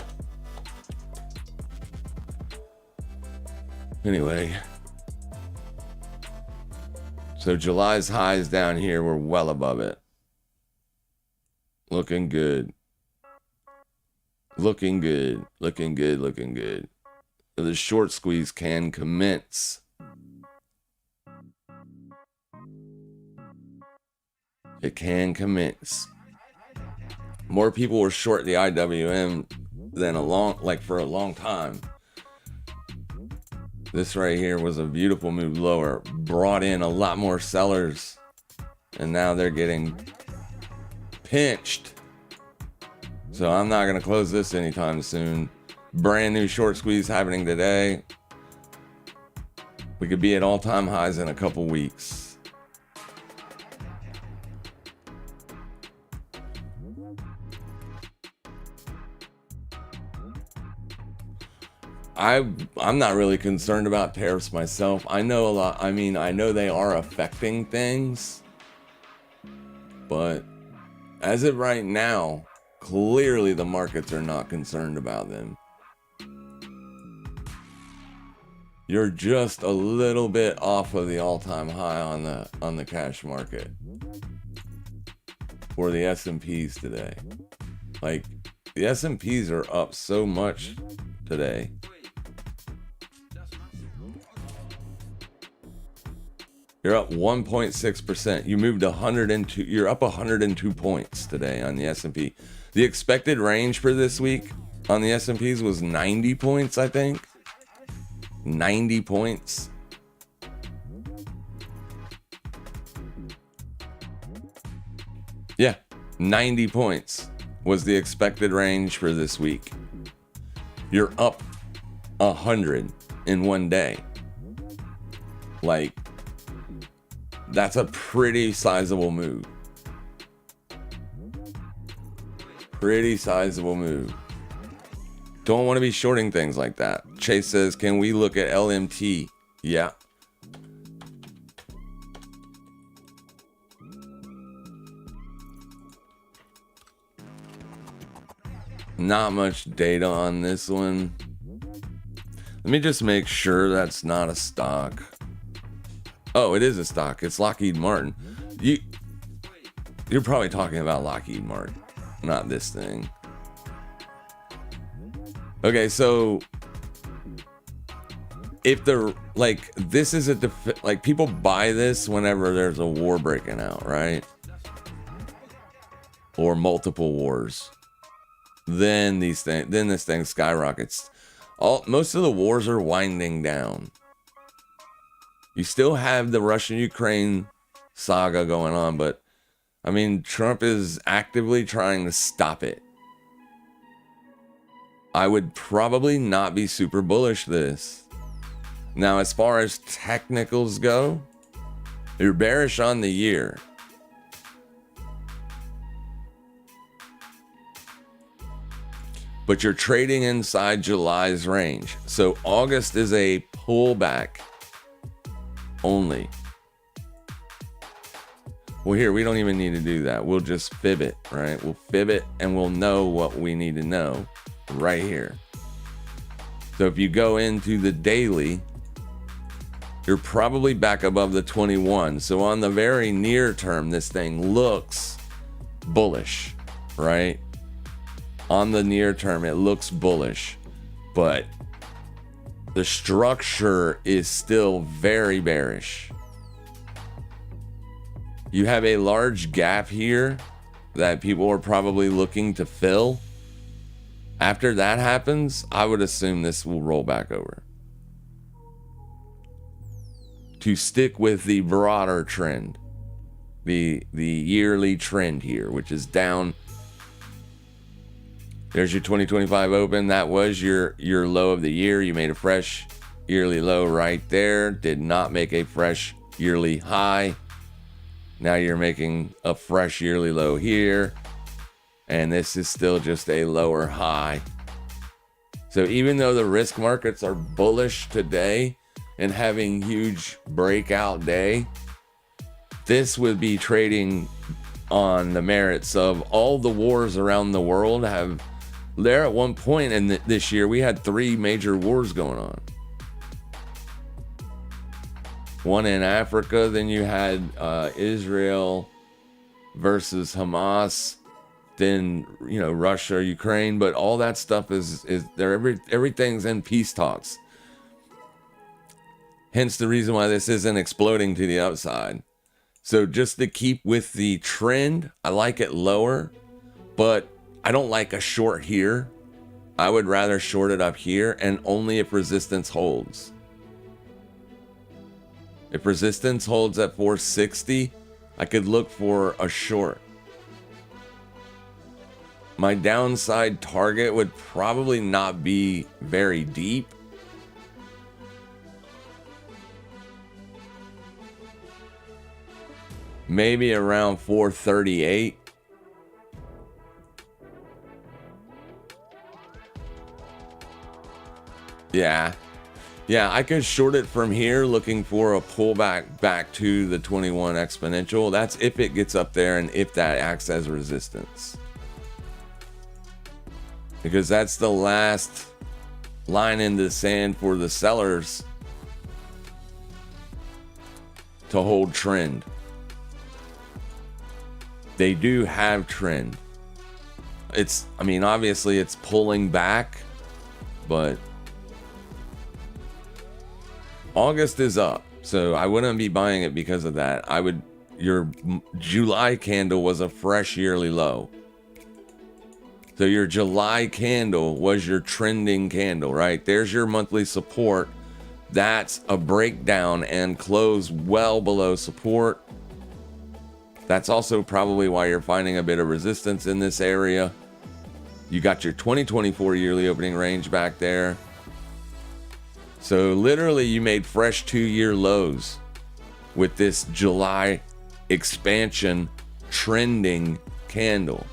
Anyway. So July's highs down here were well above it. Looking good. Looking good. Looking good. Looking good. The short squeeze can commence. It can commence. More people were short the IWM than for a long time. This right here was a beautiful move lower. Brought in a lot more sellers. And now they're getting pinched. So I'm not going to close this anytime soon. Brand new short squeeze happening today. We could be at all-time highs in a couple weeks. I'm not really concerned about tariffs myself. I know a lot. I mean, I know they are affecting things. But as of right now, clearly the markets are not concerned about them. You're just a little bit off of the all-time high on the cash market for the S&Ps today. Like, the S&Ps are up so much today. You're up 1.6%. You moved 102. You're up 102 points today on the S&P. The expected range for this week on the S&Ps was 90 points, I think. 90 points. Yeah, 90 points was the expected range for this week. You're up 100 in one day. Like, that's a pretty sizable move. Pretty sizable move. Don't want to be shorting things like that. Chase says, can we look at LMT? Yeah. Not much data on this one. Let me just make sure that's not a stock. Oh, it is a stock. It's Lockheed Martin. You're probably talking about Lockheed Martin, not this thing. Okay, so if they're like, this is like people buy this whenever there's a war breaking out, right? Or multiple wars. Then this thing skyrockets. Most of the wars are winding down. You still have the Russia-Ukraine saga going on, but I mean, Trump is actively trying to stop it. I would probably not be super bullish this. Now, as far as technicals go, you're bearish on the year. But you're trading inside July's range. So August is a pullback only. Well, here, we don't even need to do that. We'll just fib it, right? We'll fib it and we'll know what we need to know right here. So if you go into the daily, you're probably back above the 21. So on the very near term, this thing looks bullish, right? On the near term, it looks bullish, but the structure is still very bearish. You have a large gap here that people are probably looking to fill. After that happens, I would assume this will roll back over to stick with the broader trend, the yearly trend here, which is down. There's your 2025 open. That was your low of the year. You made a fresh yearly low right there. Did not make a fresh yearly high. Now you're making a fresh yearly low here. And this is still just a lower high. So even though the risk markets are bullish today and having huge breakout day, this would be trading on the merits of all the wars around the world. There at one point in this year, we had 3 major wars going on. One in Africa, then you had Israel versus Hamas, then Russia, Ukraine, but all that stuff is there. Everything's in peace talks. Hence the reason why this isn't exploding to the upside. So just to keep with the trend, I like it lower, but I don't like a short here. I would rather short it up here, and only if resistance holds. If resistance holds at 460, I could look for a short. My downside target would probably not be very deep. Maybe around 438. Yeah, I could short it from here looking for a pullback back to the 21 exponential. That's if it gets up there and if that acts as resistance. Because that's the last line in the sand for the sellers to hold trend. They do have trend. Obviously it's pulling back, but August is up, so I wouldn't be buying it because of that. Your July candle was a fresh yearly low. So your July candle was your trending candle, right? There's your monthly support. That's a breakdown and close well below support. That's also probably why you're finding a bit of resistance in this area. You got your 2024 yearly opening range back there. So literally you made fresh 2-year lows with this July expansion trending candle.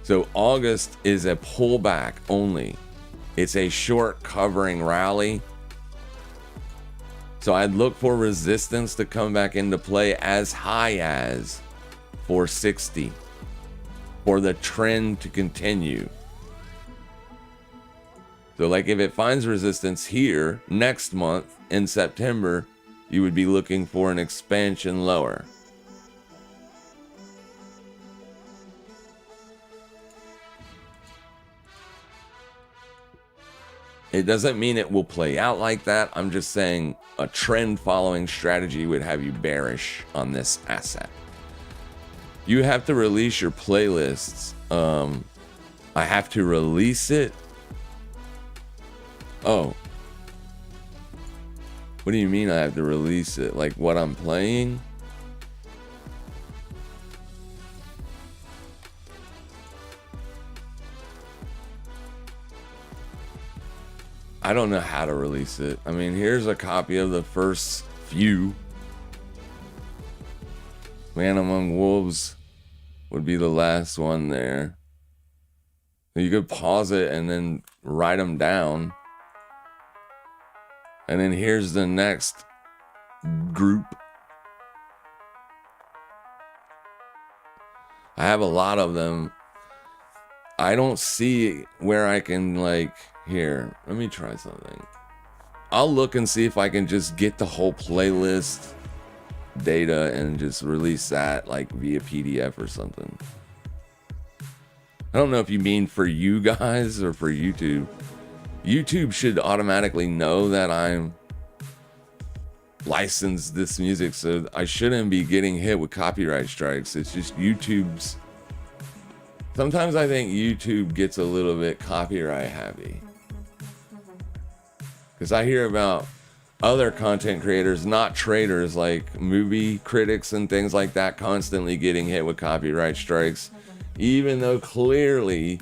So August is a pullback only. It's a short covering rally. So I'd look for resistance to come back into play as high as 460 for the trend to continue. So like if it finds resistance here next month in September, you would be looking for an expansion lower. It doesn't mean it will play out like that. I'm just saying a trend following strategy would have you bearish on this asset. You have to release your playlists. I have to release it. Oh. What do you mean I have to release it? Like what I'm playing? I don't know how to release it. I mean, here's a copy of the first few. Man Among Wolves would be the last one there. You could pause it and then write them down. And then here's the next group. I have a lot of them. I don't see where I can here, let me try something. I'll look and see if I can just get the whole playlist data and just release that via PDF or something. I don't know if you mean for you guys or for YouTube. YouTube should automatically know that I'm licensed this music, so I shouldn't be getting hit with copyright strikes. It's just YouTube's. Sometimes I think YouTube gets a little bit copyright happy. Because I hear about other content creators, not traders, like movie critics and things like that, constantly getting hit with copyright strikes, even though clearly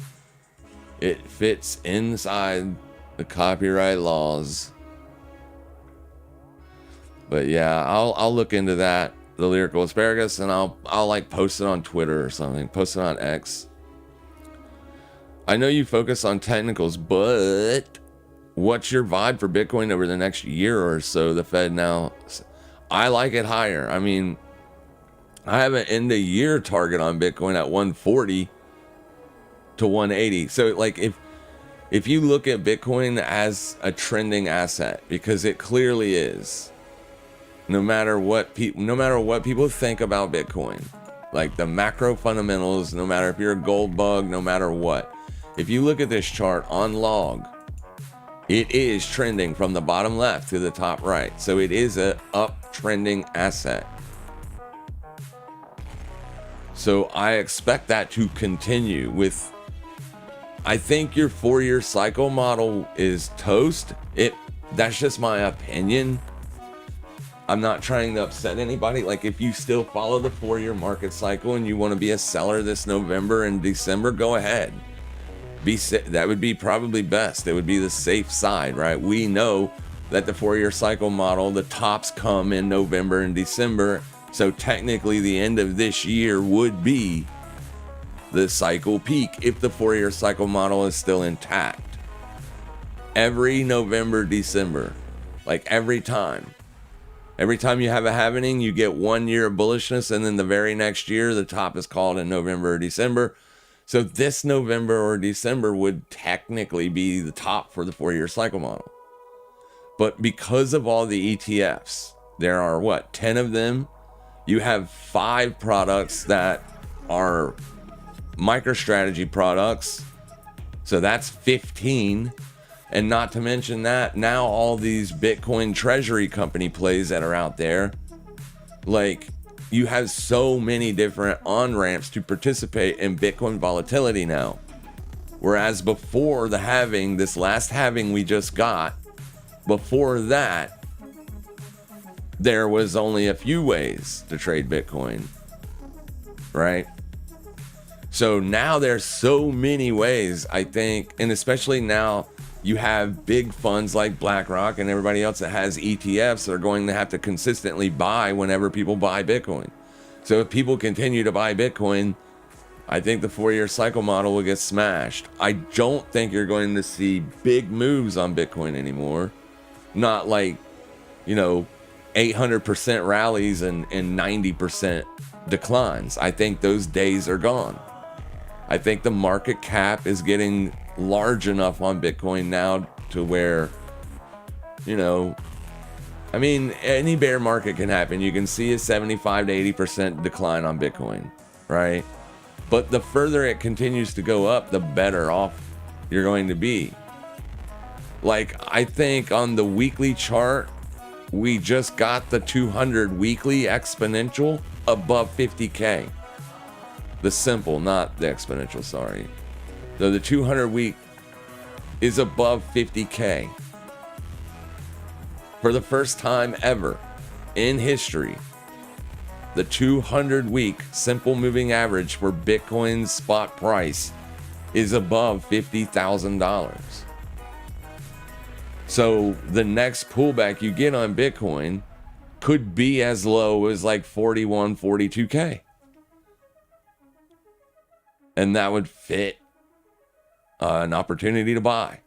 it fits inside the copyright laws. But yeah, I'll look into that, the Lyrical Asparagus, and I'll like post it on Twitter or something, post it on X. I know you focus on technicals, but what's your vibe for Bitcoin over the next year or so? The Fed now, I like it higher. I mean, I have an end of year target on Bitcoin at 140 to 180. So like if you look at Bitcoin as a trending asset, because it clearly is, no matter what people think about Bitcoin, like the macro fundamentals, no matter if you're a gold bug, no matter what, if you look at this chart on log, it is trending from the bottom left to the top right. So it is a uptrending asset. So I expect that to continue with, I think your 4-year cycle model is toast. That's just my opinion. I'm not trying to upset anybody. Like, if you still follow the 4-year market cycle and you want to be a seller this November and December, go ahead. That would be probably best. It would be the safe side, right? We know that the 4-year cycle model, the tops come in November and December. So technically the end of this year would be the cycle peak if the 4-year cycle model is still intact. Every November, December, like every time you have a halving, you get 1 year of bullishness, and then the very next year, the top is called in November or December. So this November or December would technically be the top for the 4-year cycle model. But because of all the ETFs, there are 10 of them? You have 5 products that are MicroStrategy products. So that's 15. And not to mention that, now all these Bitcoin treasury company plays that are out there, like, you have so many different on-ramps to participate in Bitcoin volatility now. Whereas before the halving, this last halving we just got, before that, there was only a few ways to trade Bitcoin, right? So now there's so many ways, I think, and especially now you have big funds like BlackRock and everybody else that has ETFs that are going to have to consistently buy whenever people buy Bitcoin. So if people continue to buy Bitcoin, I think the 4-year cycle model will get smashed. I don't think you're going to see big moves on Bitcoin anymore. Not like, 800% rallies and 90% declines. I think those days are gone. I think the market cap is getting large enough on Bitcoin now to where, any bear market can happen. You can see a 75 to 80% decline on Bitcoin, right? But the further it continues to go up, the better off you're going to be. Like, I think on the weekly chart, we just got the 200 weekly exponential above 50K. The simple, not the exponential, sorry. So the 200 week is above 50K. For the first time ever in history, the 200 week simple moving average for Bitcoin's spot price is above $50,000. So the next pullback you get on Bitcoin could be as low as like 41, 42K. And that would fit an opportunity to buy,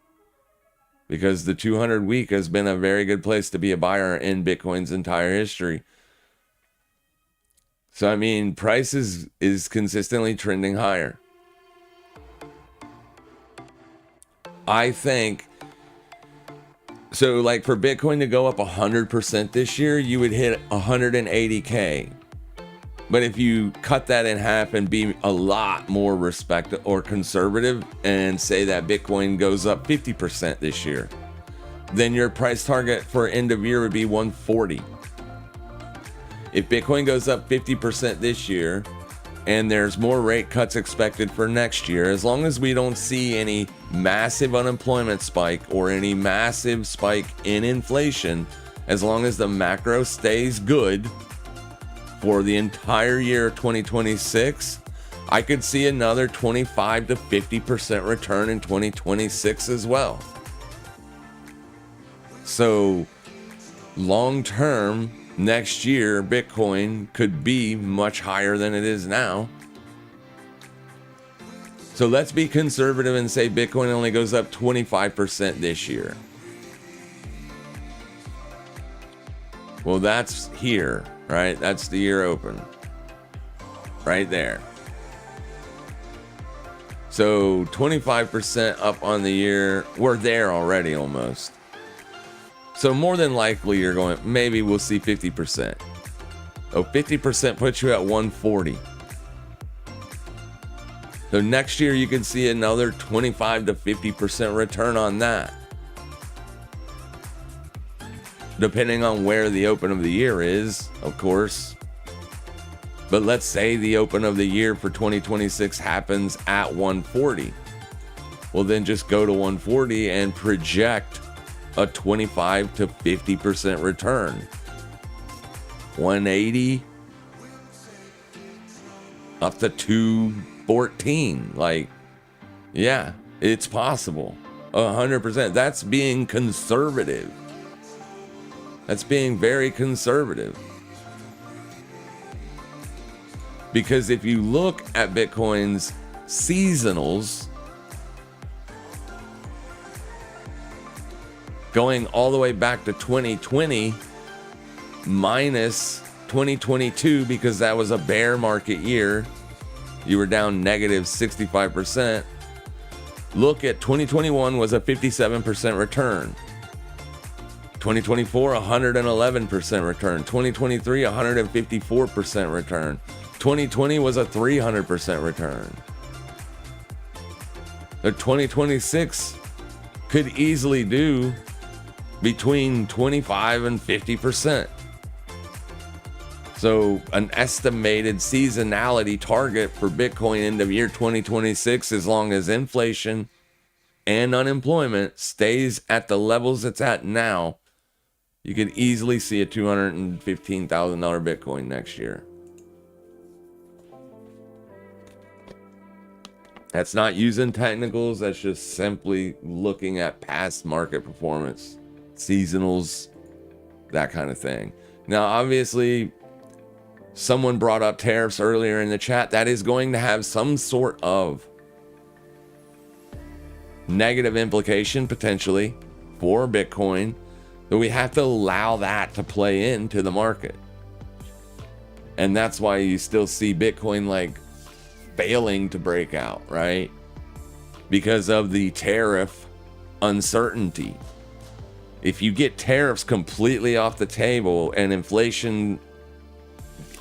because the 200 week has been a very good place to be a buyer in Bitcoin's entire history. So, price is consistently trending higher. I think, so like for Bitcoin to go up 100% this year, you would hit 180K. But if you cut that in half and be a lot more conservative and say that Bitcoin goes up 50% this year, then your price target for end of year would be 140. If Bitcoin goes up 50% this year and there's more rate cuts expected for next year, as long as we don't see any massive unemployment spike or any massive spike in inflation, as long as the macro stays good for the entire year of 2026, I could see another 25 to 50% return in 2026 as well. So long term, next year, Bitcoin could be much higher than it is now. So let's be conservative and say Bitcoin only goes up 25% this year. Well, that's here, right? That's the year open. Right there. So 25% up on the year. We're there already almost. So more than likely you're going, maybe we'll see 50%. Oh, 50% puts you at 140. So next year you can see another 25 to 50% return on that. Depending on where the open of the year is, of course. But let's say the open of the year for 2026 happens at 140. Well, then just go to 140 and project a 25 to 50% return. 180 up to 214. Like, yeah, it's possible. 100%. That's being conservative. That's being very conservative. Because if you look at Bitcoin's seasonals, going all the way back to 2020 minus 2022, because that was a bear market year, you were down negative 65%. Look at 2021 was a 57% return. 2024, 111% return. 2023, 154% return. 2020 was a 300% return. The 2026 could easily do between 25 and 50%. So an estimated seasonality target for Bitcoin end of year 2026, as long as inflation and unemployment stays at the levels it's at now, you could easily see a $215,000 Bitcoin next year. That's not using technicals. That's just simply looking at past market performance, seasonals, that kind of thing. Now, obviously, someone brought up tariffs earlier in the chat. That is going to have some sort of negative implication potentially for Bitcoin. So we have to allow that to play into the market. And that's why you still see Bitcoin like failing to break out, right? Because of the tariff uncertainty. If you get tariffs completely off the table and inflation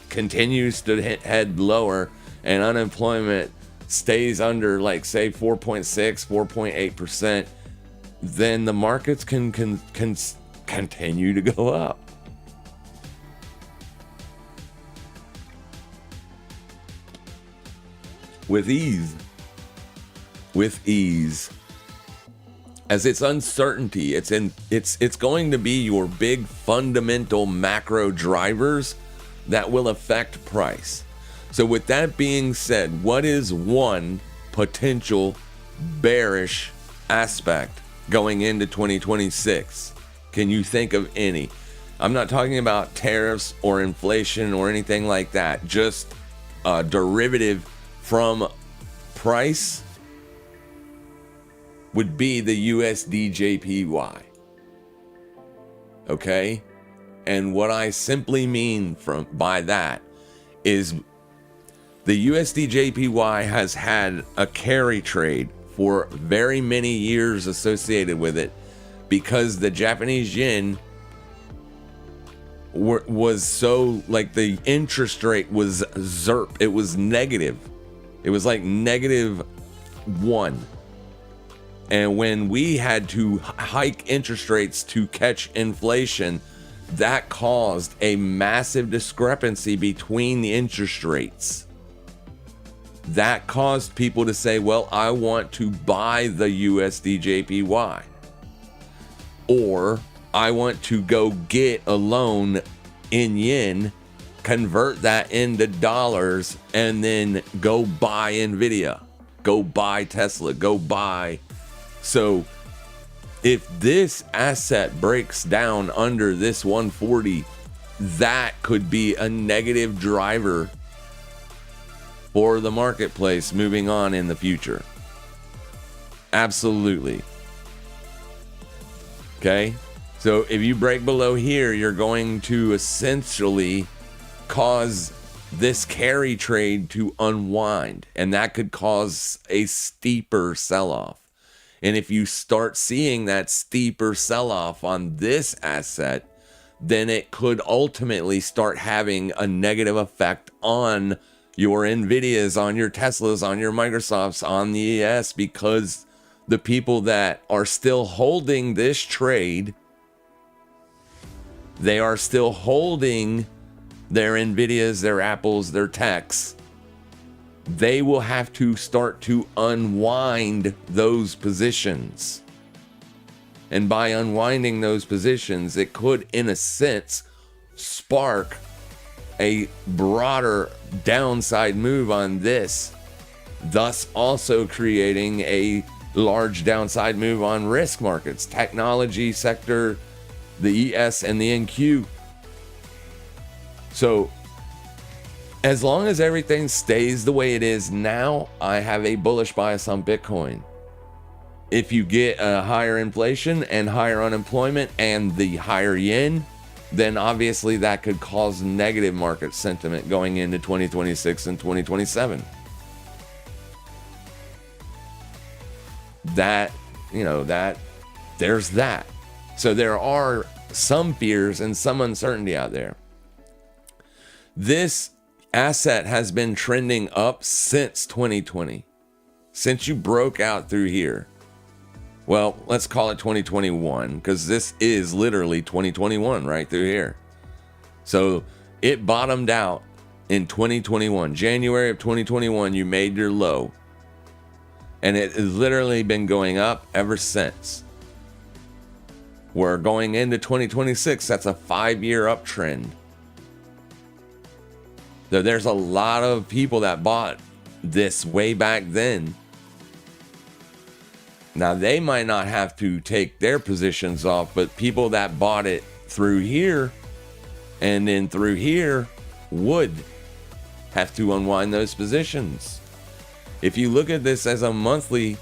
continues to head lower and unemployment stays under, like, say 4.6, 4.8%, then the markets can continue to go up. With ease. As it's uncertainty, it's going to be your big fundamental macro drivers that will affect price. So with that being said, what is one potential bearish aspect going into 2026? Can you think of any? I'm not talking about tariffs or inflation or anything like that. Just a derivative from price would be the USD/JPY. Okay? And what I simply mean by that is the USD/JPY has had a carry trade for very many years associated with it, because the Japanese yen was so, like, the interest rate was ZERP. It was negative. It was like -1. And when we had to hike interest rates to catch inflation, that caused a massive discrepancy between the interest rates. That caused people to say, well, I want to buy the USDJPY, or I want to go get a loan in yen, convert that into dollars, and then go buy Nvidia, go buy Tesla, go buy. So if this asset breaks down under this 140, that could be a negative driver for the marketplace moving on in the future. Absolutely. Okay? So if you break below here, you're going to essentially cause this carry trade to unwind, and that could cause a steeper sell-off. And if you start seeing that steeper sell-off on this asset, then it could ultimately start having a negative effect on your Nvidias, on your Teslas, on your Microsofts, on the ES, because the people that are still holding this trade, they are still holding their Nvidias, their Apples, their techs. They will have to start to unwind those positions. And by unwinding those positions, it could, in a sense, spark a broader downside move on this, thus also creating a large downside move on risk markets, technology sector, the ES and the NQ. So as long as everything stays the way it is now, I have a bullish bias on Bitcoin. If you get a higher inflation and higher unemployment and the higher yen, then obviously that could cause negative market sentiment going into 2026 and 2027. That, there's that. So there are some fears and some uncertainty out there. This asset has been trending up since 2020, since you broke out through here. Well, let's call it 2021, because this is literally 2021 right through here. So it bottomed out in 2021. January of 2021, you made your low. And it has literally been going up ever since. We're going into 2026. That's a 5-year uptrend. So there's a lot of people that bought this way back then. Now, they might not have to take their positions off, but people that bought it through here and then through here would have to unwind those positions. If you look at this as a monthly,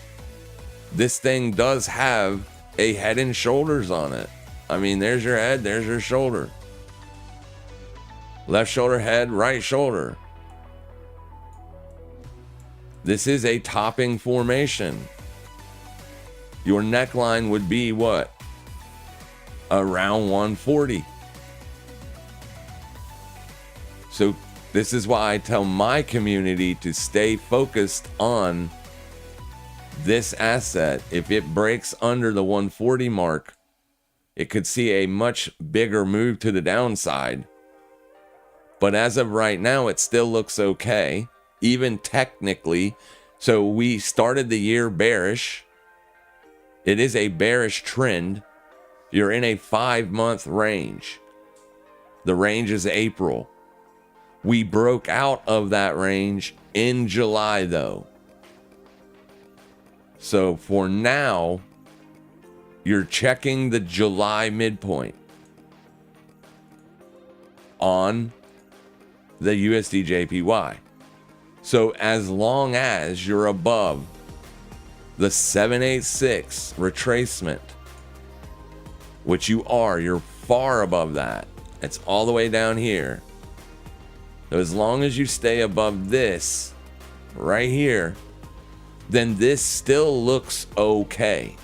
this thing does have a head and shoulders on it. I mean, there's your head, there's your shoulder. Left shoulder, head, right shoulder. This is a topping formation. Your neckline would be what? Around 140. So this is why I tell my community to stay focused on this asset. If it breaks under the 140 mark, it could see a much bigger move to the downside. But as of right now, it still looks okay, even technically. So we started the year bearish. It is a bearish trend. You're in a 5-month range. The range is April. We broke out of that range in July, though. So for now, you're checking the July midpoint on the USDJPY. So as long as you're above the 786 retracement, which you're far above that. It's all the way down here. So as long as you stay above this right here, then this still looks okay.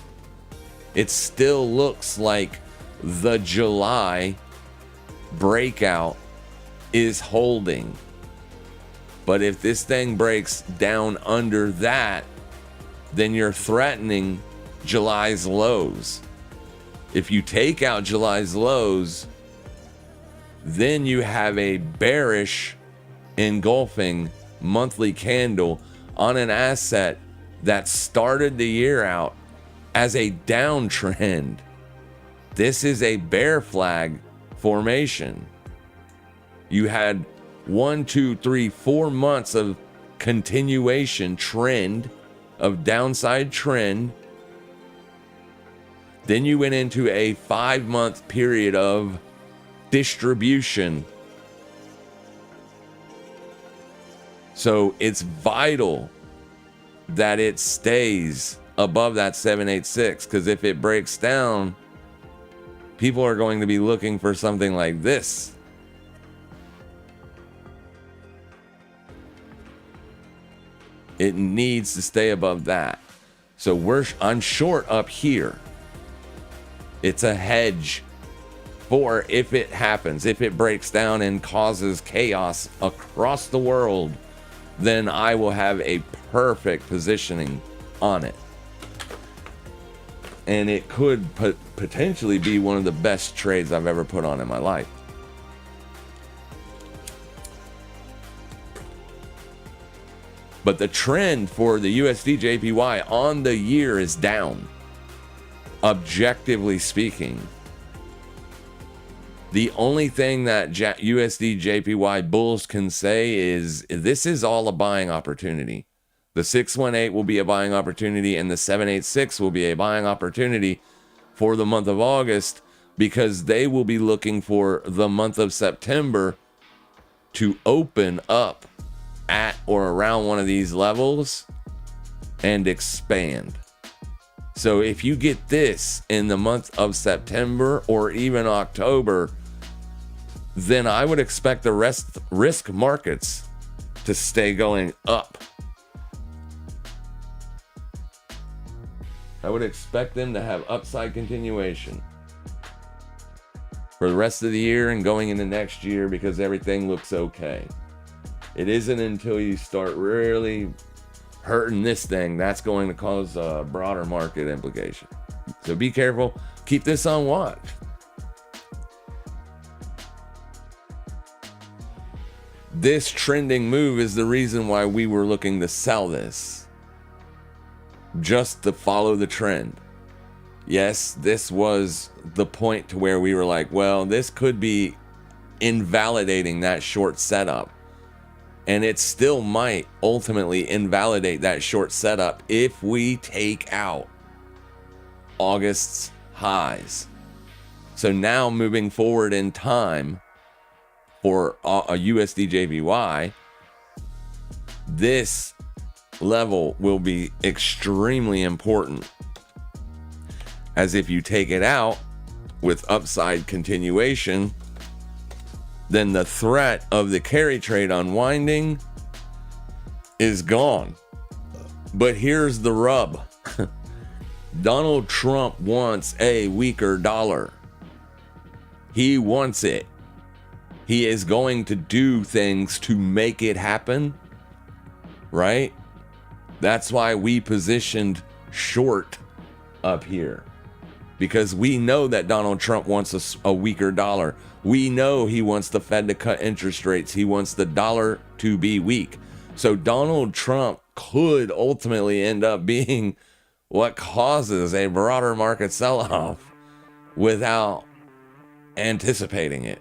It still looks like the July breakout is holding. But if this thing breaks down under that, then you're threatening July's lows. If you take out July's lows, then you have a bearish engulfing monthly candle on an asset that started the year out as a downtrend. This is a bear flag formation. You had 1, 2, 3, 4 months of continuation trend, of downside trend. Then you went into a 5-month period of distribution. So it's vital that it stays above that 786, because if it breaks down, people are going to be looking for something like this. It needs to stay above that. So I'm short up here. It's a hedge for if it happens, if it breaks down and causes chaos across the world, then I will have a perfect positioning on it. And it could potentially be one of the best trades I've ever put on in my life. But the trend for the USD JPY on the year is down. Objectively speaking, the only thing that USD JPY bulls can say is this is all a buying opportunity. The 618 will be a buying opportunity, and the 786 will be a buying opportunity for the month of August, because they will be looking for the month of September to open up at or around one of these levels and expand. So if you get this in the month of September or even October, then I would expect the risk markets to stay going up. I would expect them to have upside continuation for the rest of the year and going into next year, because everything looks okay. It isn't until you start really hurting this thing that's going to cause a broader market implication. So be careful. Keep this on watch. This trending move is the reason why we were looking to sell this, just to follow the trend. Yes, this was the point to where we were like, well, this could be invalidating that short setup. And it still might ultimately invalidate that short setup if we take out August's highs. So now moving forward in time for a USD JPY, this level will be extremely important, as if you take it out with upside continuation, then the threat of the carry trade unwinding is gone. But here's the rub. Donald Trump wants a weaker dollar. He wants it. He is going to do things to make it happen, right? That's why we positioned short up here, because we know that Donald Trump wants a weaker dollar. We know he wants the Fed to cut interest rates. He wants the dollar to be weak. So Donald Trump could ultimately end up being what causes a broader market sell-off without anticipating it.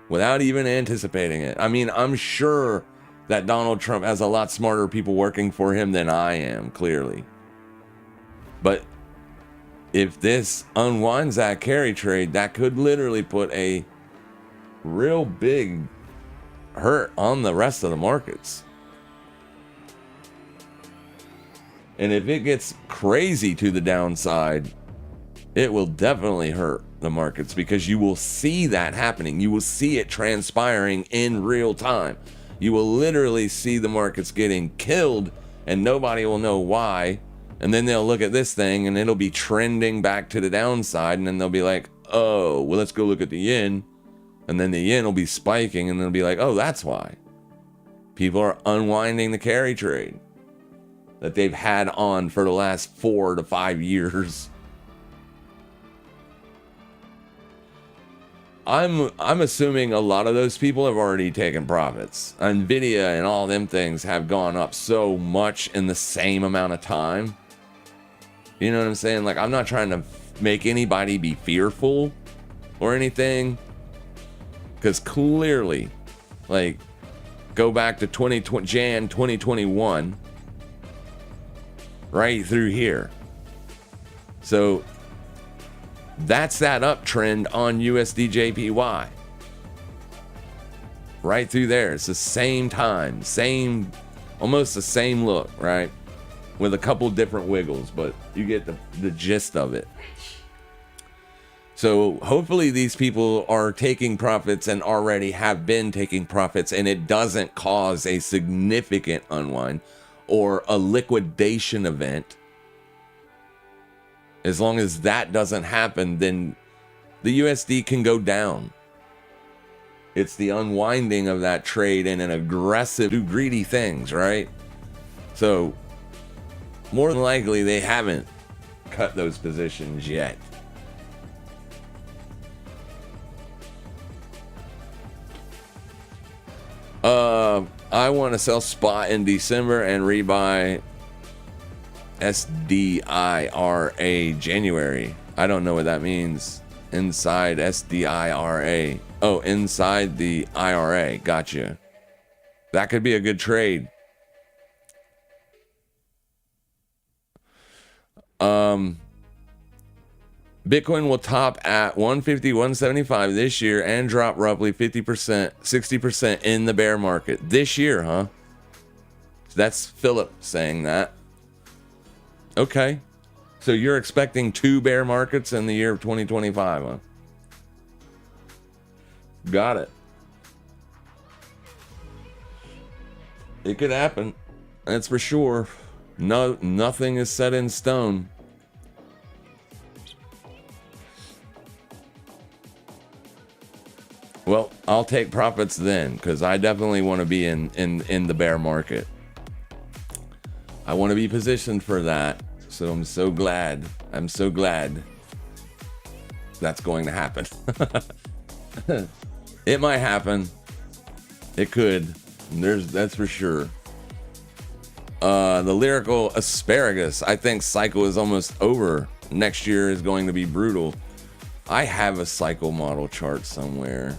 Without even anticipating it. I mean, I'm sure that Donald Trump has a lot smarter people working for him than I am, clearly. But if this unwinds that carry trade, that could literally put a real big hurt on the rest of the markets. And if it gets crazy to the downside, it will definitely hurt the markets, because you will see that happening. You will see it transpiring in real time. You will literally see the markets getting killed, and nobody will know why. And then they'll look at this thing and it'll be trending back to the downside, and then they'll be like, oh, well, let's go look at the yen. And then the yen will be spiking, and they'll be like, oh, that's why. People are unwinding the carry trade that they've had on for the last 4 to 5 years. I'm assuming a lot of those people have already taken profits. Nvidia and all them things have gone up so much in the same amount of time. You know what I'm saying? Like, I'm not trying to make anybody be fearful or anything, because clearly, like, go back to Jan 2021, right through here. So that's that uptrend on USDJPY. Right through there. It's the same time, almost the same look, right? With a couple different wiggles, but you get the gist of it. So hopefully these people are taking profits and already have been taking profits, and it doesn't cause a significant unwind or a liquidation event. As long as that doesn't happen, then the USD can go down. It's the unwinding of that trade and an aggressive, do greedy things, right? So more than likely they haven't cut those positions yet. I want to sell spot in December and rebuy SDIRA January. I don't know what that means. Inside SDIRA. Oh, inside the IRA. Gotcha. That could be a good trade. Bitcoin will top at 150, 175 this year and drop roughly 50%, 60% in the bear market. This year, huh? That's Philip saying that. Okay. So you're expecting 2 bear markets in the year of 2025, huh? Got it. It could happen. That's for sure. No, nothing is set in stone. Well, I'll take profits then, because I definitely want to be in the bear market. I want to be positioned for that. So I'm so glad that's going to happen. It might happen. It could. That's for sure. The lyrical asparagus. I think cycle is almost over. Next year is going to be brutal. I have a cycle model chart somewhere.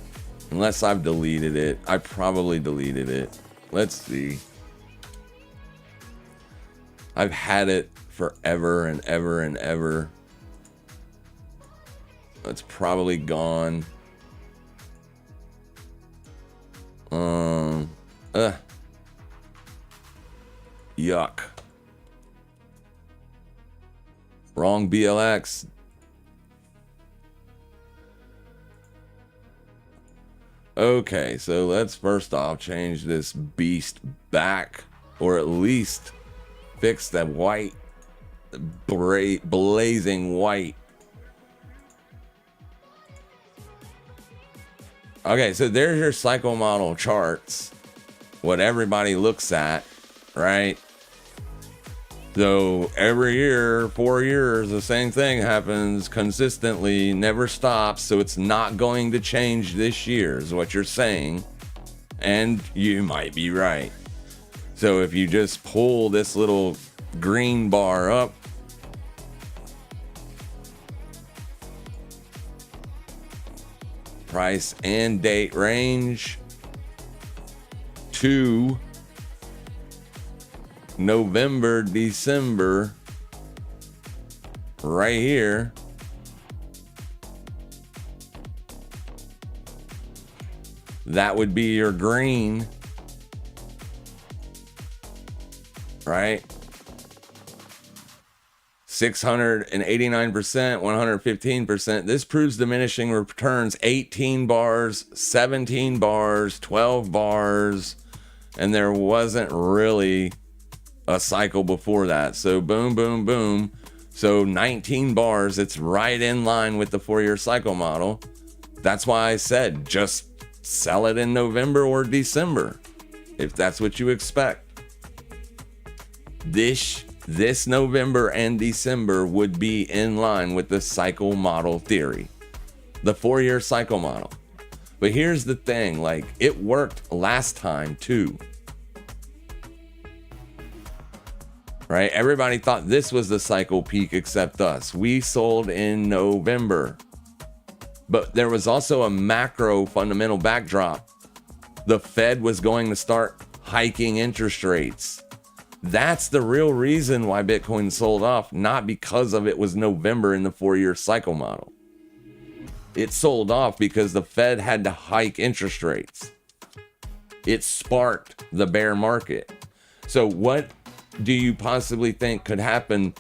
Unless I've deleted it. I probably deleted it. Let's see. I've had it forever and ever and ever. It's probably gone. Yuck. Wrong BLX. Okay, so let's first off change this beast back, or at least fix that white, blazing white. Okay, so there's your cycle model charts, what everybody looks at, right? So every year, 4 years, the same thing happens consistently, never stops. So it's not going to change this year is what you're saying. And you might be right. So if you just pull this little green bar up, price and date range to November, December, right here. That would be your green, right? 689%, 115%. This proves diminishing returns. 18 bars, 17 bars, 12 bars, and there wasn't really a cycle before that. So boom, boom, boom. So 19 bars. It's right in line with the 4-year cycle model. That's why I said just sell it in November or December, if that's what you expect. This November and December would be in line with the cycle model theory, the 4-year cycle model. But here's the thing, like, it worked last time too. Right? Everybody thought this was the cycle peak except us. We sold in November. But there was also a macro fundamental backdrop. The Fed was going to start hiking interest rates. That's the real reason why Bitcoin sold off, not because of it was November in the 4-year cycle model. It sold off because the Fed had to hike interest rates. It sparked the bear market. So what do you possibly think could happen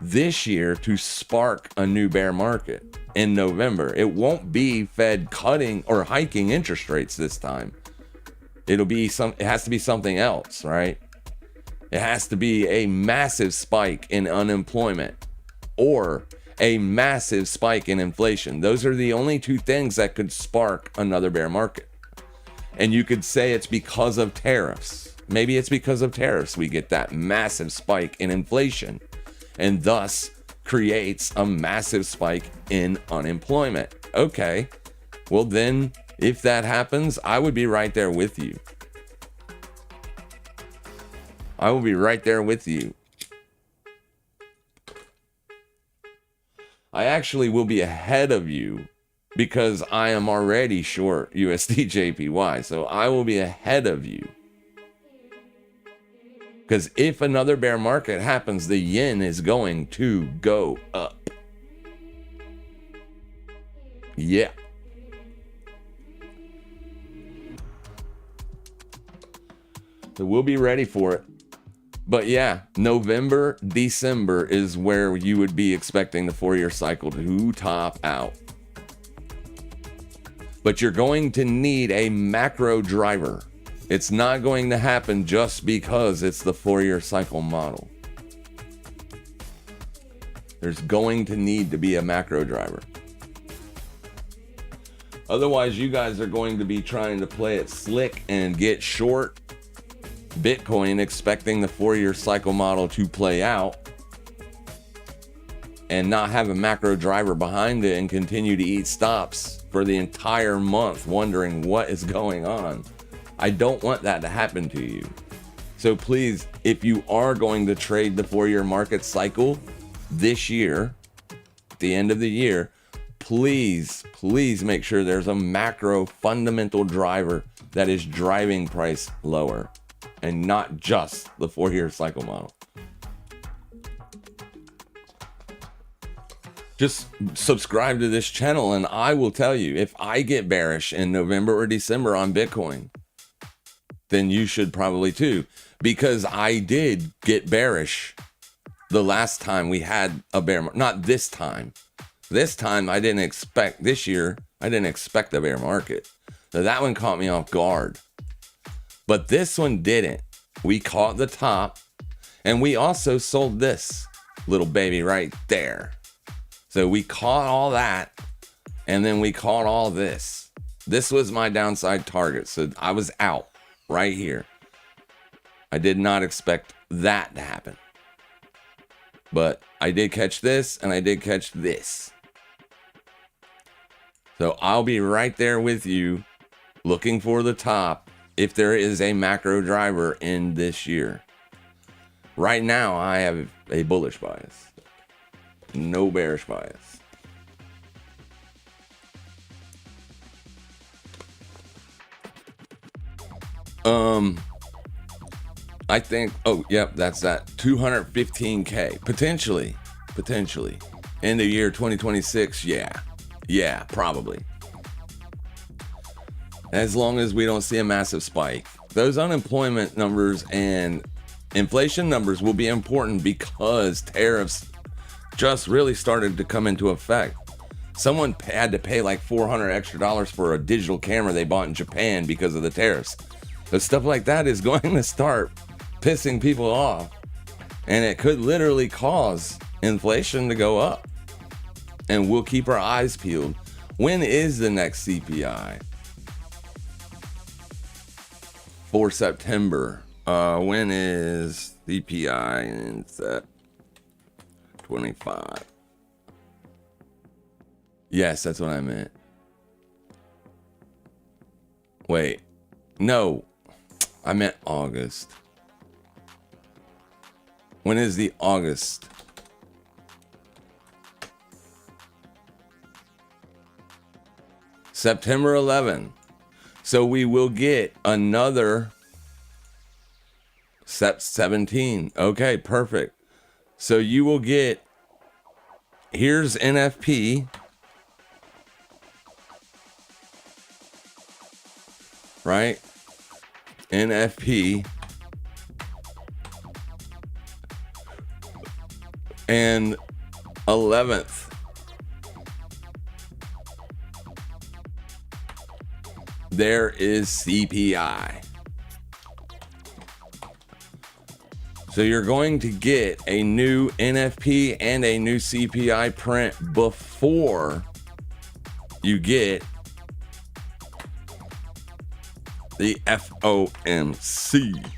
this year to spark a new bear market in November? It won't be Fed cutting or hiking interest rates this time. It has to be something else, right? It has to be a massive spike in unemployment or a massive spike in inflation. Those are the only two things that could spark another bear market. And you could say it's because of tariffs. Maybe it's because of tariffs we get that massive spike in inflation, and thus creates a massive spike in unemployment. Okay, well then, if that happens, I would be right there with you. I will be right there with you. I actually will be ahead of you because I am already short USDJPY, so I will be ahead of you. Because if another bear market happens, the yen is going to go up. Yeah. So we'll be ready for it. But yeah, November, December is where you would be expecting the 4-year cycle to top out. But you're going to need a macro driver. It's not going to happen just because it's the 4-year cycle model. There's going to need to be a macro driver. Otherwise, you guys are going to be trying to play it slick and get short Bitcoin, expecting the 4-year cycle model to play out and not have a macro driver behind it and continue to eat stops for the entire month, wondering what is going on. I don't want that to happen to you. So please, if you are going to trade the 4-year market cycle this year, at the end of the year, please make sure there's a macro fundamental driver that is driving price lower and not just the 4-year cycle model. Just subscribe to this channel and I will tell you, if I get bearish in November or December on Bitcoin, then you should probably too, because I did get bearish the last time we had a bear market. Not this time. This time I didn't expect, this year, I didn't expect a bear market. So that one caught me off guard. But this one didn't. We caught the top and we also sold this little baby right there. So we caught all that and then we caught all this. This was my downside target. So I was out right here. I did not expect that to happen. But I did catch this and I did catch this. So I'll be right there with you looking for the top if there is a macro driver in this year. Right now, I have a bullish bias. No bearish bias. I think, oh, yep, that's that. 215K. Potentially. End of year 2026, yeah, probably. As long as we don't see a massive spike. Those unemployment numbers and inflation numbers will be important because tariffs just really started to come into effect. Someone had to pay like $400 extra for a digital camera they bought in Japan because of the tariffs. So stuff like that is going to start pissing people off, and it could literally cause inflation to go up. And we'll keep our eyes peeled. When is the next CPI? For September. When is CPI in Sep 25? Yes, that's what I meant. Wait. No. I meant August. When is the August? September 11. So we will get another Sep 17. Okay, perfect. So you will get, here's NFP. Right? NFP. And 11th. There is CPI. So you're going to get a new NFP and a new CPI print before you get the FOMC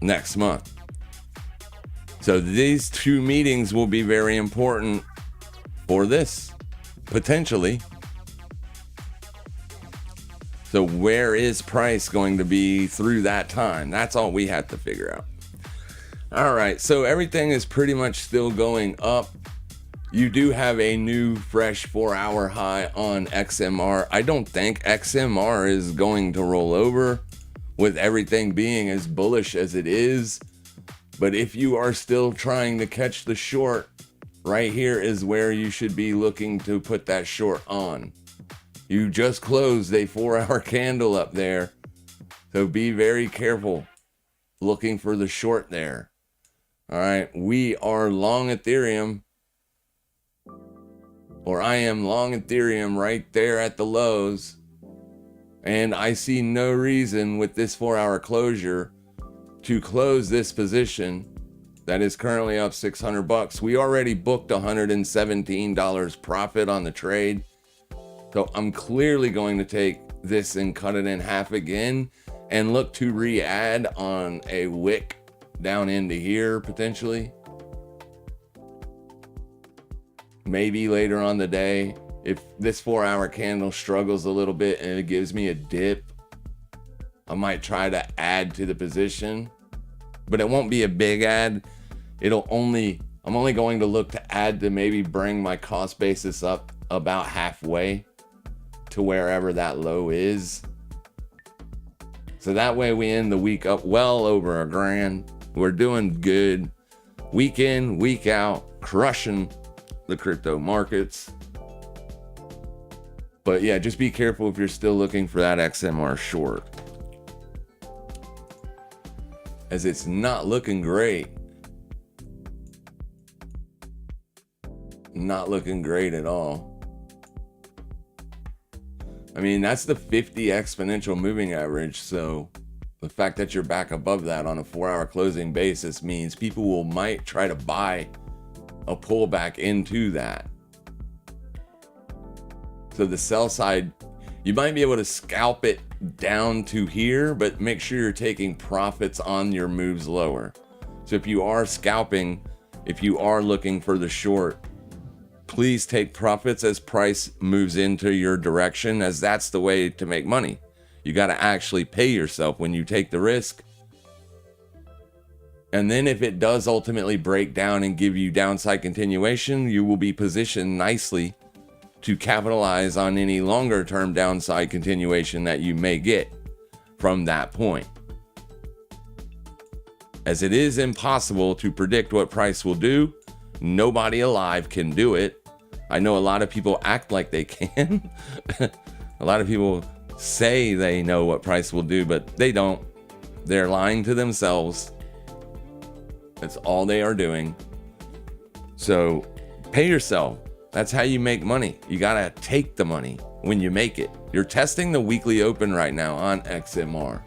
next month. So these two meetings will be very important for this, potentially. So where is price going to be through that time? That's all we have to figure out. All right, so everything is pretty much still going up. You do have a new fresh 4-hour high on XMR. I don't think XMR is going to roll over with everything being as bullish as it is. But if you are still trying to catch the short, right here is where you should be looking to put that short on. You just closed a 4-hour candle up there. So be very careful looking for the short there. All right, we are long Ethereum. Or I am long Ethereum right there at the lows. And I see no reason with this 4-hour closure to close this position that is currently up $600. We already booked $117 profit on the trade. So I'm clearly going to take this and cut it in half again and look to re-add on a wick down into here potentially. Maybe later on the day, if this 4-hour candle struggles a little bit and it gives me a dip, I might try to add to the position, but it won't be a big add. I'm only going to look to add to maybe bring my cost basis up about halfway to wherever that low is. So that way we end the week up well over $1,000. We're doing good. Week in, week out, crushing the crypto markets. But yeah, just be careful if you're still looking for that XMR short, as it's not looking great. Not looking great at all. I mean, that's the 50 exponential moving average. So the fact that you're back above that on a 4-hour closing basis means people might try to buy a pullback into that. So the sell side, you might be able to scalp it down to here, but make sure you're taking profits on your moves lower. So if you are scalping, if you are looking for the short, please take profits as price moves into your direction, as that's the way to make money. You got to actually pay yourself when you take the risk. And then if it does ultimately break down and give you downside continuation, you will be positioned nicely to capitalize on any longer term downside continuation that you may get from that point. As it is impossible to predict what price will do, nobody alive can do it. I know a lot of people act like they can. A lot of people say they know what price will do, but they don't. They're lying to themselves. That's all they are doing. So pay yourself. That's how you make money. You gotta take the money when you make it. You're testing the weekly open right now on XMR.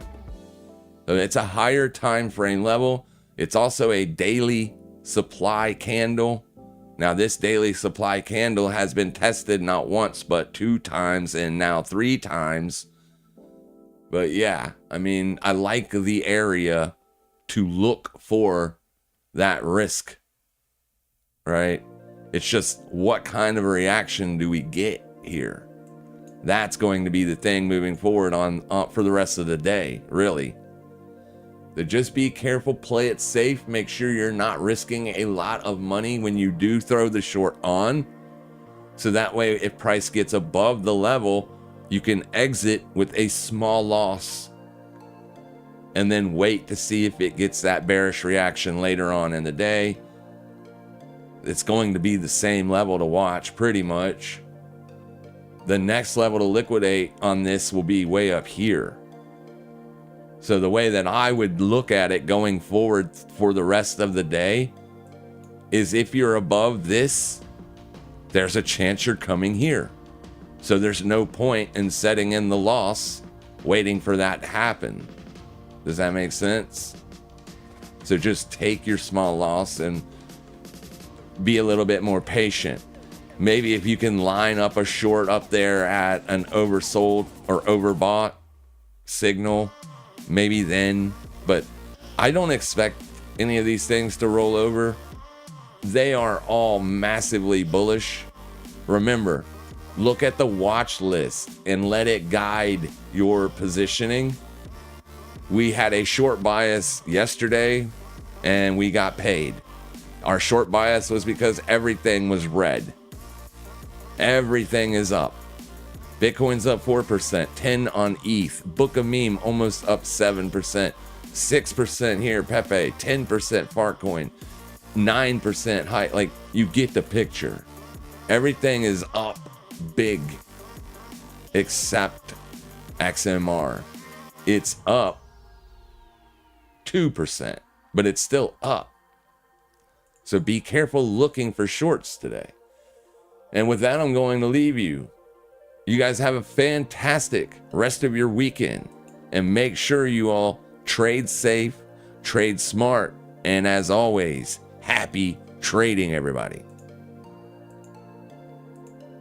So it's a higher time frame level. It's also a daily supply candle Now, this daily supply candle has been tested not once, but 2 times and now 3 times. But yeah, I mean, I like the area to look for that risk, right? It's just what kind of a reaction do we get here? That's going to be the thing moving forward on for the rest of the day, really. So just be careful, play it safe, make sure you're not risking a lot of money when you do throw the short on. So that way, if price gets above the level, you can exit with a small loss and then wait to see if it gets that bearish reaction later on in the day. It's going to be the same level to watch pretty much. The next level to liquidate on this will be way up here. So the way that I would look at it going forward for the rest of the day is if you're above this, there's a chance you're coming here. So there's no point in setting in the loss, waiting for that to happen. Does that make sense? So just take your small loss and be a little bit more patient. Maybe if you can line up a short up there at an oversold or overbought signal, maybe then. But I don't expect any of these things to roll over. They are all massively bullish. Remember, look at the watch list and let it guide your positioning. We had a short bias yesterday and we got paid. Our short bias was because everything was red. Everything is up. Bitcoin's up 4%, 10 on ETH. Book of Meme almost up 7%, 6% here, Pepe, 10% Farcoin, 9% high. Like, you get the picture. Everything is up big except XMR. It's up 2%, but it's still up. So be careful looking for shorts today. And with that, I'm going to leave you. You guys have a fantastic rest of your weekend. And make sure you all trade safe, trade smart, and as always, happy trading, everybody.